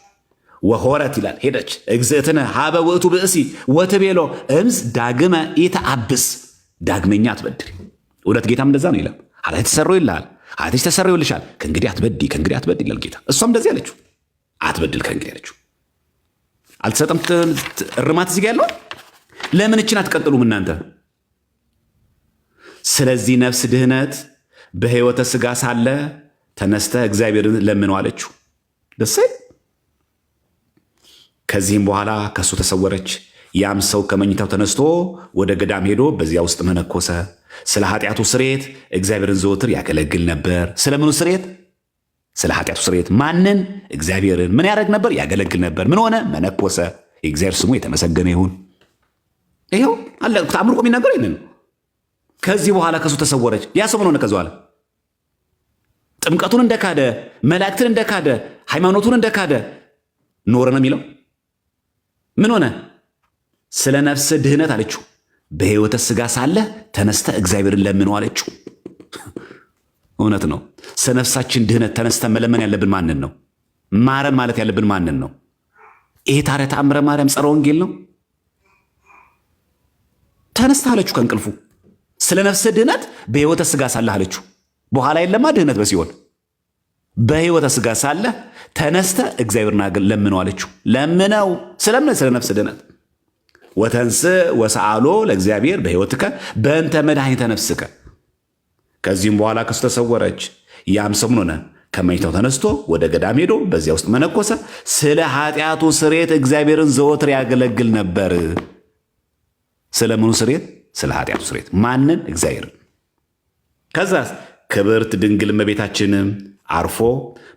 ወሆረት ይላል ሄደች። እግዝእትነ ሀበ ውእቱ ብእሲ ወትቤሎ እምዝ ዳግመ ኢተአብስ፣ ዳግመኛ አትበድል። እውነት ጌታም እንደዛ ነው ይላል። ኃጢአትሽ ተሰሮ ይልሃል፣ ኃጢአትሽ ተሰሮ ይልሻል፣ ከእንግዲህ አትበድል ይላል ጌታ። እሷም እንደዚህ አለችው፣ አትበድል ከእንግዲህ አለችው። አልተሰጠም እርማት እዚህ ጋ ያለው። ለምን እችን አትቀጥሉም እናንተ? ስለዚህ ነፍስ ድህነት በሕይወተ ሥጋ ሳለ ተነስተህ እግዚአብሔርን ለምነው አለችው። ደሳይ ከዚህም በኋላ ከእሱ ተሰወረች። ያም ሰው ከመኝታው ተነስቶ ወደ ገዳም ሄዶ በዚያ ውስጥ መነኮሰ። ስለ ኃጢአቱ ስርየት እግዚአብሔርን ዘወትር ያገለግል ነበር። ስለምኑ ስርየት? ስለ ኃጢአቱ ስርየት። ማንን? እግዚአብሔርን። ምን ያደርግ ነበር? ያገለግል ነበር። ምን ሆነ? መነኮሰ። የእግዚአብሔር ስሙ የተመሰገነ ይሁን። ይኸው አለ ተአምር እኮ የሚናገረው ይህንን። ከዚህ በኋላ ከእሱ ተሰወረች። ያ ሰው ምን ሆነ? ከዚ በኋላ ጥምቀቱን እንደካደ፣ መላእክትን እንደካደ፣ ሃይማኖቱን እንደካደ ኖረ ነው የሚለው። ምን ሆነ? ስለ ነፍስ ድህነት አለችው። በሕይወተ ሥጋ ሳለ ተነስተ እግዚአብሔርን ለምነው አለችው። እውነት ነው። ስለ ነፍሳችን ድህነት ተነስተን መለመን ያለብን ማንን ነው? ማረን ማለት ያለብን ማንን ነው? ይሄ ታዲያ ተአምረ ማርያም ጸረ ወንጌል ነው? ተነስተ አለችው ከእንቅልፉ። ስለ ነፍስ ድህነት በሕይወተ ሥጋ ሳለ አለችው። በኋላ የለማ ድህነት በሲኦል በሕይወተ ሥጋ ሳለ ተነስተ እግዚአብሔርን ለምነው አለችው። ለምነው ስለምን? ስለ ነፍስ ድህነት። ወተንስ ወሰአሎ ለእግዚአብሔር በሕይወትከ በእንተ መድኃኒተ ነፍስከ። ከዚህም በኋላ ከሱ ተሰወረች። ያም ሰው ምን ሆነ? ከመኝታው ተነስቶ ወደ ገዳም ሄዶ በዚያ ውስጥ መነኮሰ። ስለ ኃጢአቱ ስርየት እግዚአብሔርን ዘወትር ያገለግል ነበር። ስለምኑ ስርየት? ስለ ኃጢአቱ ስርየት። ማንን? እግዚአብሔርን። ከዛስ ክብርት ድንግል እመቤታችንም አርፎ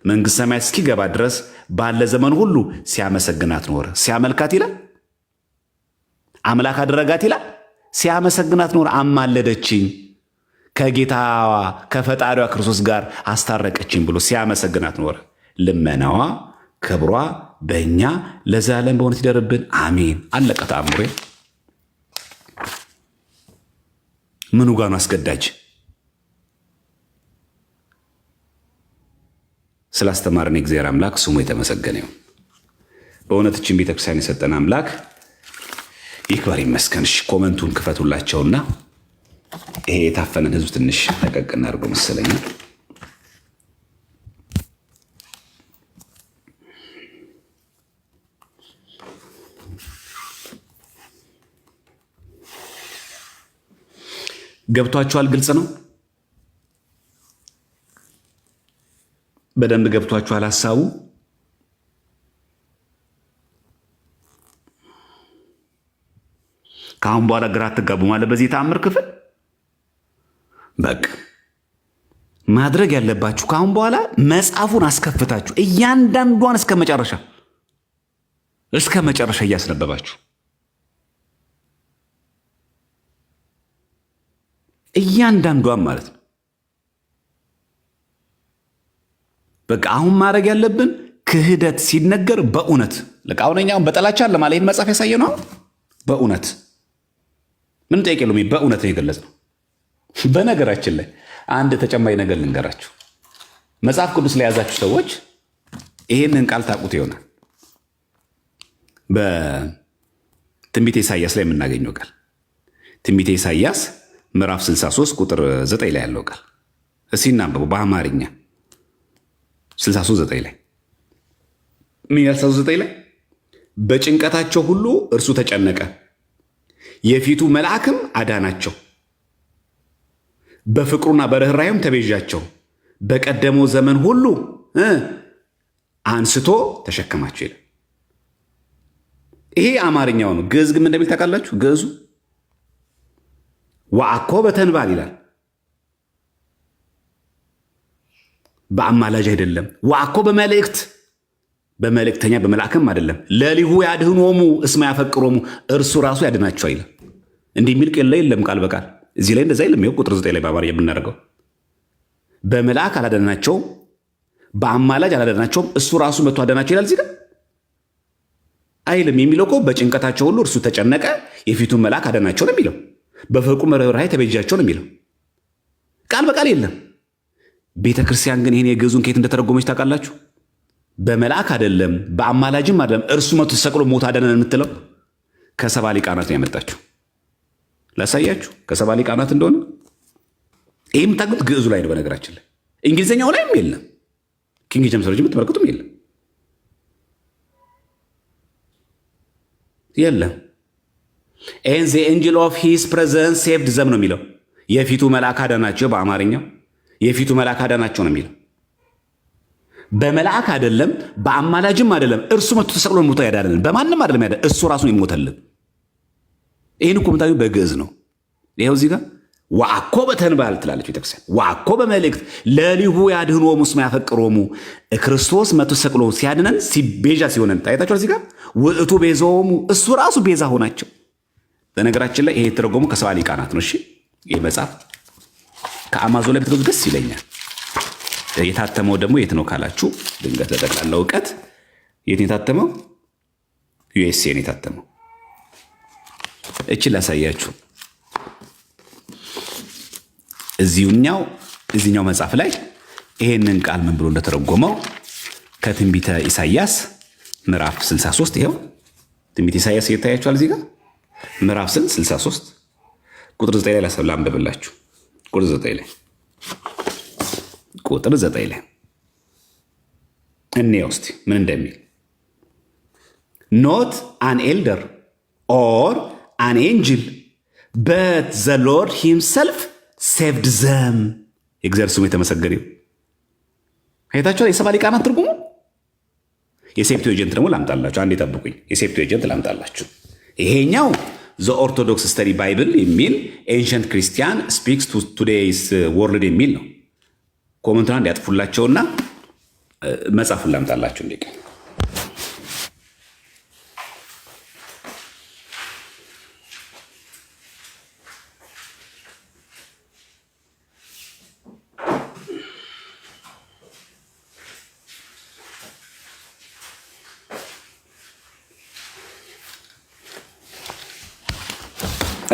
መንግሥተ ሰማያት እስኪገባ ድረስ ባለ ዘመን ሁሉ ሲያመሰግናት ኖረ። ሲያመልካት ይላል፣ አምላክ አደረጋት ይላል። ሲያመሰግናት ኖረ። አማለደችኝ፣ ከጌታዋ ከፈጣሪዋ ክርስቶስ ጋር አስታረቀችኝ ብሎ ሲያመሰግናት ኖረ። ልመናዋ ክብሯ በእኛ ለዘላለም በእውነት ይደርብን፣ አሜን። አለቀ ተአምሬ። ምኑ ጋር ነው አስገዳጅ? ስላስተማረን የእግዚአብሔር አምላክ ስሙ የተመሰገነ ይሁን። በእውነት እችን ቤተክርስቲያን የሰጠን አምላክ ይክበር ይመስገን። ኮመንቱን ክፈቱላቸውና ይሄ የታፈነን ህዝብ ትንሽ ለቀቅ እናድርገው መሰለኛል። ገብቷችኋል? ግልጽ ነው። በደንብ ገብቷችኋል ሐሳቡ? ከአሁን በኋላ ግራ አትጋቡ ማለት በዚህ ተአምር ክፍል በቃ ማድረግ ያለባችሁ ከአሁን በኋላ መጽሐፉን አስከፍታችሁ እያንዳንዷን እስከ መጨረሻ እያስነበባችሁ እያንዳንዷን ማለት ነው። በቃ አሁን ማድረግ ያለብን ክህደት ሲነገር በእውነት ለቃውነኛውን በጠላቻ ለማለት መጽሐፍ ያሳየ ነው። በእውነት ምን ጠይቅ የለውም። በእውነት ነው የገለጸው። በነገራችን ላይ አንድ ተጨማሪ ነገር ልንገራችሁ። መጽሐፍ ቅዱስ ላይ ያዛችሁ ሰዎች ይሄንን ቃል ታውቁት ይሆናል። በትንቢተ ኢሳይያስ ላይ የምናገኘው ቃል ትንቢተ ኢሳይያስ ምዕራፍ 63 ቁጥር 9 ላይ ያለው ቃል እስኪ እናንብበው በአማርኛ 63:9 ላይ ምን ይላል? 63:9 ላይ በጭንቀታቸው ሁሉ እርሱ ተጨነቀ፣ የፊቱ መልአክም አዳናቸው፣ በፍቅሩና በርኅራኄም ተቤዣቸው፣ በቀደመው ዘመን ሁሉ አንስቶ ተሸከማቸው ይላል። ይሄ አማርኛው ነው። ግዕዝ ግን እንደሚል ታውቃላችሁ? ግዕዙ ወአኮ በተንባል ይላል። በአማላጅ አይደለም። ወአኮ በመልእክት በመልእክተኛ በመልአክም አይደለም። ለሊሁ ያድኅኖሙ እስመ ያፈቅሮሙ እርሱ ራሱ ያድናቸው አይልም። እንዲህ የሚል የለም ቃል በቃል እዚህ ላይ እንደዛ የለም። ይኸው ቁጥር 9 ላይ በአማርኛ የምናደርገው በመልአክ አላዳናቸውም፣ በአማላጅ አላዳናቸውም፣ እሱ ራሱ መጥቶ አዳናቸው ይላል። እዚህ ጋር አይልም። የሚለው እኮ በጭንቀታቸው ሁሉ እርሱ ተጨነቀ፣ የፊቱን መልአክ አዳናቸው ነው የሚለው። በፍቅሩ ርኅራኄ ተቤዣቸው ነው የሚለው። ቃል በቃል የለም። ቤተ ክርስቲያን ግን ይህን የግዕዙን ከየት እንደተረጎመች ታውቃላችሁ? በመልአክ አይደለም፣ በአማላጅም አይደለም፣ እርሱ መጥቶ ተሰቅሎ ሞት አዳነን የምትለው ከሰባ ሊቃናት ነው ያመጣችሁ። ላሳያችሁ ከሰባ ሊቃናት እንደሆነ። ይህ የምታውቁት ግዕዙ ላይ ነው። በነገራችን ላይ እንግሊዝኛው ላይም የለም። ኪንግ ጄምስ ቨርዥን የምትመለከቱም የለም። ኤንድ ዘ ኤንጅል ኦፍ ሂዝ ፕሬዘንስ ሴቭድ ዘም ነው የሚለው። የፊቱ መልአክ አዳናቸው፣ በአማርኛው የፊቱ መልአክ አዳናቸው ነው የሚለው። በመልአክ አይደለም፣ በአማላጅም አይደለም፣ እርሱ መጥቶ ተሰቅሎ ሞቶ ያዳነን። በማንም አይደለም ያዳነን፣ እሱ ራሱ ነው ይሞተልን። ይህን እኮ የምታዩት በግዕዝ ነው። ይኸው እዚህ ጋር ወአኮ በተንባል ትላለች ቤተክርስቲያን። ወአኮ በመልእክት ለሊሁ ያድኅኖሙ እስመ ያፈቅሮሙ ክርስቶስ መጥቶ ተሰቅሎ ሲያድነን ቤዛ ሲሆነን ታይታችኋል። እዚህ ጋር ውእቱ ቤዛዎሙ እሱ ራሱ ቤዛ ሆናቸው። በነገራችን ላይ ይሄ የተረጎሙ ከሰባ ሊቃናት ነው። እሺ ይህ መጽሐፍ ከአማዞን ላይ ብትገዙ ደስ ይለኛል። የታተመው ደግሞ የት ነው ካላችሁ፣ ድንገት ለጠቅላላ እውቀት የት የታተመው? ዩኤስኤ ነው የታተመው። እችን ላሳያችሁ። እዚህኛው መጽሐፍ ላይ ይሄንን ቃል ምን ብሎ እንደተረጎመው ከትንቢተ ኢሳይያስ ምዕራፍ 63 ይሄው ትንቢተ ኢሳይያስ ይታያችኋል። እዚህ ጋር ምዕራፍ 63 ቁጥር 9 ላይ ላንብብላችሁ። ቁጥር 9 ላይ ቁጥር 9 ላይ እኔ ውስጥ ምን እንደሚል ኖት አን ኤልደር ኦር አን ኤንጅል በት ዘ ሎርድ ሂምሰልፍ ሴቭድ ዘም። የእግዚአብሔር ስሙ የተመሰገነው። አይታችኋል? የሰባ ሊቃናት ትርጉሙ። የሴፕቱ ኤጀንት ደግሞ ላምጣላችሁ። አንድ የጠብቁኝ። የሴፕቱ ኤጀንት ላምጣላችሁ። ይሄኛው ዘ ኦርቶዶክስ ስተዲ ባይብል የሚል ኤንሸንት ክርስቲያን ስፒክስ ቱ ቱዴይስ ወርልድ የሚል ነው። ኮመንቱን አንድ ያጥፉላቸውና መጽሐፉን ላምጣላችሁ። እንዴ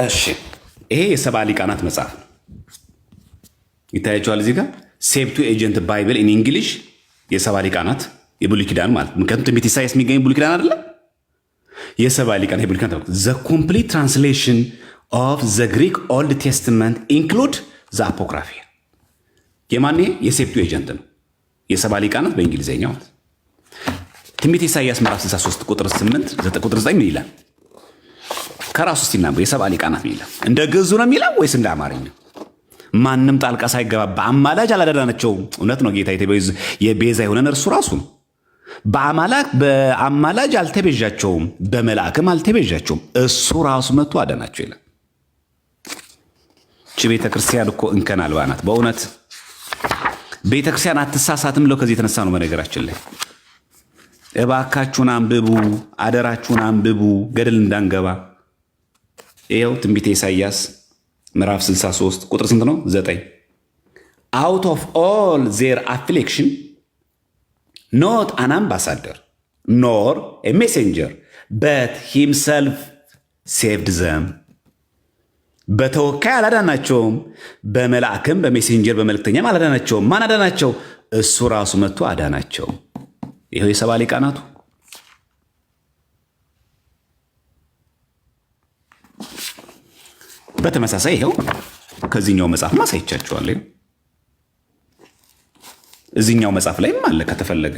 እሺ ይሄ የሰባ ሊቃናት መጽሐፍ ነው። ይታያቸዋል እዚህ ጋር ሴፕቱ ኤጀንት ባይብል ኢን እንግሊሽ የሰባ ሊቃናት የብሉይ ኪዳን ማለት ምክንያቱም ትንቢተ ኢሳይያስ የሚገኝ ብሉይ ኪዳን አይደለ? የሰባ ሊቃናት የብሉይ ኪዳን ዘ ኮምፕሊት ትራንስሌሽን ኦፍ ዘ ግሪክ ኦልድ ቴስትመንት ኢንክሉድ ዘ አፖክራፊያ። የማን የሴፕቱ ኤጀንት ነው። የሰባ ሊቃናት በእንግሊዝኛ ማለት ትንቢተ ኢሳይያስ ምዕራፍ 63 ቁጥር 8 ቁጥር 9 ምን ይላል? ከራሱ ሲናበው የሰባ ሊቃናት ይላል። እንደ ግዕዙ ነው የሚለው ወይስ እንደ አማርኛ? ማንም ጣልቃ ሳይገባ በአማላጅ አላዳናቸውም። እውነት ነው። ጌታ የቤዛ የሆነን እርሱ ራሱ ነው። በአማላጅ አልተቤዣቸውም፣ በመልአክም አልተቤዣቸውም። እሱ ራሱ መጥቶ አዳናቸው ይላል። እቺ ቤተክርስቲያን እኮ እንከን አልባ ናት። በእውነት ቤተክርስቲያን አትሳሳትም ብለው ከዚህ የተነሳ ነው። በነገራችን ላይ እባካችሁን አንብቡ፣ አደራችሁን አንብቡ፣ ገደል እንዳንገባ። ይኸው ትንቢተ ኢሳይያስ ምዕራፍ 63 ቁጥር ስንት ነው? 9 out of all their affliction not an ambassador nor a messenger but himself saved them። በተወካይ አላዳናቸውም፣ በመልአክም በሜሴንጀር በመልእክተኛም አላዳናቸውም። ማን አዳናቸው? እሱ ራሱ መጥቶ አዳናቸው። ይኸው የሰባ ሊቃናቱ በተመሳሳይ ይኸው ከዚህኛው መጽሐፍ ማሳይቻችኋለሁ። እዚህኛው መጽሐፍ ላይም አለ ከተፈለገ።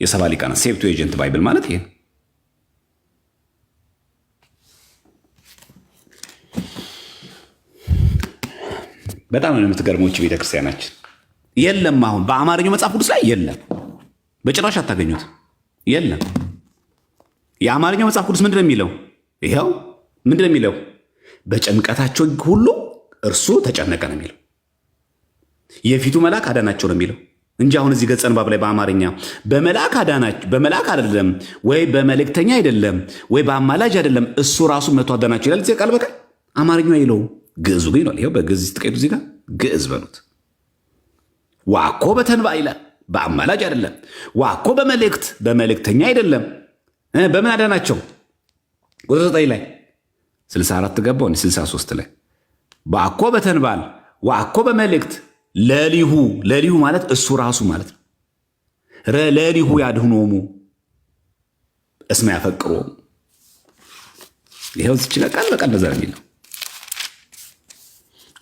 የሰባ ሊቃናት ሴፕቱ ኤጀንት ባይብል ማለት ይሄ። በጣም ነው የምትገርሞች ቤተክርስቲያናችን። የለም አሁን በአማርኛው መጽሐፍ ቅዱስ ላይ የለም፣ በጭራሽ አታገኙት። የለም። የአማርኛው መጽሐፍ ቅዱስ ምንድን ነው የሚለው? ይኸው ምንድን ነው የሚለው? በጭንቀታቸው ሁሉ እርሱ ተጨነቀ ነው የሚለው። የፊቱ መልአክ አዳናቸው ነው የሚለው እንጂ አሁን እዚህ ገጸ ንባብ ላይ በአማርኛ በመልአክ አዳናቸው፣ በመልአክ አይደለም ወይ በመልእክተኛ አይደለም ወይ በአማላጅ አይደለም፣ እሱ ራሱ መጥቶ አዳናቸው ይላል። እዚህ ቃል በቃል አማርኛው አይለውም፣ ግዕዙ ግን ይላል። ይኸው በግዕዝ ስትቀይዱ እዚህ ጋር ግዕዝ በሉት። ዋኮ በተንባ ይላል፣ በአማላጅ አይደለም። ዋኮ በመልእክት፣ በመልእክተኛ አይደለም። በምን አዳናቸው? ቁጥር 9 ላይ 64 ገባው 63 ላይ ዋኮ በተንባል ዋኮ በመልእክት ለሊሁ፣ ለሊሁ ማለት እሱ ራሱ ማለት ነው። ለሊሁ ያድኅኖሙ እስመ ያፈቅሮሙ። ይኸው ዝች ቃል በቃል እንደዛ ነው የሚለው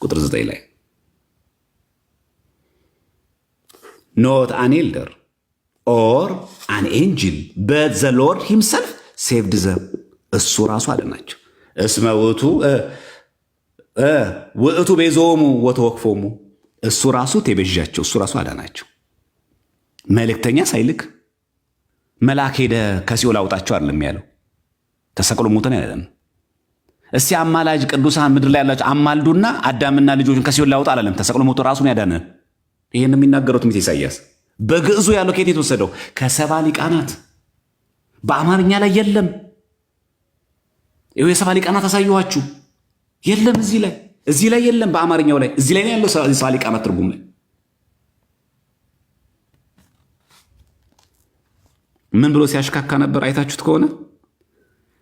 ቁጥር 9 ላይ ኖት አን ኤልደር ኦር አን ኤንጅል በት ዘ ሎርድ ሂምሰልፍ ሴቭድ ዘም። እሱ ራሱ አዳናቸው። እስመ ውእቱ ቤዞሙ ወተወክፎሙ። እሱ ራሱ ተቤዣቸው፣ እሱ ራሱ አዳናቸው። መልእክተኛ ሳይልክ መልአክ ሄደ ከሲኦል አውጣቸው አይደለም ያለው፣ ተሰቅሎ ሞተን ያለን። እስቲ አማላጅ ቅዱሳን ምድር ላይ ያላቸው አማልዱና አዳምና ልጆችን ከሲኦል ላውጣ አላለም፣ ተሰቅሎ ሞቶ ራሱን ያዳነን። ይሄን የሚናገረው ትንቢተ ኢሳይያስ በግዕዙ ያለው ከየት የተወሰደው? ከሰባ ሊቃናት። በአማርኛ ላይ የለም። ይኸው የሰባ ሊቃናት አሳየኋችሁ። የለም እዚህ ላይ የለም። በአማርኛው ላይ እዚህ ላይ ነው ያለው የሰባ ሊቃናት ትርጉም ላይ። ምን ብሎ ሲያሽካካ ነበር? አይታችሁት ከሆነ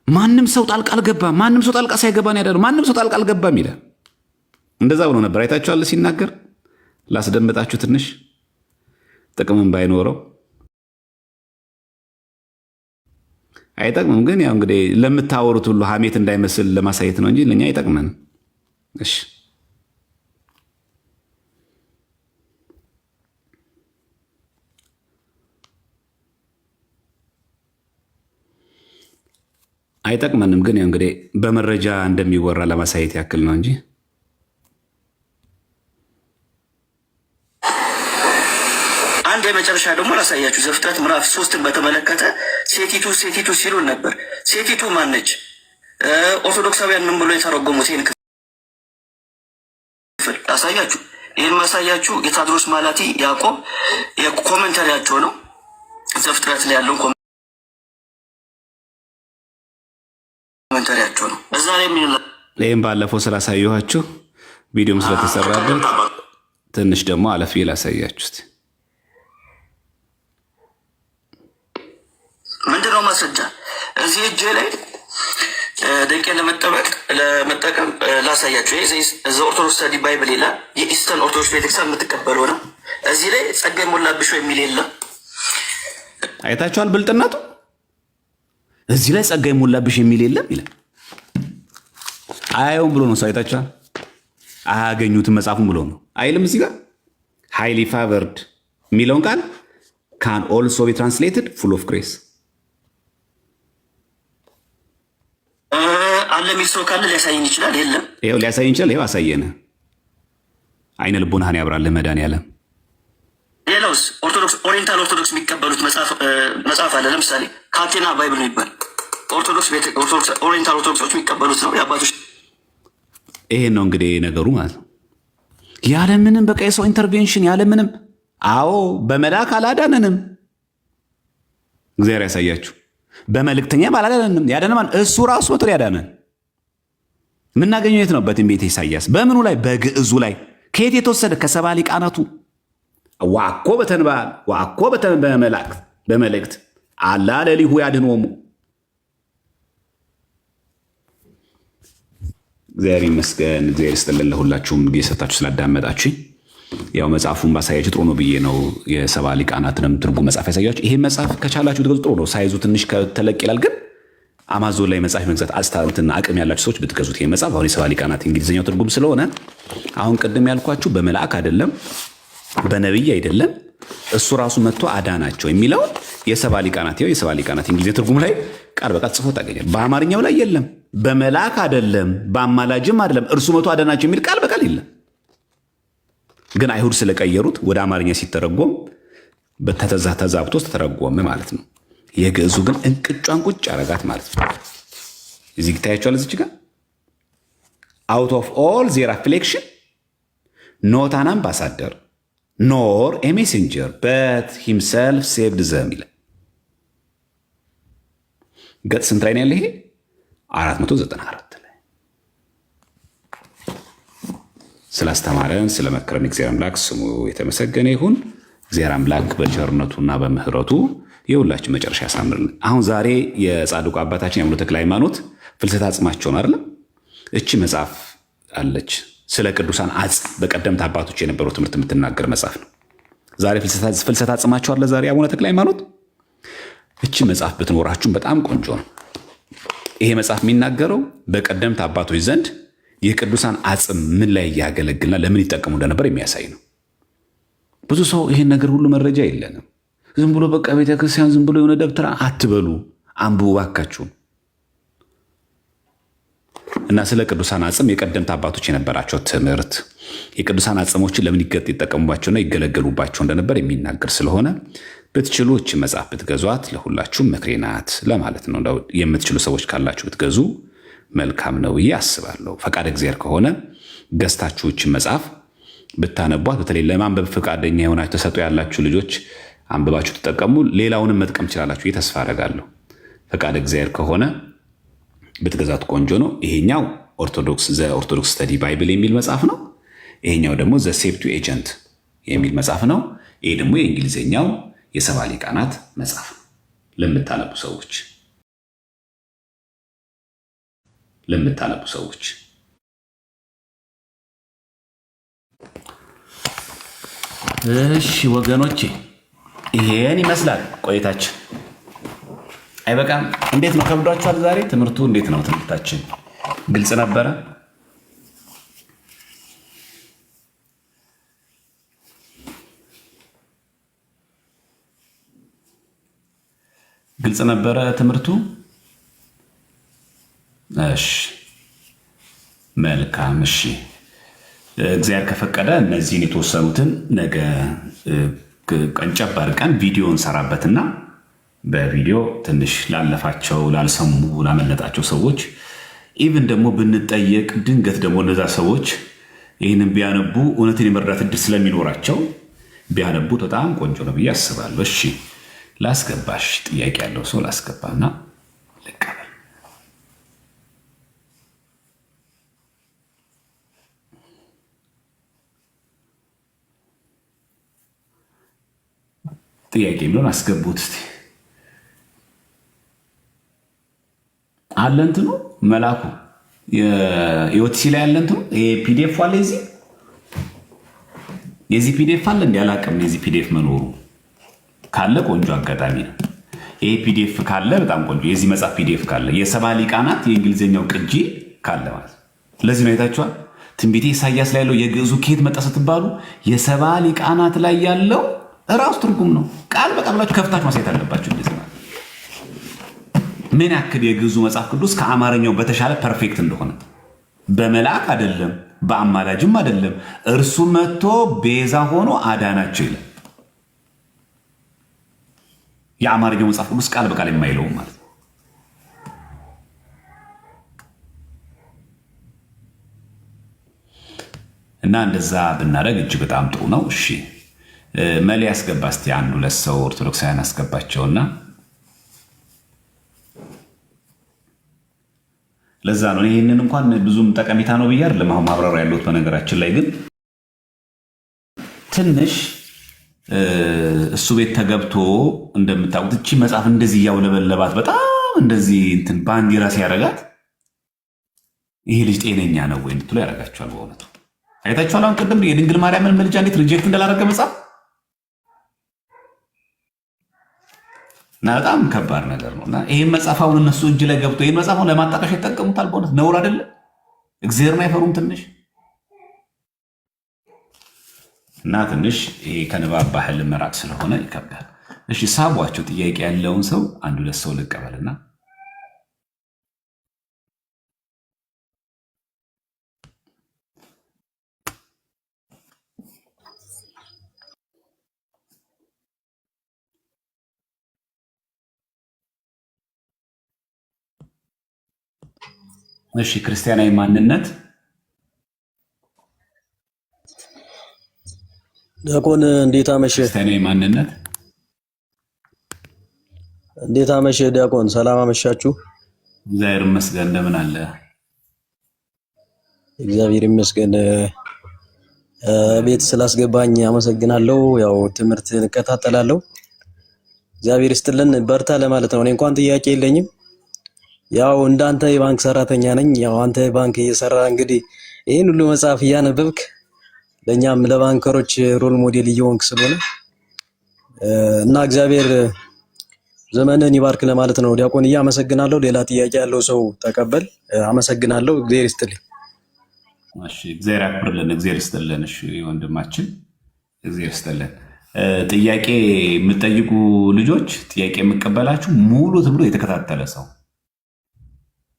ማንም ሰው ጣልቃ አልገባም፣ ማንም ሰው ጣልቃ ሳይገባ ነው ያዳነው፣ ማንም ሰው ጣልቃ አልገባም ይላል። እንደዛ ብሎ ነበር። አይታችኋል ሲናገር። ላስደምጣችሁ ትንሽ ጥቅምም ባይኖረው አይጠቅምም። ግን ያው እንግዲህ ለምታወሩት ሁሉ ሐሜት እንዳይመስል ለማሳየት ነው እንጂ ለኛ አይጠቅመን። እሺ አይጠቅመንም። ግን ያው እንግዲህ በመረጃ እንደሚወራ ለማሳየት ያክል ነው እንጂ አንድ የመጨረሻ ደግሞ ላሳያችሁ። ዘፍጥረት ምዕራፍ 3ን በተመለከተ ሴቲቱ ሲሉን ነበር። ሴቲቱ ማነች? ኦርቶዶክሳውያን ምን ብሎ የተረጎሙት ይህን ክፍል ላሳያችሁ። ይህን ማሳያችሁ የታድሮስ ማላቲ ያዕቆብ የኮመንተሪያቸው ነው። ዘፍጥረት ላይ ያለውን ኮመንተሪያቸው ነው። በዛ ላይ ይህም ባለፈው ስላሳየኋችሁ ቪዲዮም ስለተሰራበት ትንሽ ደግሞ አለፍ ላሳያችሁት። ምንድነው ማስረጃ? እዚህ እጄ ላይ ደቂቃ ለመጠቀም ላሳያችሁ። ይሄ ኦርቶዶክስ ስተዲ ባይብል ይላል። የኢስተርን ኦርቶዶክስ ቤተክርስቲያን የምትቀበለው ነው። እዚህ ላይ ጸጋ የሞላብሽ የሚል የለም። አይታችኋል? ብልጥነቱ እዚህ ላይ ጸጋ የሞላብሽ የሚል የለም ይላል። አያየውም ብሎ ነው ሰው። አይታችኋል? አያገኙትም መጽሐፉን ብሎ ነው አይልም። እዚህ ጋር ሃይሊ ፋቨርድ የሚለውን ቃል ካን ኦልሶ ቢ ትራንስሌትድ ፉል ኦፍ ግሬስ አለ የሚል ሰው ካለ ሊያሳይን ይችላል። የለም ይኸው ሊያሳይን ይችላል። ይኸው አሳየን። አይነ ልቦናህን ያብራልህ መድኃኒዓለም። ሌላውስ ኦሪየንታል ኦርቶዶክስ የሚቀበሉት መጽሐፍ አለ። ለምሳሌ ካቴና ባይብል ነው ይባል። ኦሪየንታል ኦርቶዶክሶች የሚቀበሉት ነው የአባቶች። ይሄን ነው እንግዲህ ነገሩ ማለት ነው። ያለምንም በቃ የሰው ኢንተርቬንሽን ያለምንም። አዎ በመልአክ አላዳነንም። እግዚአብሔር ያሳያችሁ። በመልእክተኛ አላዳነንም። ያዳነን እሱ ራሱ መጥቶ ያዳነን። የምናገኘው የት ነው? በትንቢተ ኢሳይያስ። በምኑ ላይ? በግዕዙ ላይ። ከየት የተወሰደ? ከሰባ ሊቃናቱ። ዋኮ በተንባል ዋኮ በመልእክት አላ ለሊሁ ያድኅኖሙ። እግዚአብሔር ይመስገን። እግዚአብሔር ይስጥልን። ለሁላችሁም ጊዜ ሰጣችሁ ስላዳመጣችሁ። ያው መጽሐፉን ባሳያችሁ ጥሩ ነው ብዬ ነው የሰባ ሊቃናትንም ትርጉም መጽሐፍ ያሳያችሁ። ይሄ መጽሐፍ ከቻላችሁ ትገዙ ጥሩ ነው። ሳይዙ ትንሽ ተለቅ ይላል፣ ግን አማዞን ላይ መጽሐፍ መግዛት አስታውትና አቅም ያላችሁ ሰዎች ብትገዙት ይሄ መጽሐፍ። አሁን የሰባ ሊቃናት እንግሊዝኛው ትርጉም ስለሆነ አሁን ቅድም ያልኳችሁ በመልአክ አይደለም በነቢይ አይደለም እሱ ራሱ መጥቶ አዳናቸው የሚለውን የሰባ ሊቃናት እንግሊዝኛ ትርጉም ላይ ቃል በቃል ጽፎ ታገኛል። በአማርኛው ላይ የለም። በመልአክ አይደለም በአማላጅም አይደለም እርሱ መጥቶ አዳናቸው የሚል ቃል በቃል የለም። ግን አይሁድ ስለቀየሩት ወደ አማርኛ ሲተረጎም ተዛብቶ ተተረጎመ ማለት ነው። የግዕዙ ግን እንቅጯን ቁጭ አረጋት ማለት ነው። እዚህ ታያችኋል። እዚች ጋር out of all their affliction not an ambassador nor a messenger but himself saved them ይላል። ገጽ ስንት ላይ ነው ያለ? ይሄ 494 ላይ። ስላስተማረን ስለመከረን እግዚአብሔር አምላክ ስሙ የተመሰገነ ይሁን። እግዚአብሔር አምላክ በቸርነቱና በምህረቱ የሁላችን መጨረሻ ያሳምርልን። አሁን ዛሬ የጻድቁ አባታችን የአቡነ ተክለ ሃይማኖት ፍልሰታ አጽማቸውን አይደለም እቺ መጽሐፍ አለች። ስለ ቅዱሳን አጽም በቀደምት አባቶች የነበረው ትምህርት የምትናገር መጽሐፍ ነው። ዛሬ ፍልሰታ አጽማቸው አለ ዛሬ አቡነ ተክለ ሃይማኖት። እቺ መጽሐፍ ብትኖራችሁም በጣም ቆንጆ ነው። ይሄ መጽሐፍ የሚናገረው በቀደምት አባቶች ዘንድ የቅዱሳን አጽም ምን ላይ ያገለግልና ለምን ይጠቀሙ እንደነበር የሚያሳይ ነው። ብዙ ሰው ይሄን ነገር ሁሉ መረጃ የለንም። ዝም ብሎ በቃ ቤተክርስቲያን ዝም ብሎ የሆነ ደብተራ አትበሉ፣ አንብቡ ባካችሁ። እና ስለ ቅዱሳን አጽም የቀደምት አባቶች የነበራቸው ትምህርት የቅዱሳን አጽሞችን ለምን ይጠቀሙባቸውና ይገለገሉባቸው እንደነበር የሚናገር ስለሆነ ብትችሉ እቺ መጽሐፍ ብትገዟት ለሁላችሁም ምክሬ ናት ለማለት ነው። የምትችሉ ሰዎች ካላችሁ ብትገዙ መልካም ነው ብዬ አስባለሁ። ፈቃድ እግዚአብሔር ከሆነ ገዝታችሁ እቺ መጽሐፍ ብታነቧት፣ በተለይ ለማንበብ ፈቃደኛ የሆናችሁ ተሰጥኦ ያላችሁ ልጆች አንብባችሁ ተጠቀሙ። ሌላውንም መጥቀም ትችላላችሁ ተስፋ አደርጋለሁ። ፈቃድ እግዚአብሔር ከሆነ ብትገዛት ቆንጆ ነው። ይሄኛው ኦርቶዶክስ ስተዲ ባይብል የሚል መጽሐፍ ነው። ይሄኛው ደግሞ ዘ ሴፕቱኤጀንት የሚል መጽሐፍ ነው። ይሄ ደግሞ የእንግሊዝኛው የሰባ ሊቃናት መጽሐፍ ነው። ለምታነቡ ሰዎች እሺ ወገኖቼ ይሄን ይመስላል ቆይታችን። አይበቃም? እንዴት ነው? ከብዷችኋል? ዛሬ ትምህርቱ እንዴት ነው? ትምህርታችን ግልጽ ነበረ? ግልጽ ነበረ ትምህርቱ? እሺ መልካም። እሺ እግዚአብሔር ከፈቀደ እነዚህን የተወሰኑትን ነገ ቀንጨብ አድርገን ቪዲዮ እንሰራበትና በቪዲዮ ትንሽ ላለፋቸው፣ ላልሰሙ፣ ላመለጣቸው ሰዎች ኢቭን ደግሞ ብንጠየቅ ድንገት ደግሞ እነዛ ሰዎች ይህንን ቢያነቡ እውነትን የመረዳት እድል ስለሚኖራቸው ቢያነቡት በጣም ቆንጆ ነው ብዬ አስባለሁ። እሺ ላስገባሽ፣ ጥያቄ ያለው ሰው ላስገባና ልቀበል። ጥያቄ የሚለውን አስገቡት እስኪ። አለ እንትኑ መላኩ የኦቲሲ ላይ ያለ እንትኑ ፒዲኤፍ አለ። የዚህ ፒዲኤፍ አለ እንዲ አላውቅም። የዚህ ፒዲኤፍ መኖሩ ካለ ቆንጆ አጋጣሚ ነው። ይሄ ፒዲኤፍ ካለ በጣም ቆንጆ። የዚህ መጽሐፍ ፒዲኤፍ ካለ የሰባ ሊቃናት የእንግሊዝኛው ቅጂ ካለ ማለት ለዚህ ነው። አይታችኋል። ትንቢተ ኢሳያስ ላይ ያለው የግዕዙ ከየት መጣ ስትባሉ የሰባ ሊቃናት ላይ ያለው እራሱ ትርጉም ነው። ቃል በቃል ብላችሁ ከፍታችሁ ማሳየት አለባችሁ። እንደዚህ ማለት ምን ያክል የግዕዙ መጽሐፍ ቅዱስ ከአማርኛው በተሻለ ፐርፌክት እንደሆነ በመልአክ አይደለም፣ በአማላጅም አይደለም፣ እርሱ መጥቶ ቤዛ ሆኖ አዳናቸው ይላል። የአማርኛው መጽሐፍ ቅዱስ ቃል በቃል የማይለውም ማለት ነው። እና እንደዛ ብናደርግ እጅግ በጣም ጥሩ ነው። እሺ መሌ ያስገባ እስቲ አንድ ሁለት ሰው ኦርቶዶክሳውያን አስገባቸውና ለዛ ነው ይህንን እንኳን ብዙም ጠቀሜታ ነው ብዬ አይደለም አሁን ማብራሪያ ያለሁት። በነገራችን ላይ ግን ትንሽ እሱ ቤት ተገብቶ እንደምታውቁት እቺ መጽሐፍ እንደዚህ እያውለበለባት በጣም እንደዚህ እንትን ባንዲራ ሲያደርጋት ይሄ ልጅ ጤነኛ ነው ወይ እንድትሉ ያደርጋቸዋል። በእውነቱ አይታችኋል። አሁን ቅድም የድንግል ማርያምን ምልጃ እንዴት ሪጀክት እንዳላደረገ መጽሐፍ እና በጣም ከባድ ነገር ነው። እና ይህን መጽሐፍ አሁን እነሱ እጅ ላይ ገብቶ ይህን መጽሐፍ ለማጣቀሻ ይጠቀሙታል። በእውነት ነውር አይደለም? እግዚአብሔርን አይፈሩም ትንሽ እና ትንሽ ይሄ ከንባብ ባህል መራቅ ስለሆነ ይከብዳል። እሺ ሳቧቸው። ጥያቄ ያለውን ሰው አንድ ሁለት ሰው ልቀበልና እሺ ክርስቲያናዊ ማንነት ዲያቆን እንዴት አመሸ? ክርስቲያናዊ ማንነት እንዴት አመሸ? ዲያቆን ሰላም አመሻችሁ? እግዚአብሔር ይመስገን። እንደምን አለ? እግዚአብሔር ይመስገን። ቤት ስላስገባኝ አመሰግናለሁ። ያው ትምህርት እንከታተላለሁ። እግዚአብሔር ይስጥልን፣ በርታ ለማለት ነው። እኔ እንኳን ጥያቄ የለኝም። ያው እንዳንተ የባንክ ሰራተኛ ነኝ። ያው አንተ ባንክ እየሰራ እንግዲህ ይህን ሁሉ መጽሐፍ እያነበብክ ለኛም ለባንከሮች ሮል ሞዴል እየሆንክ ስለሆነ እና እግዚአብሔር ዘመንን ይባርክ ለማለት ነው። ዲያቆን አመሰግናለሁ። ሌላ ጥያቄ ያለው ሰው ተቀበል። አመሰግናለሁ። እግዚአብሔር ይስጥልኝ። እሺ እግዚአብሔር ያክብርልን። እግዚአብሔር ይስጥልን። እሺ ወንድማችን እግዚአብሔር ይስጥልን። ጥያቄ የምትጠይቁ ልጆች ጥያቄ የምቀበላችሁ ሙሉ ትምህርት የተከታተለ ሰው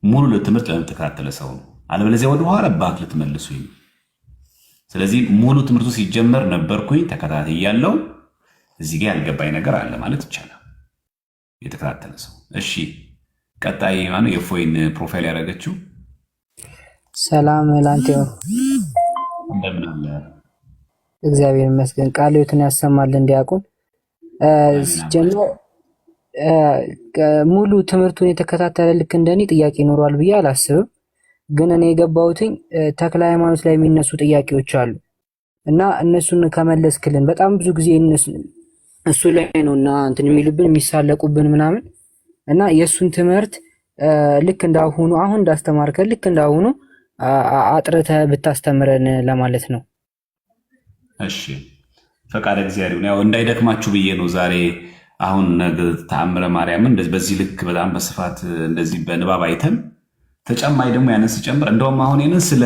ሙሉ ለትምህርት ለምትከታተለ ሰው ነው። አለበለዚያ ወደ ኋላ ባክ ልትመልሱኝ። ስለዚህ ሙሉ ትምህርቱ ሲጀመር ነበርኩኝ ተከታትያለሁ። እዚህ ጋር ያልገባኝ ነገር አለ ማለት ይቻላል። የተከታተለ ሰው። እሺ ቀጣይ ማነው የፎይን ፕሮፋይል ያደረገችው? ሰላም ላንተ እንደምን አለ? እግዚአብሔር ይመስገን። ቃልዮትን ያሰማልን ዲያቆን። ጀምሮ ሙሉ ትምህርቱን የተከታተለ ልክ እንደኔ ጥያቄ ይኖረዋል ብዬ አላስብም። ግን እኔ የገባሁትኝ ተክለ ሃይማኖት ላይ የሚነሱ ጥያቄዎች አሉ እና እነሱን ከመለስክልን በጣም ብዙ ጊዜ እሱ ላይ ነው እና እንትን የሚሉብን የሚሳለቁብን ምናምን እና የእሱን ትምህርት ልክ እንዳሁኑ አሁን እንዳስተማርከን ልክ እንዳሁኑ አጥርተህ ብታስተምረን ለማለት ነው። እሺ ፈቃደ እግዚአብሔር ያው እንዳይደክማችሁ ብዬ ነው ዛሬ አሁን ነገ ተአምረ ማርያምን በዚህ ልክ በጣም በስፋት እንደዚህ በንባብ አይተን ተጨማሪ ደግሞ ያንን ስጨምር እንደውም አሁን ይህንን ስለ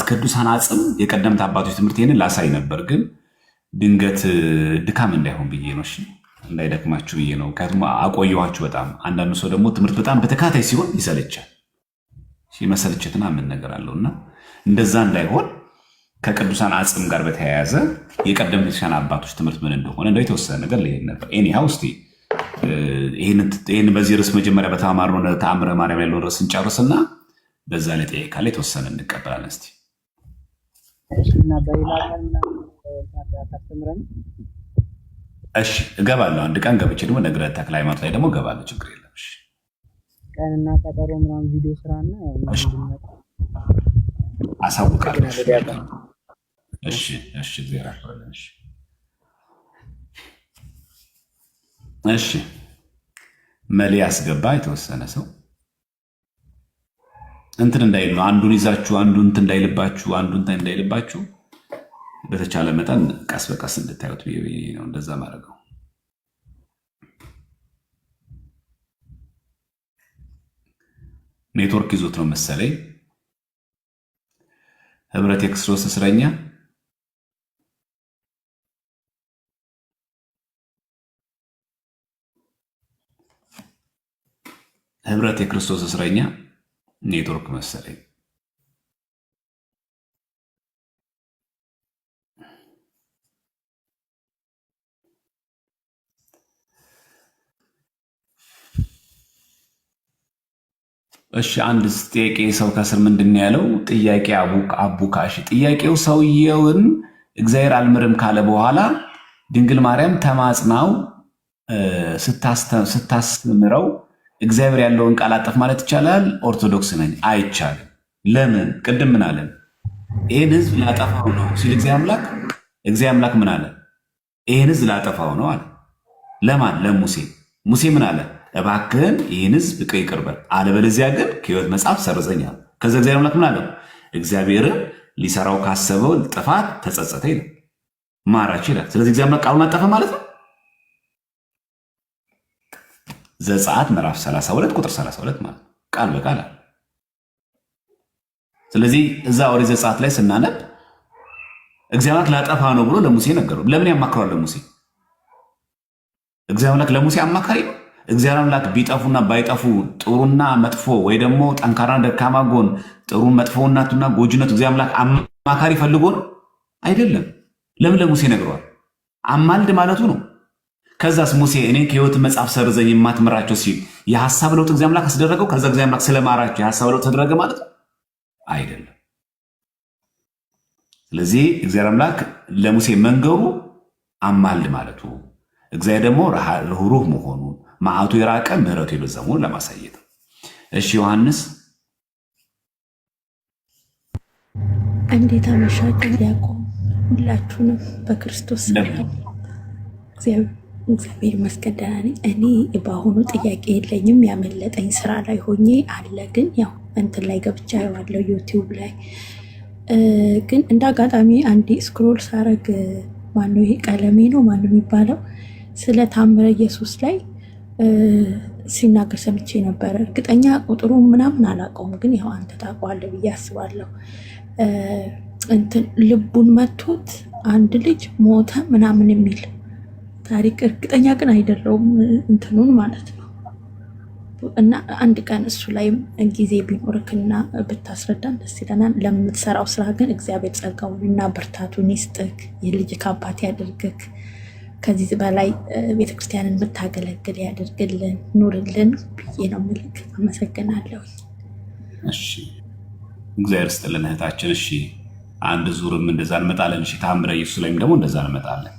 ቅዱሳን አጽም የቀደምት አባቶች ትምህርት ይህንን ላሳይ ነበር፣ ግን ድንገት ድካም እንዳይሆን ብዬ ነው። እሺ እንዳይደክማችሁ ብዬ ነው። ምክንያቱም አቆየኋችሁ በጣም። አንዳንዱ ሰው ደግሞ ትምህርት በጣም በተካታይ ሲሆን ይሰለቻል። መሰልቸትና ምን ነገር አለውና እንደዛ እንዳይሆን ከቅዱሳን አጽም ጋር በተያያዘ የቀደም ክርስቲያን አባቶች ትምህርት ምን እንደሆነ እንደው የተወሰነ ነገር ልሄድ ነበር። ኤኒሃው እስቲ ይህን በዚህ ርዕስ መጀመሪያ በተማማርነው ተአምረ ማርያም ያለውን ርዕስ እንጨርስና በዛ ላይ ጥያቄ ካለ የተወሰነ እንቀበላለን። እስቲ እና በሌላ ቀን ታስተምረን። እሺ እገባለሁ። አንድ ቀን ገብቼ ደግሞ ነገረ ተክለ ሃይማኖት ላይ ደግሞ እገባለሁ። ችግር የለም። እሺ ቀንና ቀጠሮ ምናምን ቪዲዮ ስራና አሳውቃለሁ። እሺ እሺ እግዚአብሔር ያክብርልን። እሺ መሌ ያስገባ የተወሰነ ሰው እንትን እንዳይል ነው። አንዱን ይዛችሁ አንዱን እንትን እንዳይልባችሁ አንዱን እንትን እንዳይልባችሁ በተቻለ መጠን ቀስ በቀስ እንድታዩት ነው እንደዛ ማድረገው። ኔትወርክ ይዞት ነው መሰለኝ። ህብረት የክርስቶስ እስረኛ ህብረት የክርስቶስ እስረኛ ኔትወርክ መሰለኝ። እሺ አንድ ጥያቄ ሰው ከስር ምንድን ያለው ጥያቄ አቡካሽ ጥያቄው ሰውየውን እግዚአብሔር አልምርም ካለ በኋላ ድንግል ማርያም ተማጽናው ስታስተምረው እግዚአብሔር ያለውን ቃል አጠፍ ማለት ይቻላል? ኦርቶዶክስ ነኝ አይቻልም። ለምን? ቅድም ምን አለን? ይህን ህዝብ ላጠፋው ነው ሲል እግዚአብሔር አምላክ ምን አለ? ይህን ህዝብ ላጠፋው ነው አለ። ለማን? ለሙሴ። ሙሴ ምን አለ? እባክህን ይህን ህዝብ ይቅር በል አለበለዚያ ግን ከሕይወት መጽሐፍ ሰርዘኛል። ከዛ እግዚአብሔር አምላክ ምን አለው? እግዚአብሔርን ሊሰራው ካሰበው ጥፋት ተጸጸተ ይላል፣ ማራች ይላል። ስለዚህ እግዚአብሔር አምላክ ቃሉን አጠፈ ማለት ነው። ዘጸአት ምዕራፍ 32 ቁጥር 32 ማለት ቃል በቃል አለ። ስለዚህ እዛ ኦሪት ዘጸአት ላይ ስናነብ እግዚአብሔር ላጠፋ ነው ብሎ ለሙሴ ነገረው። ለምን ያማክረዋል? ለሙሴ እግዚአብሔር አምላክ ለሙሴ አማካሪ ነው። እግዚአብሔር አምላክ ቢጠፉና ባይጠፉ ጥሩና መጥፎ ወይ ደግሞ ጠንካራና ደካማ ጎን ጥሩ መጥፎነቱና ጎጅነቱ እግዚአብሔር አምላክ አማካሪ ፈልጎ ነው አይደለም። ለምን ለሙሴ ነግረዋል? አማልድ ማለቱ ነው። ከዛስ ሙሴ እኔ ከሕይወት መጽሐፍ ሰርዘኝ የማትምራቸው ሲል የሐሳብ ለውጥ እግዚአብሔር አምላክ አስደረገው። ከዛ እግዚአብሔር አምላክ ስለማራቸው የሐሳብ ለውጥ ተደረገ ማለት ነው አይደለም። ስለዚህ እግዚአብሔር አምላክ ለሙሴ መንገሩ አማልድ ማለቱ እግዚአብሔር ደግሞ ርኅሩህ መሆኑን መዓቱ የራቀ ምሕረቱ የበዛ መሆኑን ለማሳየት ነው። እሺ ዮሐንስ እንዴት አመሻችሁ? ዲያቆን ሁላችሁንም በክርስቶስ ሰላም እግዚአብሔር ይመስገን ደህና ነኝ። እኔ በአሁኑ ጥያቄ የለኝም፣ ያመለጠኝ ስራ ላይ ሆኜ አለ። ግን ያው እንትን ላይ ገብቻ ያለው ዩቲዩብ ላይ ግን እንደ አጋጣሚ አንዴ ስክሮል ሳረግ ማነው ይሄ ቀለሜ ነው ማነው የሚባለው ስለ ታምረ ኢየሱስ ላይ ሲናገር ሰምቼ ነበረ። እርግጠኛ ቁጥሩ ምናምን አላውቀውም፣ ግን ያው አንተ ታውቀዋለህ ብዬ አስባለሁ። እንትን ልቡን መቶት አንድ ልጅ ሞተ ምናምን የሚል ታሪክ እርግጠኛ ግን አይደለውም እንትኑን ማለት ነው። እና አንድ ቀን እሱ ላይም ጊዜ ቢኖርክና ብታስረዳን ደስ ይለናል። ለምትሰራው ስራ ግን እግዚአብሔር ጸጋውንና ብርታቱን ይስጥክ፣ የልጅ አባት ያድርግክ፣ ከዚህ በላይ ቤተክርስቲያንን ብታገለግል ያድርግልን፣ ኑርልን ብዬ ነው ምልክ። አመሰግናለሁ። እሺ እግዚአብሔር ይስጥልን እህታችን። እሺ አንድ ዙርም እንደዛ እንመጣለን። እሺ ታምረ ኢየሱስ ላይም ደግሞ እንደዛ እንመጣለን።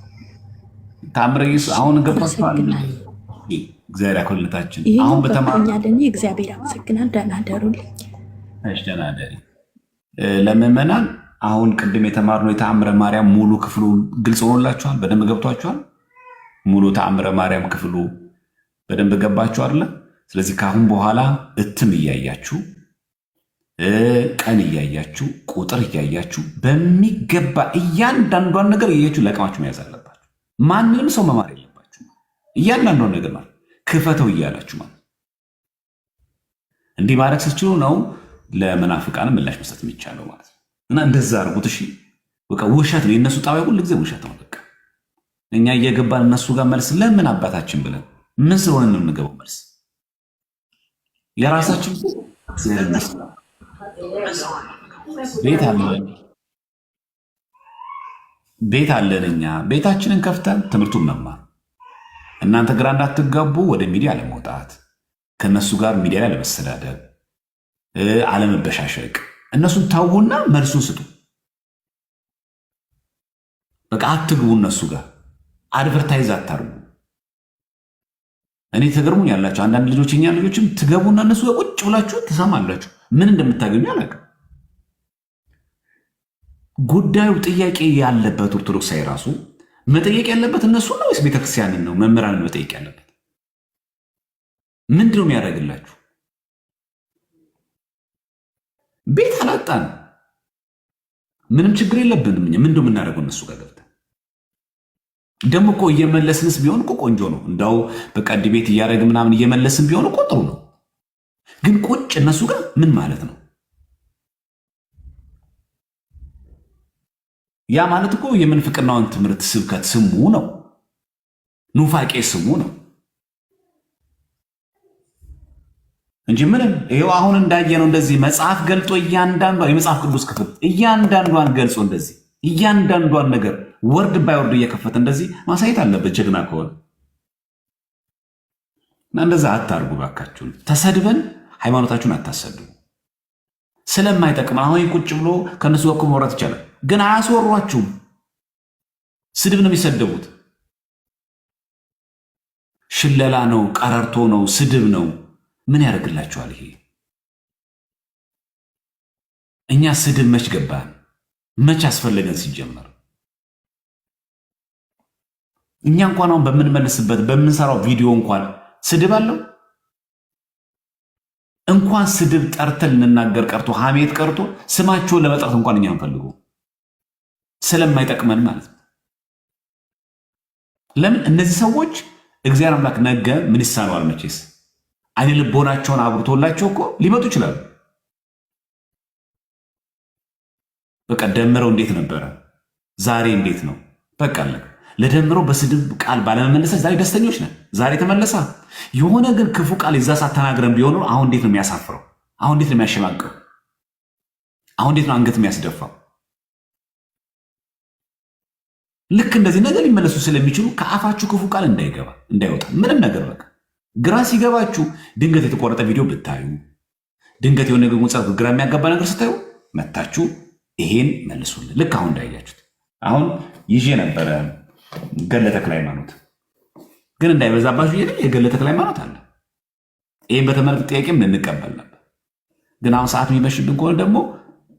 ታምረ ኢየሱስ አሁን ገባችኋል። እግዚአብሔር ያኮልታችን አሁን በተማኛለን። እግዚአብሔር አመሰግናል። ደህና ደሩልኝ። እሺ ደህና ደሪ። ለምእመናን አሁን ቅድም የተማርነው የተአምረ ማርያም ሙሉ ክፍሉ ግልጽ ሆኖላችኋል? በደንብ ገብቷችኋል? ሙሉ ተአምረ ማርያም ክፍሉ በደንብ ገባችሁ አይደለ? ስለዚህ ከአሁን በኋላ እትም እያያችሁ ቀን እያያችሁ ቁጥር እያያችሁ በሚገባ እያንዳንዷን ነገር እያያችሁ ለቅማችሁ መያዝ አለባችሁ። ማንንም ሰው መማር የለባችሁ። እያንዳንዷን ነገር ማለት ክፈተው እያላችሁ ማለት እንዲህ ማድረግ ስትችሉ ነው ለመናፍቃን ምላሽ መስጠት የሚቻለው ማለት ነው። እና እንደዛ አድርጉት። እሺ በቃ ውሸት ነው የእነሱ ጣቢያ፣ ሁሉ ጊዜ ውሸት ነው። በቃ እኛ እየገባን እነሱ ጋር መልስ ለምን አባታችን ብለን ምን ስለሆነ ነው የምንገባው መልስ የራሳችን ቤት አለን እኛ ቤታችንን ከፍተን ትምህርቱን መማር፣ እናንተ ግራ እንዳትጋቡ ወደ ሚዲያ ለመውጣት ከነሱ ጋር ሚዲያ ላይ ለመሰዳደብ አለመበሻሸቅ፣ እነሱን ታውና መልሱን ስጡ። በቃ አትግቡ፣ እነሱ ጋር አድቨርታይዝ አታርጉ። እኔ ተገርሙኝ ያላችሁ አንዳንድ ልጆች እኛ ልጆችም ትገቡና እነሱ ጋር ቁጭ ብላችሁ ትሰማላችሁ። ምን እንደምታገኙ አላውቅም። ጉዳዩ ጥያቄ ያለበት ኦርቶዶክሳዊ ራሱ መጠየቅ ያለበት እነሱ ነው ወይስ ቤተክርስቲያንን ነው? መምህራንን መጠየቅ ያለበት ምንድን ነው የሚያደርግላችሁ? ቤት አላጣን፣ ምንም ችግር የለብንም። ምንድን ነው የምናደርገው? እነሱ ጋር ገብተን ደግሞ እኮ እየመለስንስ ቢሆን እኮ ቆንጆ ነው። እንዳው በቃ ዲቤት እያደረግን ምናምን እየመለስን ቢሆን እኮ ጥሩ ነው። ግን ቁጭ እነሱ ጋር ምን ማለት ነው? ያ ማለት እኮ የምንፍቅናውን ትምህርት ስብከት ስሙ ነው፣ ኑፋቄ ስሙ ነው እንጂ ምንም። ይሄው አሁን እንዳየነው እንደዚህ መጽሐፍ ገልጦ እያንዳንዷ የመጽሐፍ ቅዱስ ክፍል እያንዳንዷን ገልጾ እንደዚህ እያንዳንዷን ነገር ወርድ ባይ ወርድ እየከፈተ እንደዚህ ማሳየት አለበት ጀግና ከሆነ። እና እንደዛ አታርጉ ባካችሁን። ተሰድበን ሃይማኖታችሁን አታሰድቡ ስለማይጠቅም። አሁን ቁጭ ብሎ ከነሱ ጋር መውራት ይቻላል፣ ግን አያስወሯችሁም። ስድብ ነው የሚሰደቡት። ሽለላ ነው፣ ቀረርቶ ነው፣ ስድብ ነው። ምን ያደርግላችኋል ይሄ? እኛ ስድብ መች ገባን? መች አስፈለገን? ሲጀመር እኛ እንኳን አሁን በምንመልስበት በምንሰራው ቪዲዮ እንኳን ስድብ አለው። እንኳን ስድብ ጠርተን ልንናገር ቀርቶ ሐሜት ቀርቶ ስማቸውን ለመጥራት እንኳን እኛ እንፈልገው ስለማይጠቅመን ማለት ነው። ለምን እነዚህ ሰዎች እግዚአብሔር አምላክ ነገ ምን ይሳነዋል? መቼስ አይነ ልቦናቸውን አብርቶላቸው እኮ ሊመጡ ይችላሉ። በቃ ደምረው እንዴት ነበረ ዛሬ እንዴት ነው? በቃ ለደምረው በስድብ ቃል ባለመመለሳች ዛሬ ደስተኞች ነን። ዛሬ ተመለሳ። የሆነ ግን ክፉ ቃል የዛ ሰዓት ተናግረን ቢሆን አሁን እንዴት ነው የሚያሳፍረው? አሁን እንዴት ነው የሚያሸማቀው? አሁን እንዴት ነው አንገት የሚያስደፋው? ልክ እንደዚህ ነገር ሊመለሱ ስለሚችሉ ከአፋችሁ ክፉ ቃል እንዳይገባ እንዳይወጣ ምንም ነገር በቃ ግራ ሲገባችሁ ድንገት የተቆረጠ ቪዲዮ ብታዩ፣ ድንገት የሆነ ነገር ሙጻት ግራ የሚያጋባ ነገር ስታዩ መታችሁ ይሄን መልሱልን። ልክ አሁን እንዳያችሁት አሁን ይዤ ነበረ ገድለ ተክለ ሃይማኖት፣ ግን እንዳይበዛባችሁ የገድለ ተክለ ሃይማኖት አለ። ይህን በተመለከተ ጥያቄም እንቀበል ነበር፣ ግን አሁን ሰዓት የሚመሽብን ከሆነ ደግሞ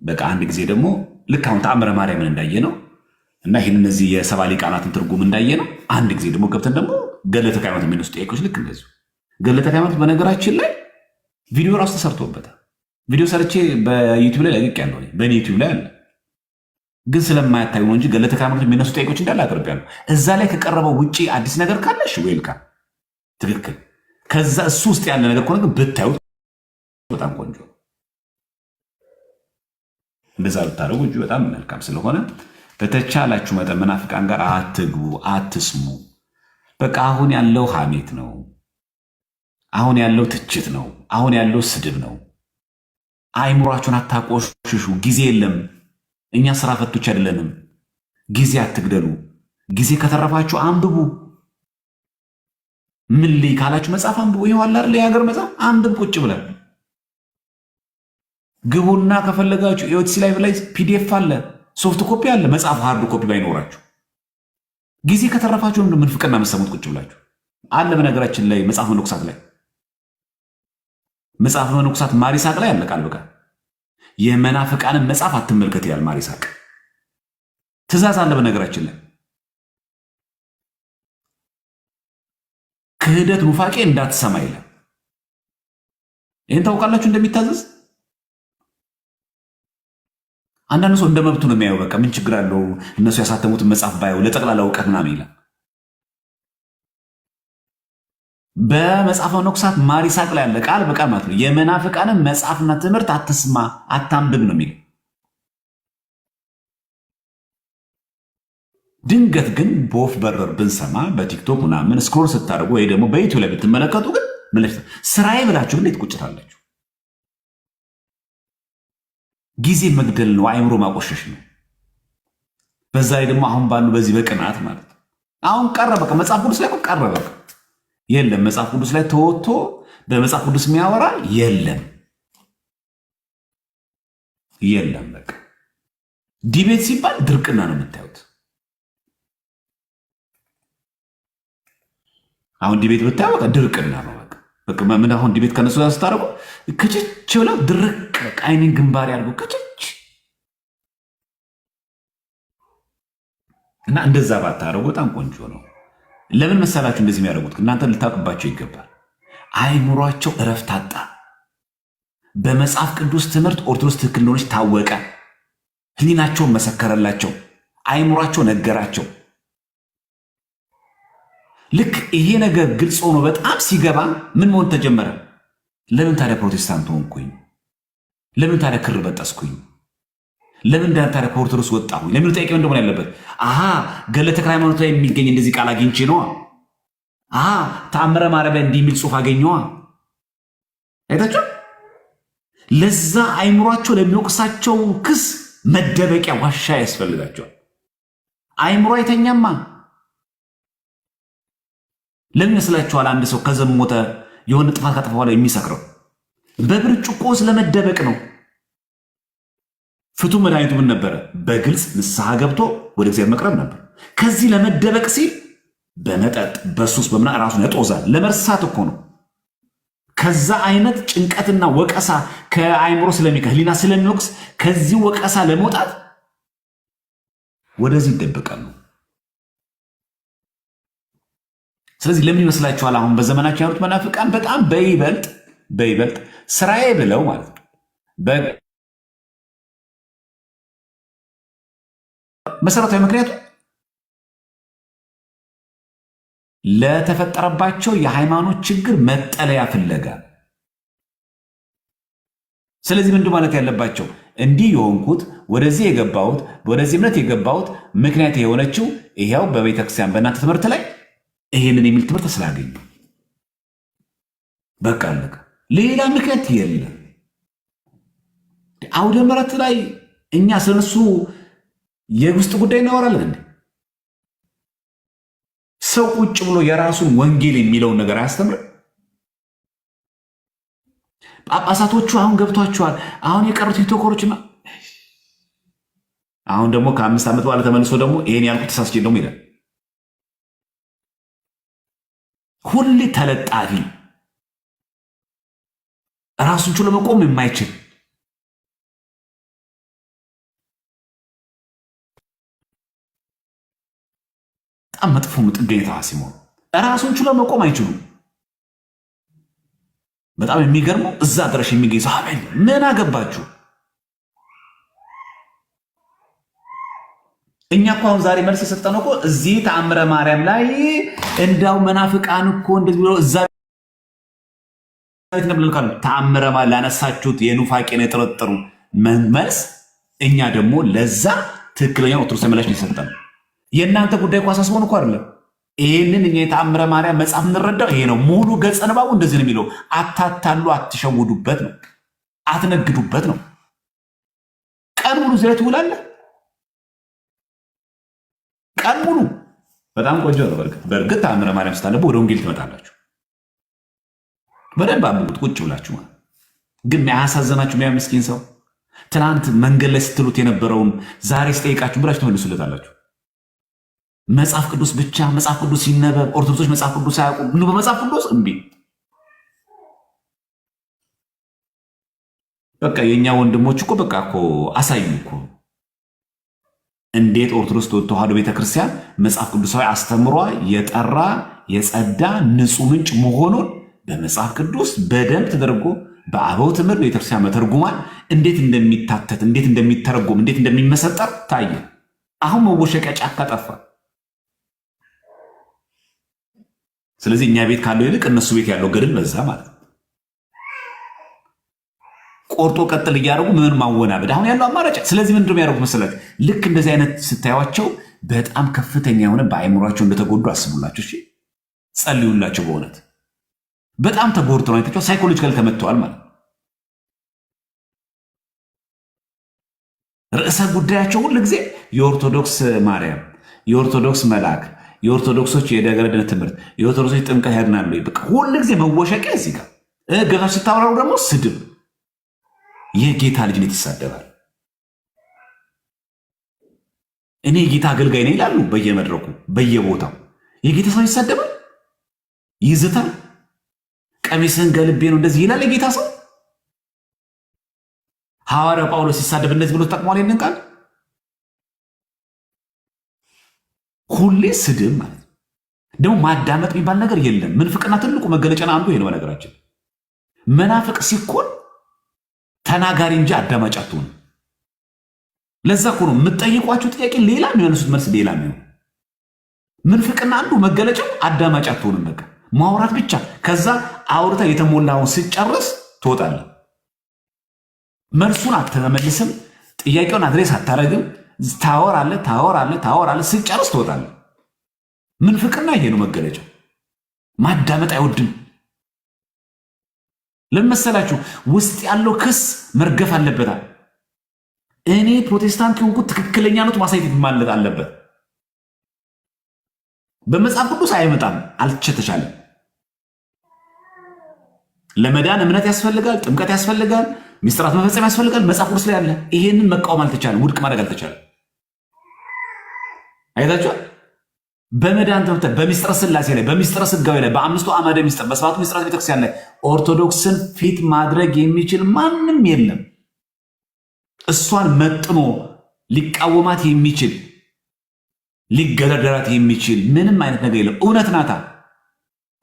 በቃ አንድ ጊዜ ደግሞ ልክ አሁን ተአምረ ማርያምን እንዳየ ነው እና ይህን እነዚህ የሰባ ሊቃናትን ትርጉም እንዳየ ነው አንድ ጊዜ ደግሞ ገብተን ደግሞ ገድለ ተክለ ሃይማኖት የሚነሱ ጥያቄዎች ልክ እንደዚሁ። ገድለ ተክለ ሃይማኖት በነገራችን ላይ ቪዲዮ ራሱ ተሰርቶበታል። ቪዲዮ ሰርቼ በዩቲዩብ ላይ ለቅቅ ያለው በእኔ ዩቲዩብ ላይ አለ፣ ግን ስለማያታዩ ነው እንጂ ገድለ ተክለ ሃይማኖት የሚነሱ ጥያቄዎች እንዳለ አቅርቤያለሁ። እዛ ላይ ከቀረበው ውጭ አዲስ ነገር ካለሽ ዌልካም፣ ትክክል። ከዛ እሱ ውስጥ ያለ ነገር ከሆነ ግን ብታዩት በጣም ቆንጆ፣ እንደዛ ብታደርጉ እጁ በጣም መልካም ስለሆነ በተቻላችሁ መጠን መናፍቃን ጋር አትግቡ፣ አትስሙ። በቃ አሁን ያለው ሐሜት ነው፣ አሁን ያለው ትችት ነው፣ አሁን ያለው ስድብ ነው። አይምሯችሁን አታቆሽሹ። ጊዜ የለም። እኛ ስራ ፈቶች አይደለንም። ጊዜ አትግደሉ። ጊዜ ከተረፋችሁ አንብቡ። ምን ልይ ካላችሁ መጽሐፍ አንብቡ። ይኸው አለ አይደል የሀገር መጽሐፍ አንብብ። ቁጭ ብለን ግቡና ከፈለጋችሁ ኤኦቲሲ ላይ ፒዲኤፍ አለ፣ ሶፍት ኮፒ አለ። መጽሐፍ ሃርድ ኮፒ ባይኖራችሁ ጊዜ ከተረፋችሁ ምንፍቅና መሰሙት ቁጭ ብላችሁ አለ። በነገራችን ላይ መጽሐፍ መነኮሳት ላይ መጽሐፍ መነኮሳት ማሪሳቅ ላይ አለ ቃል በቃል የመናፍቃንን መጽሐፍ አትመልከት ይላል ማሪሳቅ። ትእዛዝ አለ በነገራችን ላይ ክህደት ኑፋቄ እንዳትሰማ ይላል። ይህን ታውቃላችሁ እንደሚታዘዝ። አንዳንድ ሰው እንደ መብቱ ነው የሚያየው። በቃ ምን ችግር አለው እነሱ ያሳተሙትን መጽሐፍ ባየው ለጠቅላላ እውቀት ምናምን ይላል። በመጽሐፈ መነኮሳት ማሪሳቅ ላይ ያለ ቃል በቃል ማለት ነው የመናፍቃንን መጽሐፍና ትምህርት አትስማ፣ አታንብብ ነው የሚለው። ድንገት ግን በወፍ በረር ብንሰማ በቲክቶክ ምናምን ስክሮል ስታደርጉ ወይ ደግሞ በዩቲዩብ ላይ ብትመለከቱ ግን ስራዬ ብላችሁ ግን ቁጭታላችሁ። ጊዜ መግደል ነው፣ አእምሮ ማቆሸሽ ነው። በዛ ላይ ደግሞ አሁን ባሉ በዚህ በቅናት ማለት ነው። አሁን ቀረ በቃ መጽሐፍ ቅዱስ ላይ ቀረ በቃ የለም። መጽሐፍ ቅዱስ ላይ ተወጥቶ በመጽሐፍ ቅዱስ የሚያወራ የለም የለም። በቃ ዲቤት ሲባል ድርቅና ነው የምታዩት። አሁን ዲቤት ብታዩ በቃ ድርቅና ነው በቃ ምን አሁን ዲቤት ከነሱ ጋር ስታደርጉ ክችች ብለው ድርቅ አይንን ግንባር ያድርጉ ክችች እና እንደዛ ባታደርጉ በጣም ቆንጆ ነው። ለምን መሰላችሁ እንደዚህ የሚያደርጉት? እናንተ ልታውቅባቸው ይገባል። አይምሯቸው እረፍት አጣ። በመጽሐፍ ቅዱስ ትምህርት ኦርቶዶክስ ትክክል እንደሆነች ታወቀ። ህሊናቸውን መሰከረላቸው፣ አይምሯቸው ነገራቸው። ልክ ይሄ ነገር ግልጽ ሆኖ በጣም ሲገባ ምን መሆን ተጀመረ? ለምን ታዲያ ፕሮቴስታንት ሆንኩኝ? ለምን ታዲያ ክር በጠስኩኝ? ለምን ታዲያ ከኦርቶዶክስ ወጣሁኝ? ለምን ጠይቄ እንደሆነ ያለበት አሃ ገድለ ተክለ ሃይማኖት ላይ የሚገኝ እንደዚህ ቃል አግኝቼ ነዋ። አሃ ተአምረ ማርያም እንዲህ የሚል ጽሑፍ አገኘዋ። አይታችሁ ለዛ አይምሯቸው ለሚወቅሳቸው ክስ መደበቂያ ዋሻ ያስፈልጋቸዋል። አይምሮ አይተኛማ። ለምን ይመስላችኋል አንድ ሰው ከዘሞተ የሆነ ጥፋት ካጠፋ በኋላ የሚሰክረው? በብርጭቆ ስለመደበቅ ነው። ፍቱ መድኃኒቱ ምን ነበረ? በግልጽ ንስሐ ገብቶ ወደ እግዚአብሔር መቅረብ ነበር። ከዚህ ለመደበቅ ሲል በመጠጥ በሱስ በምና ራሱን ያጦዛል። ለመርሳት እኮ ነው። ከዛ አይነት ጭንቀትና ወቀሳ ከአይምሮ ህሊና ስለሚወቅስ ከዚህ ወቀሳ ለመውጣት ወደዚህ ይደበቃሉ። ስለዚህ ለምን ይመስላችኋል አሁን በዘመናችን ያሉት መናፍቃን በጣም በይበልጥ ስራዬ ብለው ማለት ነው መሰረታዊ ምክንያቱ ለተፈጠረባቸው የሃይማኖት ችግር መጠለያ ፍለጋ። ስለዚህ ምንድን ማለት ያለባቸው እንዲህ የሆንኩት ወደዚህ የገባሁት ወደዚህ እምነት የገባሁት ምክንያት የሆነችው ይሄው በቤተክርስቲያን በእናንተ ትምህርት ላይ ይሄንን የሚል ትምህርት ስላገኙ በቃ አለቀ። ሌላ ምክንያት የለም። አውደ ምሕረት ላይ እኛ ስለነሱ የውስጥ ጉዳይ እናወራለን እንዴ? ሰው ቁጭ ብሎ የራሱን ወንጌል የሚለውን ነገር አያስተምርም? ጳጳሳቶቹ አሁን ገብቷቸዋል። አሁን የቀሩት ቲክቶከሮችና አሁን ደግሞ ከ5 ዓመት በኋላ ተመልሶ ደግሞ ይሄን ያልኩት ተሳስቼ ደግሞ ይላል። ሁሌ ተለጣፊ ራሱን ችሎ መቆም የማይችል በጣም መጥፎ ጥገኝታ ሲሞን ራሱን ችሎ መቆም አይችሉም። በጣም የሚገርመው እዛ ድረስ የሚገኝ ሰው አሜን ምን አገባችሁ? እኛ እኮ አሁን ዛሬ መልስ የሰጠነው እኮ እዚህ ተአምረ ማርያም ላይ እንዳው መናፍቃን እኮ እንደዚህ ብሎ እዛ ነብልካል ተአምረ ማርያም ላነሳችሁት የኑፋቄን የጠረጠሩ መልስ እኛ ደግሞ ለዛ ትክክለኛ ኦርቶዶክስ መላሽ ነው። የእናንተ ጉዳይ እኮ አሳስቦን እኮ አይደለም። ይህንን እኛ የተአምረ ማርያም መጽሐፍ እንረዳው ይሄ ነው። ሙሉ ገጸ ንባቡ እንደዚህ ነው የሚለው። አታታሉ፣ አትሸውዱበት ነው፣ አትነግዱበት ነው። ቀን ሙሉ እዚህ ላይ ትውላለህ። ቀን ሙሉ በጣም ቆንጆ ነው። በእርግጥ ተአምረ ማርያም ስታነቡ ወደ ወንጌል ትመጣላችሁ። በደንብ አንብቡት ቁጭ ብላችሁ። ግን ያሳዘናችሁ ያ ምስኪን ሰው ትናንት መንገድ ላይ ስትሉት የነበረውን ዛሬ ስጠይቃችሁ ብላችሁ ትመልሱለታላችሁ። መጽሐፍ ቅዱስ ብቻ መጽሐፍ ቅዱስ ሲነበብ ኦርቶዶክሶች መጽሐፍ ቅዱስ አያውቁም። በመጽሐፍ ቅዱስ እምቢ። በቃ የኛ ወንድሞች እኮ በቃ እኮ አሳዩ እኮ እንዴት ኦርቶዶክስ ተዋሕዶ ቤተክርስቲያን መጽሐፍ ቅዱሳዊ አስተምሯ የጠራ የጸዳ ንጹህ ምንጭ መሆኑን በመጽሐፍ ቅዱስ በደንብ ተደርጎ በአበው ትምህርት ቤተክርስቲያን መተርጉማን እንዴት እንደሚታተት እንዴት እንደሚተረጎም እንዴት እንደሚመሰጠር ታየ። አሁን መወሸቂያ ጫካ ጠፋ። ስለዚህ እኛ ቤት ካለው ይልቅ እነሱ ቤት ያለው ገድል በዛ ማለት ነው። ቆርጦ ቀጥል እያደረጉ ምን ማወናበድ አሁን ያለው አማራጭ። ስለዚህ ምንድን ነው የሚያደርጉት መሰላችሁ? ልክ እንደዚህ አይነት ስታዩቸው በጣም ከፍተኛ የሆነ በአእምሯቸው እንደተጎዱ አስቡላቸው። እሺ ጸልዩላቸው። በእውነት በጣም ተጎድተው ነው። ሳይኮሎጂካል ተመትተዋል ማለት ርዕሰ ጉዳያቸው ሁል ጊዜ የኦርቶዶክስ ማርያም፣ የኦርቶዶክስ መልአክ፣ የኦርቶዶክሶች የደገረድነት ትምህርት፣ የኦርቶዶክሶች ጥምቀት ያድናሉ። ሁል ጊዜ መወሸቂያ እዚህ ጋር ገታች ስታወራሩ ደግሞ ስድብ። የጌታ ልጅነት ይሳደባል። እኔ የጌታ አገልጋይ ነኝ ይላሉ በየመድረኩ በየቦታው። የጌታ ሰው ይሳደባል፣ ይዝታል። ቀሚስህን ገልቤ ነው እንደዚህ ይላል የጌታ ሰው። ሐዋርያ ጳውሎስ ሲሳደብ እንደዚህ ብሎ ተጠቅሟል። ይንን ቃል ሁሌ ስድብ ማለት ደግሞ ማዳመጥ የሚባል ነገር የለም። ምንፍቅና ትልቁ መገለጫና አንዱ ይሄ ነው። ነገራችን መናፍቅ ሲኮን ተናጋሪ እንጂ አዳማጭ አትሆኑ። ለዛ እኮ ነው የምትጠይቋቸው ጥያቄ ሌላ የሚያነሱት መልስ ሌላ የሚሆን። ምንፍቅና አንዱ መገለጫው አዳማጭ አትሆንም። በቃ ማውራት ብቻ። ከዛ አውርታ የተሞላውን ስጨርስ ትወጣለህ። መልሱን አትመልስም። ጥያቄውን አድሬስ አታረግም። ታወራለህ ስጨርስ ትወጣለህ። ምንፍቅና ይሄ ነው መገለጫው። ማዳመጥ አይወድም። ለምን መሰላችሁ? ውስጥ ያለው ክስ መርገፍ አለበታል። እኔ ፕሮቴስታንት የሆንኩት ትክክለኛ ነው ማሳየት ማለት አለበት። በመጽሐፍ ቅዱስ አይመጣም፣ አልተቻለም። ለመዳን እምነት ያስፈልጋል፣ ጥምቀት ያስፈልጋል፣ ሚስጥራት መፈጸም ያስፈልጋል። መጽሐፍ ቅዱስ ላይ አለ። ይሄንን መቃወም አልተቻለም፣ ውድቅ ማድረግ አልተቻለም። አይታችኋል። በመዳን ትምህርት፣ በሚስጥረ ስላሴ ላይ፣ በሚስጥረ ስጋዊ ላይ፣ በአምስቱ አዕማደ ሚስጥር፣ በሰባቱ ሚስጥራት ቤተክርስቲያን ላይ ኦርቶዶክስን ፊት ማድረግ የሚችል ማንም የለም። እሷን መጥኖ ሊቃወማት የሚችል ሊገዳደራት የሚችል ምንም አይነት ነገር የለም። እውነት ናታ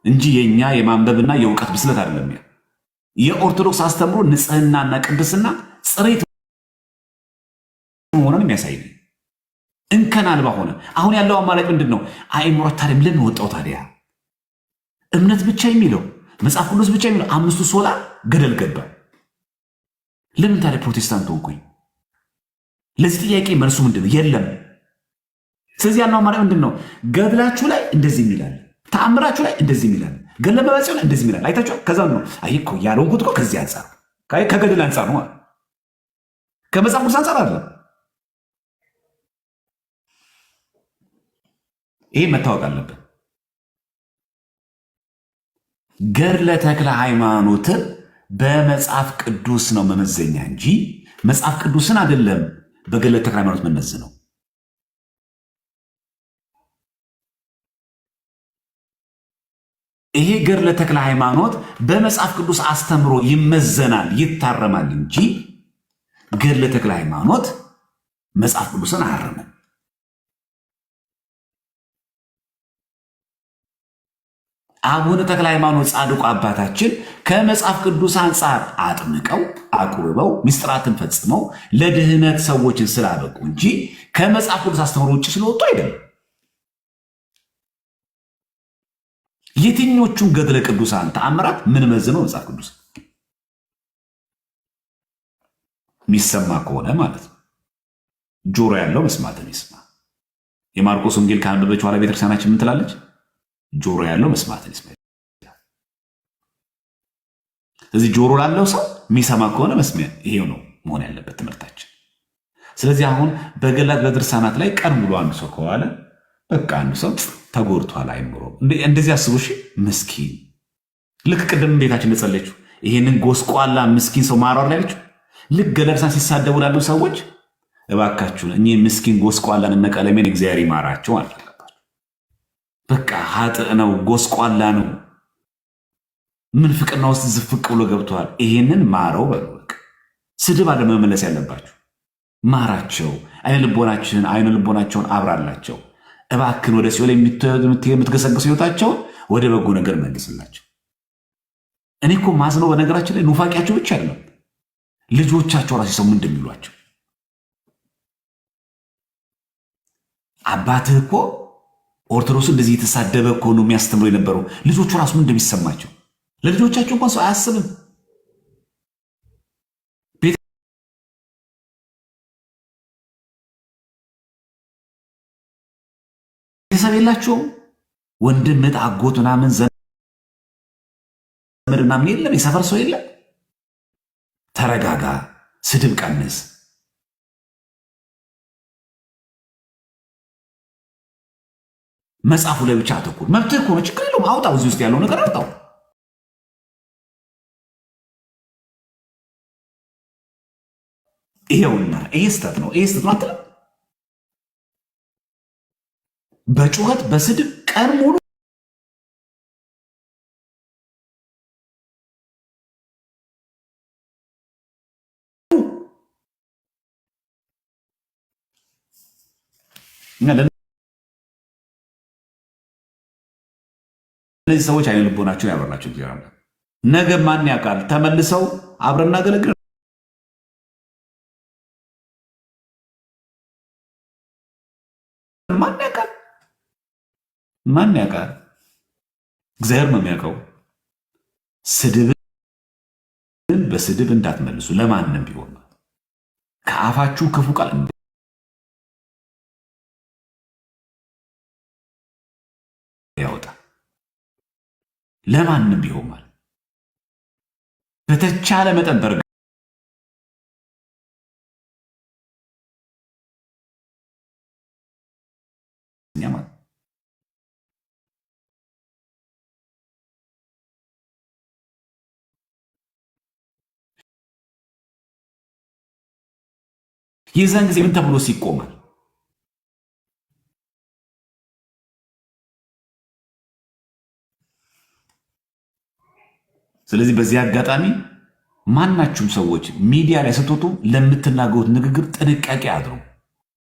እንጂ የኛ የማንበብና የእውቀት ብስለት አይደለም። የኦርቶዶክስ አስተምሮ ንጽህናና ቅድስና ጽሬት መሆኑን የሚያሳይ ነው። እንከን አልባ ሆነ። አሁን ያለው አማራጭ ምንድን ነው? አእምሮ ታዲያ ለምን ወጣው? ታዲያ እምነት ብቻ የሚለው መጽሐፍ ቅዱስ ብቻ የሚለው አምስቱ ሶላ ገደል ገባ። ለምን ታዲያ ፕሮቴስታንት ሆንኩኝ? ለዚህ ጥያቄ መልሱ ምንድን ነው? የለም። ስለዚህ ያለው አማራጭ ምንድን ነው? ገድላችሁ ላይ እንደዚህ የሚላል፣ ተአምራችሁ ላይ እንደዚህ የሚላል፣ ገድለ መባጽዮን ላይ እንደዚህ የሚላል። አይታችሁ ከዛ ነው አይ እኮ ያልሆንኩት እኮ ከዚህ አንጻር ከገድል አንጻር ነው፣ ከመጽሐፍ ቅዱስ አንጻር አይደለም። ይሄ መታወቅ አለብን። ገድለ ተክለ ሃይማኖትን በመጽሐፍ ቅዱስ ነው መመዘኛ እንጂ መጽሐፍ ቅዱስን አይደለም በገድለ ተክለ ሃይማኖት መመዘነው። ይሄ ገድለ ተክለ ሃይማኖት በመጽሐፍ ቅዱስ አስተምሮ ይመዘናል፣ ይታረማል እንጂ ገድለ ተክለ ሃይማኖት መጽሐፍ ቅዱስን አያርምም። አቡነ ተክለ ሃይማኖት ጻድቁ አባታችን ከመጽሐፍ ቅዱስ አንጻር አጥምቀው አቁርበው ምስጢራትን ፈጽመው ለድህነት ሰዎችን ስላበቁ እንጂ ከመጽሐፍ ቅዱስ አስተምሮ ውጭ ስለወጡ አይደለም። የትኞቹን ገድለ ቅዱሳን ተአምራት ምን መዝነው? መጽሐፍ ቅዱስ የሚሰማ ከሆነ ማለት ነው። ጆሮ ያለው መስማትን ይስማ። የማርቆስ ወንጌል ካነበበች በኋላ ቤተክርስቲያናችን ምን ትላለች? ጆሮ ያለው መስማትን ይስማ። ስለዚህ ጆሮ ላለው ሰው የሚሰማ ከሆነ መስሚያ ይሄው ነው መሆን ያለበት ትምህርታችን። ስለዚህ አሁን በገላት በድርሳናት ላይ ቀን ብሎ አንድ ሰው ከዋለ በቃ አንድ ሰው ተጎድቷል አይምሮ። እንደዚህ አስቡ። እሺ ምስኪን ልክ ቅድም ቤታችን እንደጸለችው ይሄንን ጎስቋላ ምስኪን ሰው ማራር ላይ ልጅ ልክ ገለርሳ ሲሳደቡ ላሉ ሰዎች እባካችሁን እኚህ ምስኪን ጎስቋላን እነ ቀለሜን እግዚአብሔር ይማራቸው አለ። በቃ ኃጥእ ነው፣ ጎስቋላ ነው፣ ምንፍቅና ውስጥ ዝፍቅ ብሎ ገብቷል። ይሄንን ማረው በሉ። በቃ ስድብ አለ መመለስ ያለባችሁ። ማራቸው፣ አይነ ልቦናቸውን አብራላቸው። እባክን ወደ ሲኦል የምትገሰግሱ ህይወታቸውን ወደ በጎ ነገር መልስላቸው። እኔ እኮ ማዝነው በነገራችን ላይ ኑፋቂያቸው ብቻ አይደለም፣ ልጆቻቸው ራሱ ሰሙ እንደሚሏቸው። አባትህ እኮ ኦርቶዶክሱ እንደዚህ የተሳደበ እኮ ነው የሚያስተምሩ የነበረው። ልጆቹ ራሱ ምን እንደሚሰማቸው ለልጆቻቸው እንኳን ሰው አያስብም። ቤተሰብ የላቸውም። ወንድም ምጥ፣ አጎት ምናምን ዘመድ ምናምን የለም። የሰፈር ሰው የለም። ተረጋጋ፣ ስድብ ቀንስ። መጽሐፉ ላይ ብቻ አተኩር። መብትህ እኮ ነው፣ ችግር የለውም። አውጣው፣ እዚህ ውስጥ ያለው ነገር አውጣው። ይሄውና ይሄ ስተት ነው፣ ይሄ ስተት ነው አትልም? በጩኸት በስድብ ቀን ሙሉ እነዚህ ሰዎች አይነ ልቦናቸውን ያበራቸው እግዚአብሔር አምላክ። ነገ ማን ያውቃል ተመልሰው አብረን እናገለግል። ማን ያውቃል? ማን ያውቃል? እግዚአብሔር ነው የሚያውቀው። ስድብን በስድብ እንዳትመልሱ ለማንም ቢሆን ከአፋችሁ ክፉ ቃል ያወጣ ለማንም ቢሆን ማለት በተቻለ መጠን በርጋ የዛን ጊዜ ምን ተብሎ ሲቆማል? ስለዚህ በዚህ አጋጣሚ ማናችሁም ሰዎች ሚዲያ ላይ ስትወጡ ለምትናገሩት ንግግር ጥንቃቄ አድርጉ።